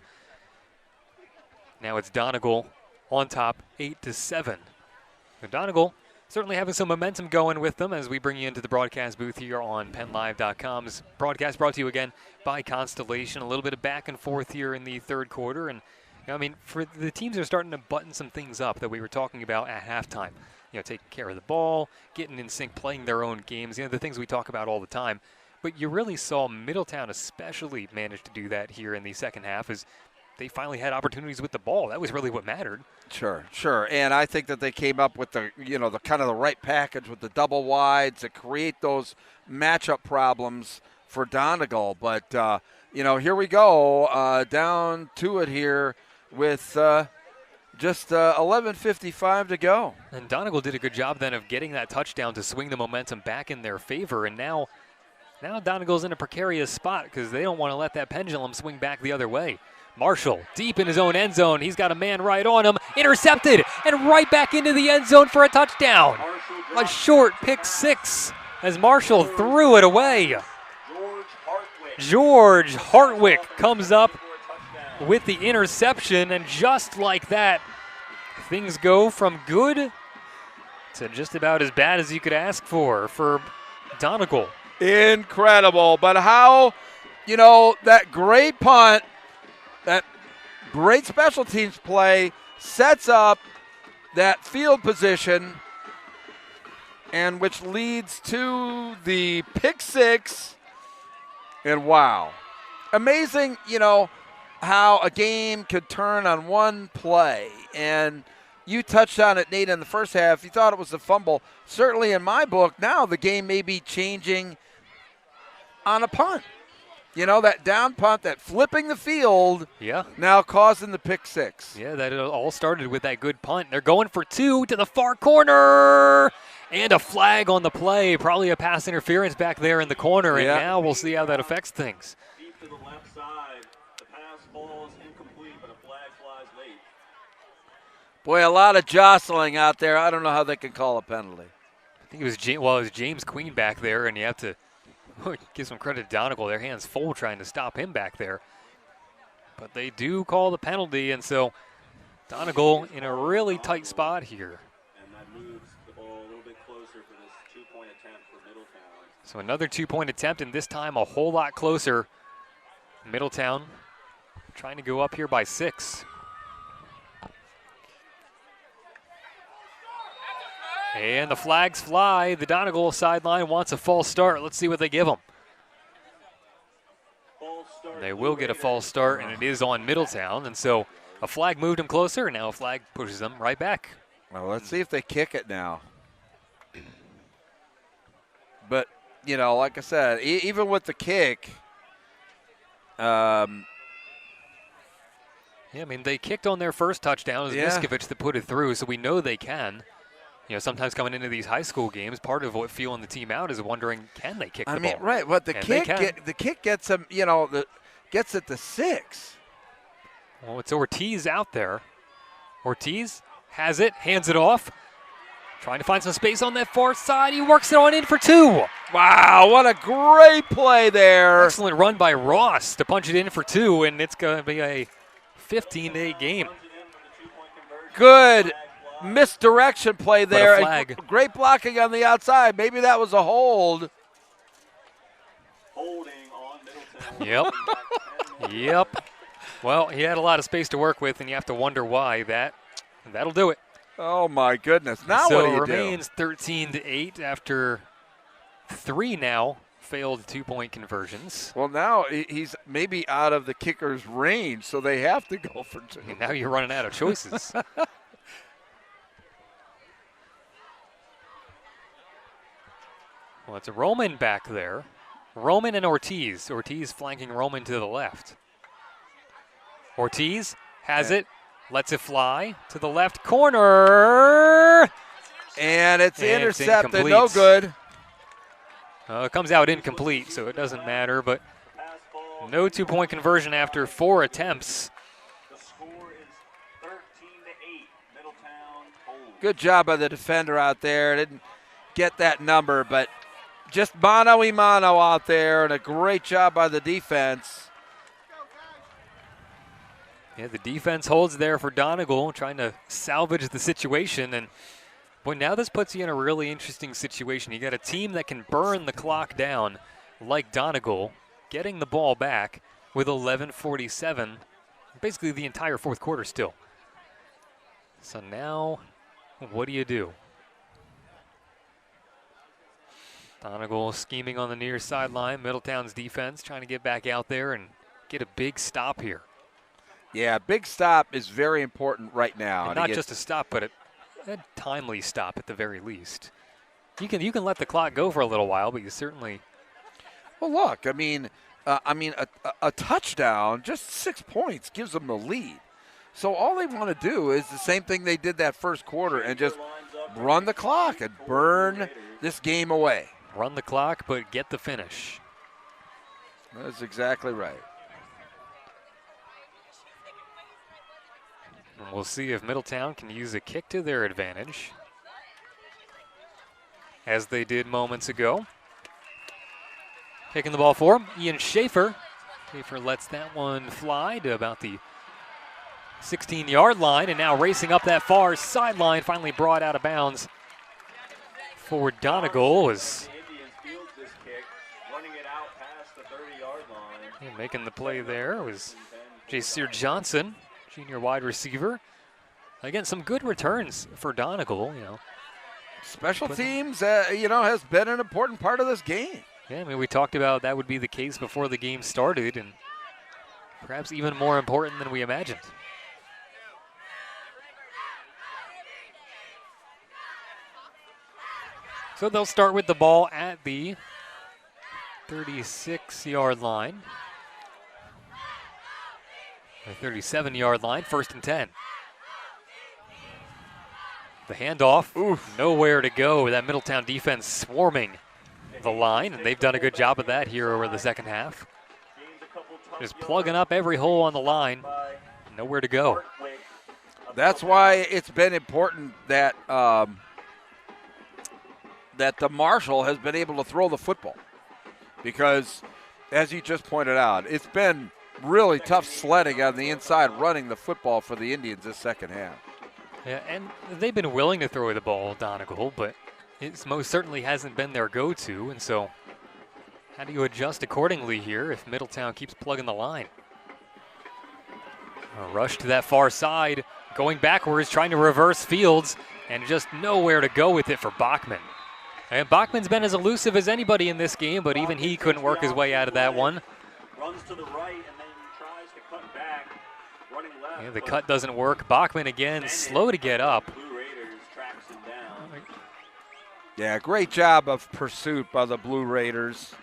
it's Donegal on top, 8-7. So Donegal certainly having some momentum going with them as we bring you into the broadcast booth here on PennLive.com's broadcast brought to you again by Constellation. A little bit of back and forth here in the third quarter, and I mean, for the teams that are starting to button some things up that we were talking about at halftime. Taking care of the ball, getting in sync, playing their own games, the things we talk about all the time. But you really saw Middletown especially manage to do that here in the second half as they finally had opportunities with the ball. That was really what mattered. Sure. And I think that they came up with the kind of the right package with the double wides to create those matchup problems for Donegal. But, here we go, down to it here with just 11:55 to go. And Donegal did a good job then of getting that touchdown to swing the momentum back in their favor. And now Donegal's in a precarious spot because they don't want to let that pendulum swing back the other way. Marshall deep in his own end zone. He's got a man right on him. Intercepted and right back into the end zone for a touchdown. A short pick 6 as Marshall threw it away. George Hartwick comes up with the interception, and just like that, things go from good to just about as bad as you could ask for Donegal. Incredible. But how, that great punt, that great special teams play sets up that field position, and which leads to the pick 6. And wow. Amazing, how a game could turn on one play. And you touched on it, Nate, in the first half. You thought it was a fumble. Certainly in my book, now the game may be changing on a punt. That down punt, that flipping the field, now causing the pick 6. Yeah, that all started with that good punt. They're going for 2 to the far corner. And a flag on the play, probably a pass interference back there in the corner, and Yeah. now we'll see how that affects things. Deep to the left side. The pass falls incomplete, but a flag flies late. Boy, a lot of jostling out there. I don't know how they can call a penalty. I think it was James Queen back there, and you have to give some credit to Donegal. Their hands full trying to stop him back there. But they do call the penalty, and so Donegal in a really tight spot here. And that moves the ball a little bit closer for this 2-point attempt for Middletown. So another 2-point attempt, and this time a whole lot closer. Middletown trying to go up here by 6. And the flags fly. The Donegal sideline wants a false start. Let's see what they give them. They will get a false start, and it is on Middletown. And so a flag moved them closer, and now a flag pushes them right back. Well, let's see if they kick it now. But, like I said, even with the kick, Yeah, I mean, they kicked on their first touchdown. It was Miskovich that put it through, so we know they can. Sometimes coming into these high school games, part of what feeling the team out is wondering, can they kick the ball? Right, but the And kick gets them, gets it to 6. Well, it's Ortiz out there. Ortiz has it, hands it off. Trying to find some space on that far side. He works it on in for 2. Wow, what a great play there. Excellent run by Ross to punch it in for 2, and it's going to be a 15-8 game. Good misdirection play there. But a flag. Great blocking on the outside. Maybe that was a hold. Holding on Middletown. Yep. Well, he had a lot of space to work with, and you have to wonder why. That'll do it. Oh, my goodness. Now so what do you it remains 13-8 after 3 now failed 2-point conversions. Well, now he's maybe out of the kicker's range, so they have to go for 2. And now you're running out of choices. Well, it's Roman back there. Roman and Ortiz. Ortiz flanking Roman to the left. Ortiz has it, lets it fly to the left corner. And it's intercepted, incomplete. no good. It comes out incomplete, so it doesn't matter, but no 2-point conversion after 4 attempts. The score is 13-8. Middletown holds. Good job by the defender out there. Didn't get that number, but just mano-a-mano out there, and a great job by the defense. Yeah, the defense holds there for Donegal, trying to salvage the situation. And boy, now this puts you in a really interesting situation. You got a team that can burn the clock down like Donegal, getting the ball back with 11:47, basically the entire fourth quarter still. So now, what do you do? Donegal scheming on the near sideline. Middletown's defense trying to get back out there and get a big stop here. Yeah, big stop is very important right now. And not just a stop, but a timely stop at the very least. You can let the clock go for a little while, but you certainly. Well, look, a touchdown, just 6 points, gives them the lead. So all they want to do is the same thing they did that first quarter and just run the clock and burn this game away. Run the clock, but get the finish. That's exactly right. And we'll see if Middletown can use a kick to their advantage, as they did moments ago. Kicking the ball for him, Ian Schaefer. Schaefer lets that one fly to about the 16-yard line, and now racing up that far sideline, finally brought out of bounds for Donegal. Was making the play there was Jaseer Johnson, junior wide receiver. Again, some good returns for Donegal. Special teams, has been an important part of this game. Yeah, I mean, we talked about that would be the case before the game started, and perhaps even more important than we imagined. So they'll start with the ball at the 36-yard line. The 37-yard line, 1st and 10. The handoff, nowhere to go. That Middletown defense swarming the line, and they've done a good job of that here over the second half. Just plugging up every hole on the line, nowhere to go. That's why it's been important that that the Marshall has been able to throw the football, because, as you just pointed out, it's been really tough sledding on the inside running the football for the Indians this second half. Yeah, and they've been willing to throw the ball, Donegal, but it most certainly hasn't been their go-to, and so how do you adjust accordingly here if Middletown keeps plugging the line? A rush to that far side, going backwards, trying to reverse Fields, and just nowhere to go with it for Bachman. And Bachman's been as elusive as anybody in this game, but even he couldn't work his way out of that one. Runs to the right and then tries to cut back. Running left. Yeah, the cut doesn't work. Bachman again, slow to get up. Blue Raiders tracks him down. Yeah, great job of pursuit by the Blue Raiders.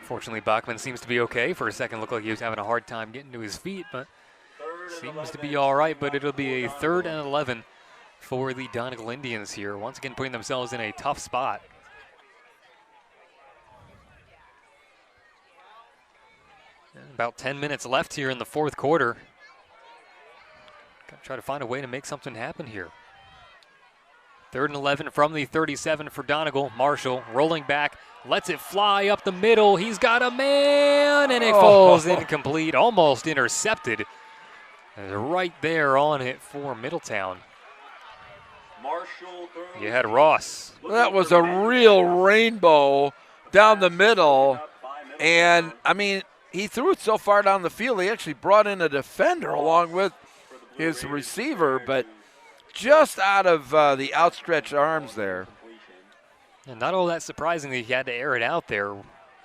Fortunately, Bachman seems to be okay. For a second, looked like he was having a hard time getting to his feet, but seems to be all right. But it'll be a 3rd and 11 for the Donegal Indians here. Once again, putting themselves in a tough spot. About 10 minutes left here in the 4th quarter. Got to try to find a way to make something happen here. 3rd and 11 from the 37 for Donegal. Marshall rolling back, lets it fly up the middle. He's got a man, and it falls incomplete, almost intercepted. Right there on it for Middletown. You had Ross. That was a real rainbow down the middle, and I mean, he threw it so far down the field, he actually brought in a defender along with his receiver, but just out of the outstretched arms there. And not all that surprising that he had to air it out there.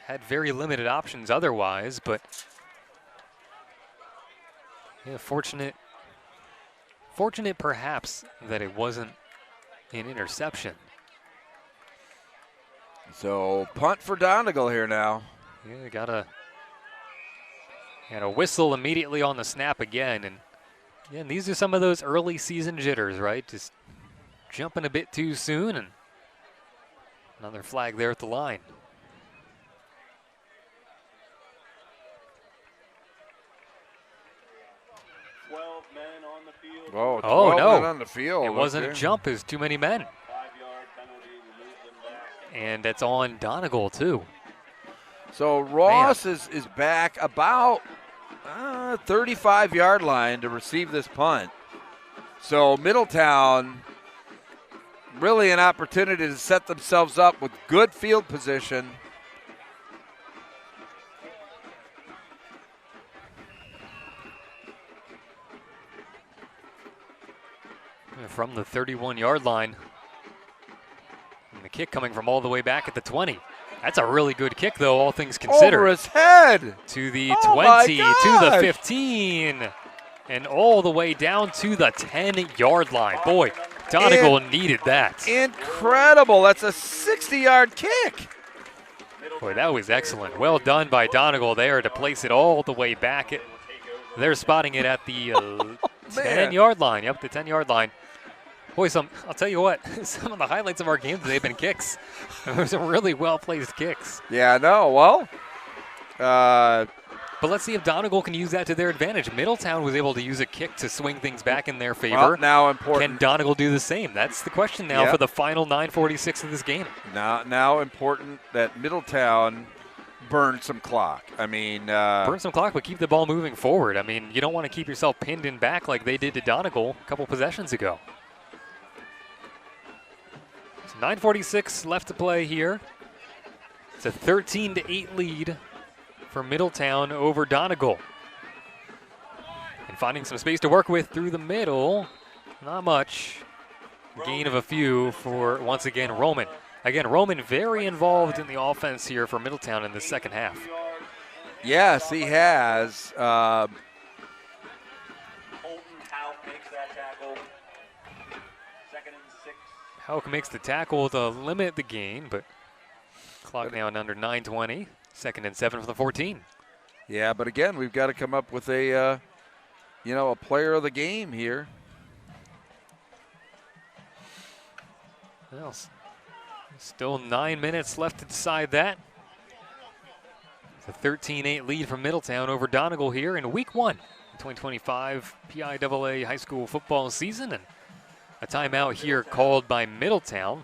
Had very limited options otherwise, but yeah, fortunate perhaps that it wasn't an interception. So punt for Donegal here now. Yeah, got a whistle immediately on the snap again, and yeah, these are some of those early season jitters, right? Just jumping a bit too soon, and another flag there at the line. Oh, 12 no. men on the field. It wasn't okay. a jump, it was too many men. 5-yard penalty, remove them back. And that's on Donegal, too. So Ross is back about 35-yard line to receive this punt. So Middletown, really an opportunity to set themselves up with good field position. From the 31-yard line. And the kick coming from all the way back at the 20. That's a really good kick, though, all things considered. Over his head. To the 20, to the 15, and all the way down to the 10-yard line. Boy, Donegal needed that. Incredible. That's a 60-yard kick. Boy, that was excellent. Well done by Donegal there to place it all the way back. They're spotting it at the 10-yard line. Yep, the 10-yard line. Boy, I'll tell you what, some of the highlights of our game today have been kicks. Those are really well-placed kicks. Yeah, no, well. But let's see if Donegal can use that to their advantage. Middletown was able to use a kick to swing things back in their favor. Well, now important. Can Donegal do the same? That's the question now for the final 9:46 of this game. Now important that Middletown burn some clock. I mean, burn some clock, but keep the ball moving forward. I mean, you don't want to keep yourself pinned in back like they did to Donegal a couple possessions ago. 9:46 left to play here. It's a 13-8 lead for Middletown over Donegal. And finding some space to work with through the middle. Not much. Gain of a few for, once again, Roman. Again, Roman very involved in the offense here for Middletown in the second half. Yes, he has. Houck makes the tackle to limit the gain, but clock now under 9:20. 2nd and 7 for the 14. Yeah, but again, we've got to come up with a player of the game here. Well, still 9 minutes left to decide that. It's a 13-8 lead from Middletown over Donegal here in Week 1, 2025 PIAA high school football season, and a timeout here called by Middletown.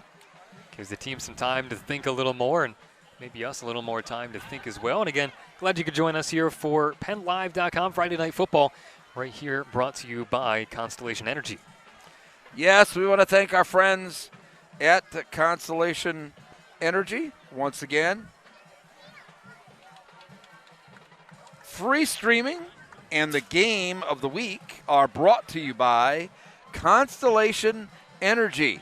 Gives the team some time to think a little more, and maybe us a little more time to think as well. And again, glad you could join us here for PennLive.com Friday Night Football, right here, brought to you by Constellation Energy. Yes, we want to thank our friends at Constellation Energy once again. Free streaming and the game of the week are brought to you by Constellation Energy.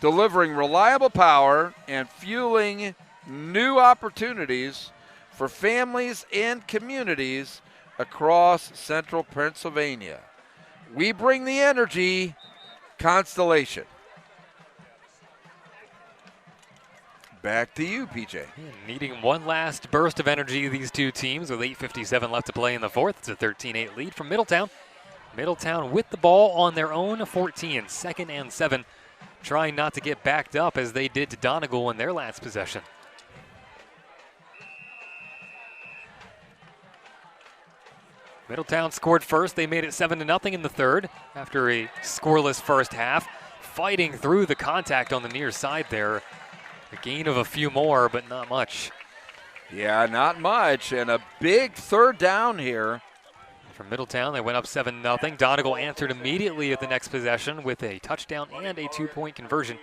Delivering reliable power and fueling new opportunities for families and communities across central Pennsylvania. We bring the energy, Constellation. Back to you, PJ. Needing one last burst of energy, these two teams, with 8:57 left to play in the fourth. It's a 13-8 lead from Middletown. Middletown with the ball on their own 14, 2nd and 7, trying not to get backed up as they did to Donegal in their last possession. Middletown scored first. They made it 7-0 in the third after a scoreless first half. Fighting through the contact on the near side there. A gain of a few more, but not much. Yeah, not much. And a big third down here. From Middletown, they went up 7-0. Donegal answered immediately at the next possession with a touchdown and a 2-point conversion.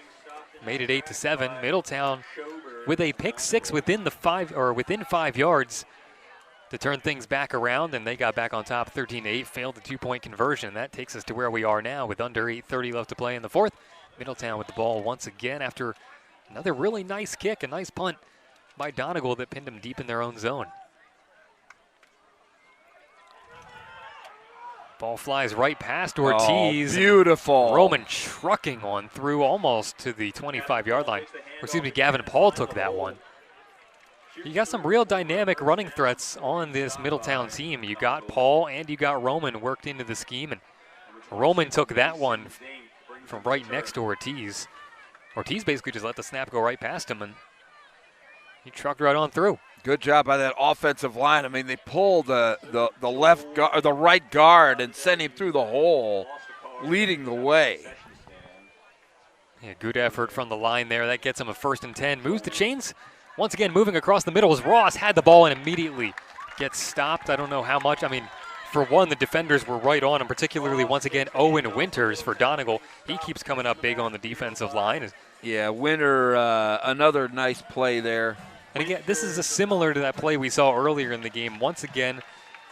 Made it 8-7. Middletown with a pick six within 5 yards to turn things back around, and they got back on top 13-8, failed the 2-point conversion. That takes us to where we are now with under 8:30 left to play in the fourth. Middletown with the ball once again after another really nice kick, a nice punt by Donegal that pinned them deep in their own zone. Ball flies right past Ortiz. Oh, beautiful. Roman trucking on through almost to the 25-yard line. Or excuse me, Gavin Paul took that one. You got some real dynamic running threats on this Middletown team. You got Paul and you got Roman worked into the scheme, and Roman took that one from right next to Ortiz. Ortiz basically just let the snap go right past him, and he trucked right on through. Good job by that offensive line. I mean, they pulled the left guard, or the right guard, and sent him through the hole, leading the way. Yeah, good effort from the line there. That gets him a 1st and 10. Moves the chains. Once again, moving across the middle as Ross had the ball and immediately gets stopped. I don't know how much. I mean, for one, the defenders were right on him, particularly once again Owen Winters for Donegal. He keeps coming up big on the defensive line. Yeah, Winter, another nice play there. And again, this is similar to that play we saw earlier in the game. Once again,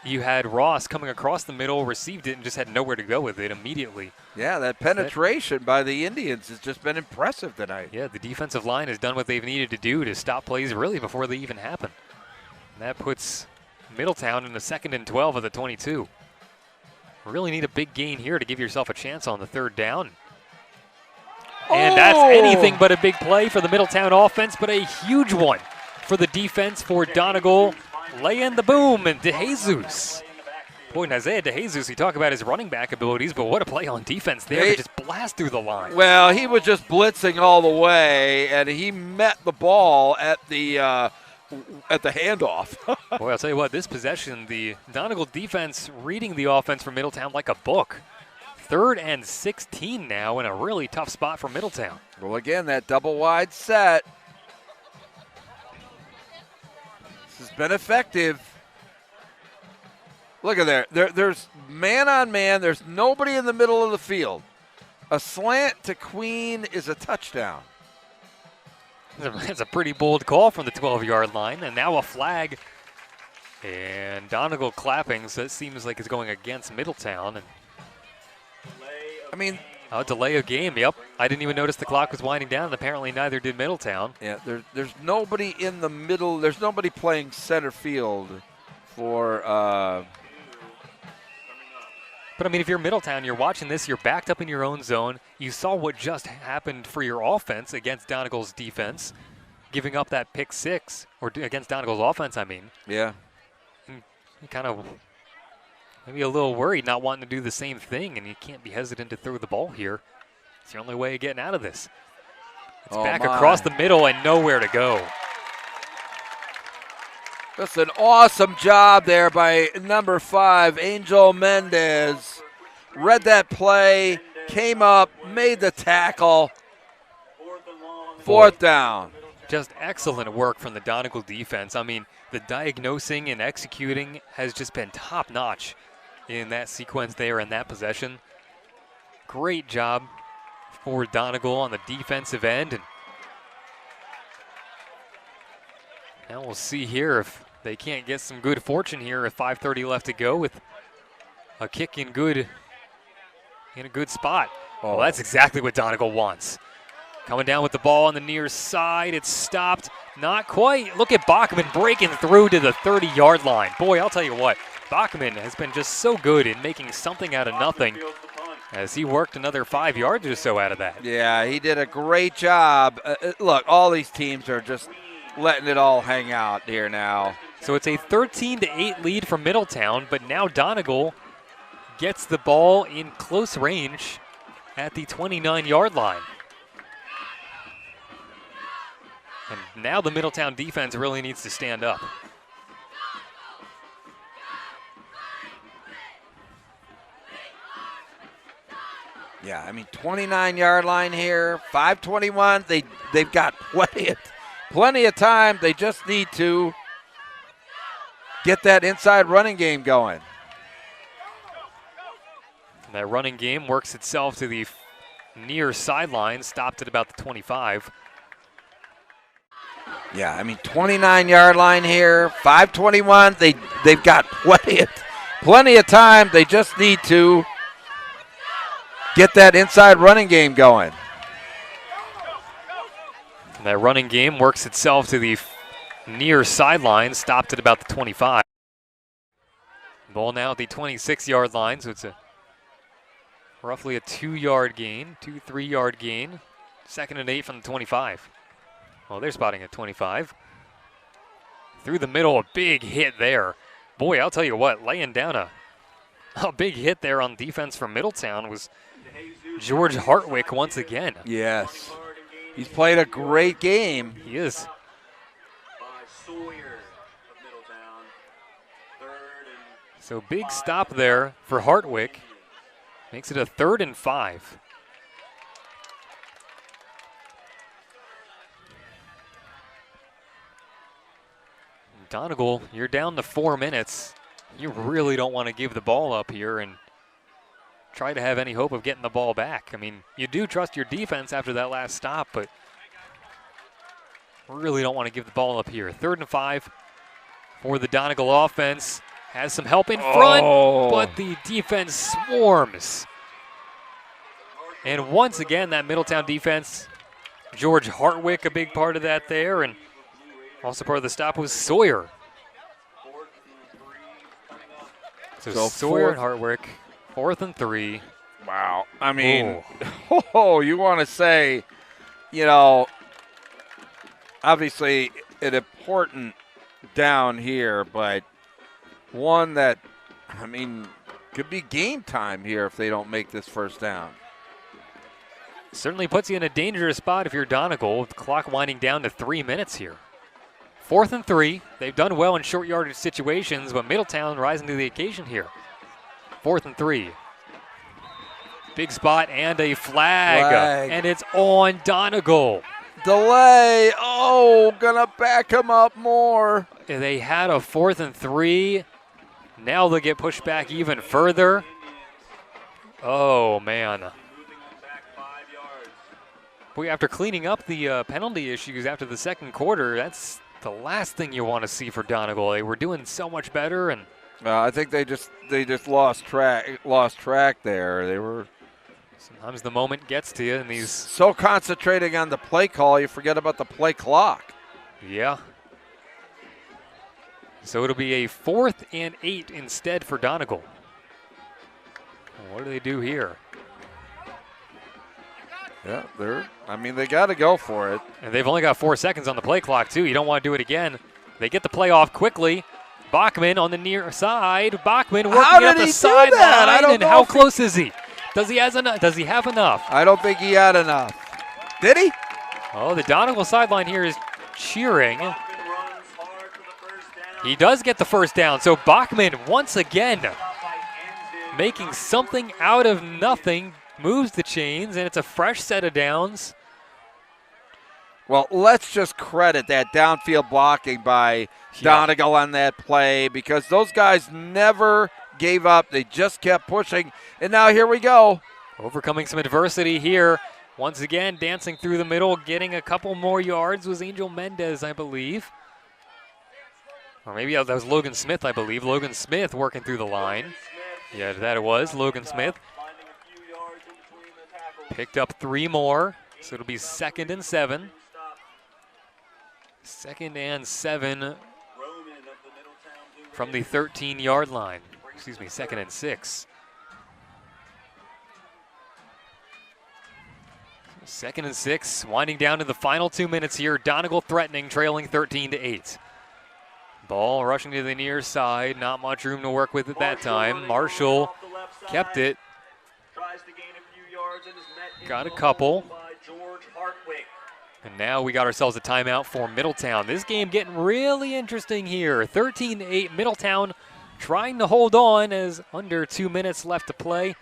you had Ross coming across the middle, received it, and just had nowhere to go with it immediately. Yeah, that penetration by the Indians has just been impressive tonight. Yeah, the defensive line has done what they've needed to do to stop plays really before they even happen. And that puts Middletown in the 2nd and 12 of the 22. Really need a big gain here to give yourself a chance on the 3rd down. And that's anything but a big play for the Middletown offense, but a huge one for the defense for Donegal. Lay in the boom, and DeJesus. Boy, and Isaiah DeJesus, you talk about his running back abilities, but what a play on defense there to just blast through the line. Well, he was just blitzing all the way, and he met the ball at the handoff. Boy, I'll tell you what, this possession, the Donegal defense reading the offense from Middletown like a book. 3rd and 16 now in a really tough spot for Middletown. Well, again, that double wide set. This has been effective. Look at there. There's man on man. There's nobody in the middle of the field. A slant to Queen is a touchdown. It's a pretty bold call from the 12-yard line, and now a flag. And Donegal clapping, so it seems like it's going against Middletown. And I mean, delay of game, yep. I didn't even notice the clock was winding down, and apparently neither did Middletown. Yeah, there's nobody in the middle. There's nobody playing center field for But, I mean, if you're Middletown, you're watching this, you're backed up in your own zone. You saw what just happened for your offense against Donegal's defense, giving up that pick six, or against Donegal's offense, I mean. Yeah. And you kind of maybe a little worried not wanting to do the same thing, and you can't be hesitant to throw the ball here. It's the only way of getting out of this. It's Oh, back my. across the middle and nowhere to go. Just an awesome job there by number 5, Angel Mendez. Read that play, came up, made the tackle. 4th down. Just excellent work from the Donegal defense. I mean, the diagnosing and executing has just been top-notch in that sequence there in that possession. Great job for Donegal on the defensive end. And now we'll see here if they can't get some good fortune here with 5:30 left to go with a kick in a good spot. Well, that's exactly what Donegal wants. Coming down with the ball on the near side. It's stopped. Not quite. Look at Bachman breaking through to the 30-yard line. Boy, I'll tell you what, Bachman has been just so good in making something out of nothing as he worked another 5 yards or so out of that. Yeah, he did a great job. Look, all these teams are just letting it all hang out here now. So it's a 13-8 lead for Middletown, but now Donegal gets the ball in close range at the 29-yard line. And now the Middletown defense really needs to stand up. Yeah, I mean, 29-yard line here, 5:21. They've got plenty of time. They just need to get that inside running game going. And that running game works itself to the near sideline, stopped at about the 25. Yeah, I mean, 29-yard line here, 5:21. They've got plenty of time. They just need to get that inside running game going. And that running game works itself to the near sideline, stopped at about the 25. Ball now at the 26-yard line, so it's roughly a 2-yard gain, 3-yard gain. 2nd and 8 from the 25. Well, they're spotting at 25. Through the middle, a big hit there. Boy, I'll tell you what, laying down a big hit there on defense from Middletown was George Hartwick once again. Yes. He's played a great game. He is. So big stop there for Hartwick. Makes it a 3rd and 5. Donegal, you're down to 4 minutes. You really don't want to give the ball up here and try to have any hope of getting the ball back. I mean, you do trust your defense after that last stop, but really don't want to give the ball up here. 3rd and 5 for the Donegal offense. Has some help in front, but the defense swarms. And once again, that Middletown defense, George Hartwick, a big part of that there, and also part of the stop was Sawyer. So Sawyer and Hartwick, 4th and 3. Wow. I mean, you want to say, obviously an important down here, but one that, could be game time here if they don't make this 1st down. Certainly puts you in a dangerous spot if you're Donegal, with the clock winding down to 3 minutes here. 4th and 3. They've done well in short yardage situations, but Middletown rising to the occasion here. 4th and 3. Big spot and a flag. And it's on Donegal. Delay. Gonna back him up more. They had a 4th and 3. Now they'll get pushed back even further. Oh, man. Boy, after cleaning up the penalty issues after the 2nd quarter, that's the last thing you want to see for Donegal. They were doing so much better, and I think they just lost track there. They were sometimes the moment gets to you, and these so concentrating on the play call, you forget about the play clock. Yeah. So it'll be a 4th and 8 instead for Donegal. What do they do here? Yeah, they got to go for it. And they've only got 4 seconds on the play clock, too. You don't want to do it again. They get the play off quickly. Bachman on the near side. Bachman working up the sideline. And how close is he? Does he have enough? I don't think he had enough. Did he? Oh, the Donegal sideline here is cheering. Bachman runs hard for the first down. He does get the first down. So Bachman once again Stop by Ensign. making something out of nothing, moves the chains, and it's a fresh set of downs. Well, let's just credit that downfield blocking by Donegal on that play because those guys never gave up. They just kept pushing, and now here we go. Overcoming some adversity here. Once again, dancing through the middle, getting a couple more yards was Angel Mendez, I believe. Or maybe that was Logan Smith, I believe. Logan Smith working through the line. Yeah, that it was, Logan Smith. Finding a few yards in between the tackles. Picked up 3 more, so it'll be 2nd and 7. Stop. 2nd and 7 Roman of the Middletown Blue from the 13-yard line. Excuse me, 2nd and 6. 2nd and 6, winding down to the final 2 minutes here. Donegal threatening, trailing 13-8. Ball rushing to the near side, not much room to work with at that time. Marshall off the left side. kept it, Tries to gain a few yards and is met in got a the couple. hole by George Hartwick. And now we got ourselves a timeout for Middletown. This game getting really interesting here. 13-8, Middletown trying to hold on as under 2 minutes left to play.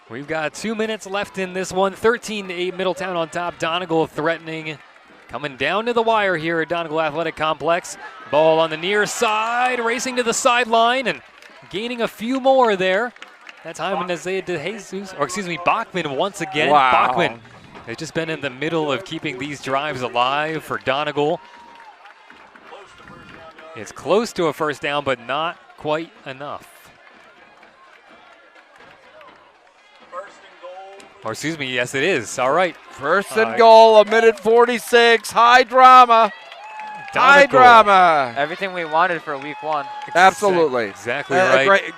We've got 2 minutes left in this one. 13-8, Middletown on top. Donegal threatening. Coming down to the wire here at Donegal Athletic Complex. Ball on the near side, racing to the sideline and gaining a few more there. That's Hyman Isaiah DeJesus, or excuse me, Bachman once again. Wow. Bachman has just been in the middle of keeping these drives alive for Donegal. It's close to a first down, but not quite enough. Or excuse me, yes it is. All right. First and goal, 1:46. High drama. High Donegal. drama. Everything we wanted for week 1. Absolutely. Exactly right.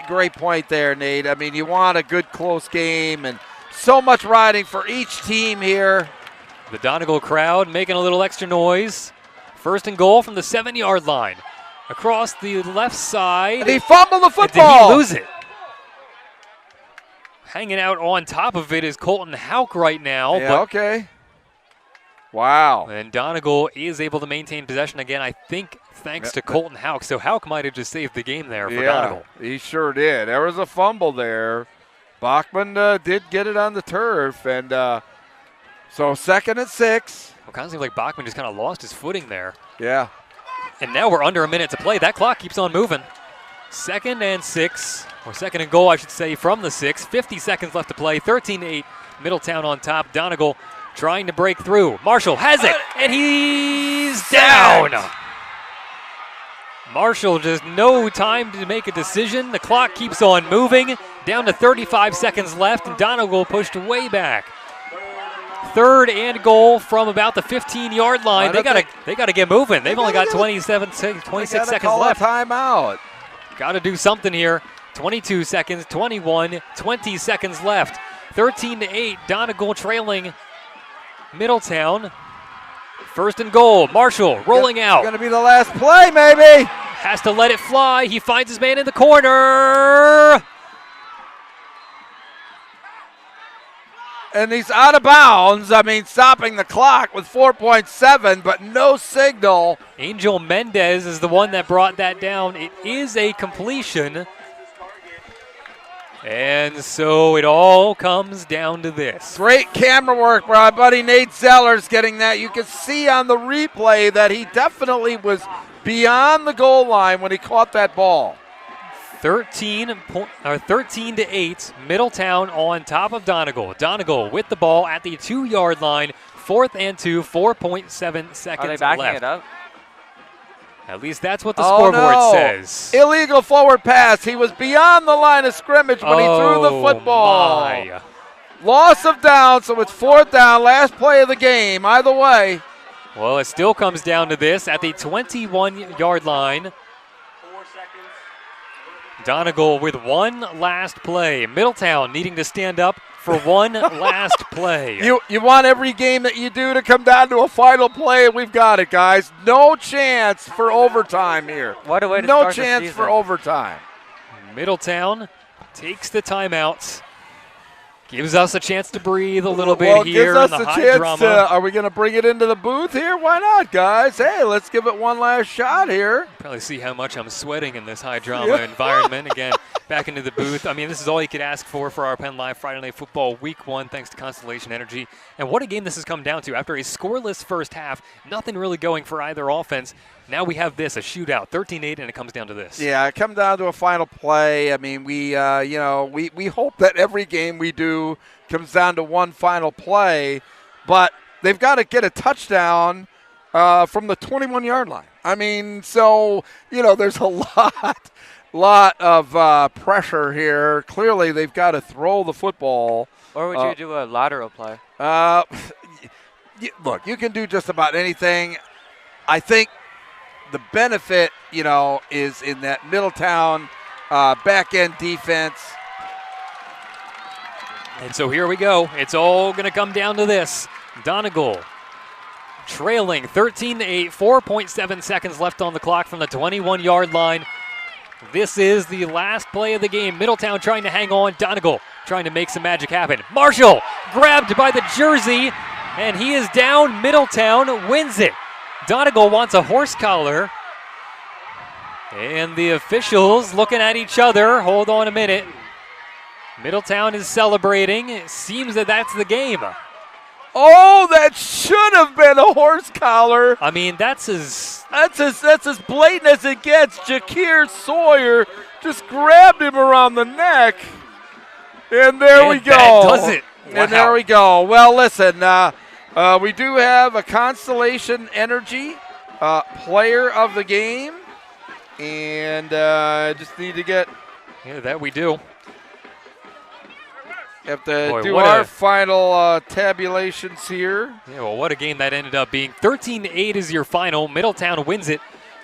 Great point there, Nate. I mean, you want a good close game and so much riding for each team here. The Donegal crowd making a little extra noise. First and goal from the 7-yard line. Across the left side. And he fumbled the And football. did he lose it? Hanging out on top of it is Colton Hauk right now. Yeah, okay. Wow. And Donegal is able to maintain possession again, I think, thanks to Colton Hauk. So Hauk might have just saved the game there for Donegal. He sure did. There was a fumble there. Bachman did get it on the turf. And so 2nd and 6. Well, kind of seems like Bachman just kind of lost his footing there. Yeah. And now we're under a minute to play. That clock keeps on moving. 2nd and 6, or 2nd and goal, I should say, from the 6. 50 seconds left to play. 13-8, Middletown on top. Donegal trying to break through. Marshall has it, and he's down. Marshall just no time to make a decision. The clock keeps on moving. Down to 35 seconds left, and Donegal pushed way back. 3rd and goal from about the 15-yard line. They gotta get moving. They've only got 26 seconds left. Timeout. Got to do something here. 22 seconds, 21, 20 seconds left. 13-8, Donegal trailing Middletown. 1st and goal. Marshall rolling out. Going to be the last play, maybe. Has to let it fly. He finds his man in the corner. And he's out of bounds. I mean, stopping the clock with 4.7, but no signal. Angel Mendez is the one that brought that down. It is a completion. And so it all comes down to this. Great camera work by our buddy Nate Zellers getting that. You can see on the replay that he definitely was beyond the goal line when he caught that ball. 13-8, Middletown on top of Donegal. Donegal with the ball at the 2-yard line, 4th and 2, 4.7 seconds Are they backing left. it up? At least that's what the scoreboard says. Illegal forward pass. He was beyond the line of scrimmage when he threw the football. My. Loss of down, so it's 4th down, last play of the game. Either way. Well, it still comes down to this at the 21-yard line. 4 seconds. Donegal with one last play. Middletown needing to stand up for one last play. You want every game that you do to come down to a final play, and we've got it, guys. No chance for overtime here. What a way to No start the chance season. for overtime. Middletown takes the timeout. Gives us a chance to breathe a little bit Well, here gives us in the a high chance drama. are we going to bring it into the booth here? Why not, guys? Hey, let's give it one last shot here. Probably see how much I'm sweating in this high drama environment. Again, back into the booth. I mean, this is all you could ask for our Penn Live Friday Night Football Week 1, thanks to Constellation Energy. And what a game this has come down to. After a scoreless first half, nothing really going for either offense. Now we have this, a shootout, 13-8, and it comes down to this. Yeah, it comes down to a final play. I mean, we hope that every game we do comes down to one final play, but they've got to get a touchdown from the 21-yard line. I mean, so, there's a lot of pressure here. Clearly, they've got to throw the football. Or would you do a lateral play? Look, you can do just about anything. I think the benefit, is in that Middletown back-end defense. And so here we go. It's all going to come down to this. Donegal trailing 13-8, 4.7 seconds left on the clock from the 21-yard line. This is the last play of the game. Middletown trying to hang on. Donegal trying to make some magic happen. Marshall grabbed by the jersey, and he is down. Middletown wins it. Donegal wants a horse collar. And the officials looking at each other. Hold on a minute. Middletown is celebrating. It seems that that's the game. Oh, that should have been a horse collar. I mean, that's as blatant as it gets. Jakir Sawyer just grabbed him around the neck. And there we go. That does it. And Wow. there we go. Well, listen, we do have a Constellation Energy player of the game. And just need to get. Yeah, that we do. Have to Boy, do what our a- final tabulations here. Yeah, well, what a game that ended up being. 13-8 is your final. Middletown wins it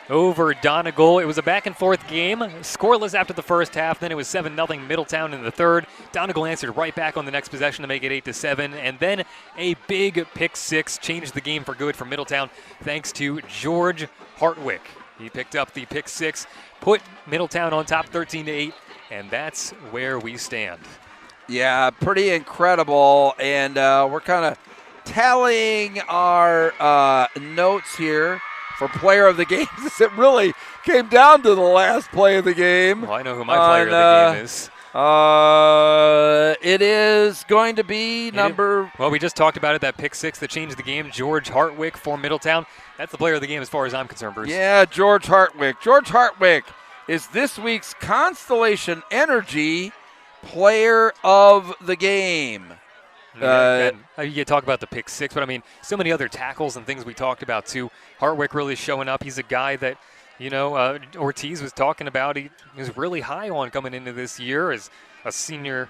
over Donegal. It was a back-and-forth game. Scoreless after the first half. Then it was 7-0 Middletown in the third. Donegal answered right back on the next possession to make it 8-7. And then a big pick six changed the game for good for Middletown thanks to George Hartwick. He picked up the pick six, put Middletown on top 13-8, and that's where we stand. Yeah, pretty incredible. And we're kind of tallying our notes here for player of the game. It really came down to the last play of the game. Well, I know who my player of the game is. It is going to be number. Well, we just talked about it, that pick six that changed the game. George Hartwick for Middletown. That's the player of the game as far as I'm concerned, Bruce. Yeah, George Hartwick. George Hartwick is this week's Constellation Energy player of the game. You talk about the pick six, but I mean, so many other tackles and things we talked about too. Hartwick really showing up. He's a guy that, Ortiz was talking about. He was really high on coming into this year as a senior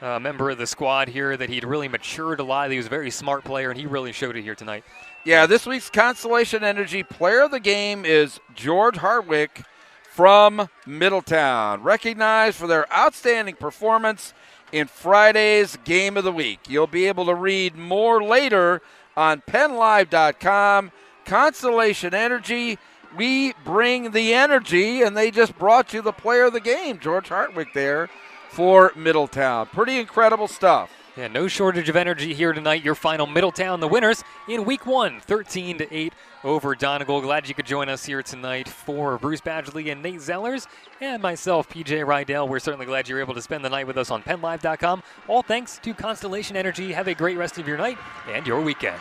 member of the squad here, that he'd really matured a lot. He was a very smart player, and he really showed it here tonight. Yeah, this week's Constellation Energy player of the game is George Hartwick from Middletown, recognized for their outstanding performance in Friday's Game of the Week. You'll be able to read more later on PennLive.com. Constellation Energy, we bring the energy, and they just brought you the player of the game, George Hartwick there for Middletown. Pretty incredible stuff. Yeah, no shortage of energy here tonight. Your final Middletown, the winners in Week 1, 13-8 over Donegal. Glad you could join us here tonight for Bruce Badgley and Nate Zellers and myself, PJ Rydell. We're certainly glad you were able to spend the night with us on PennLive.com. All thanks to Constellation Energy. Have a great rest of your night and your weekend.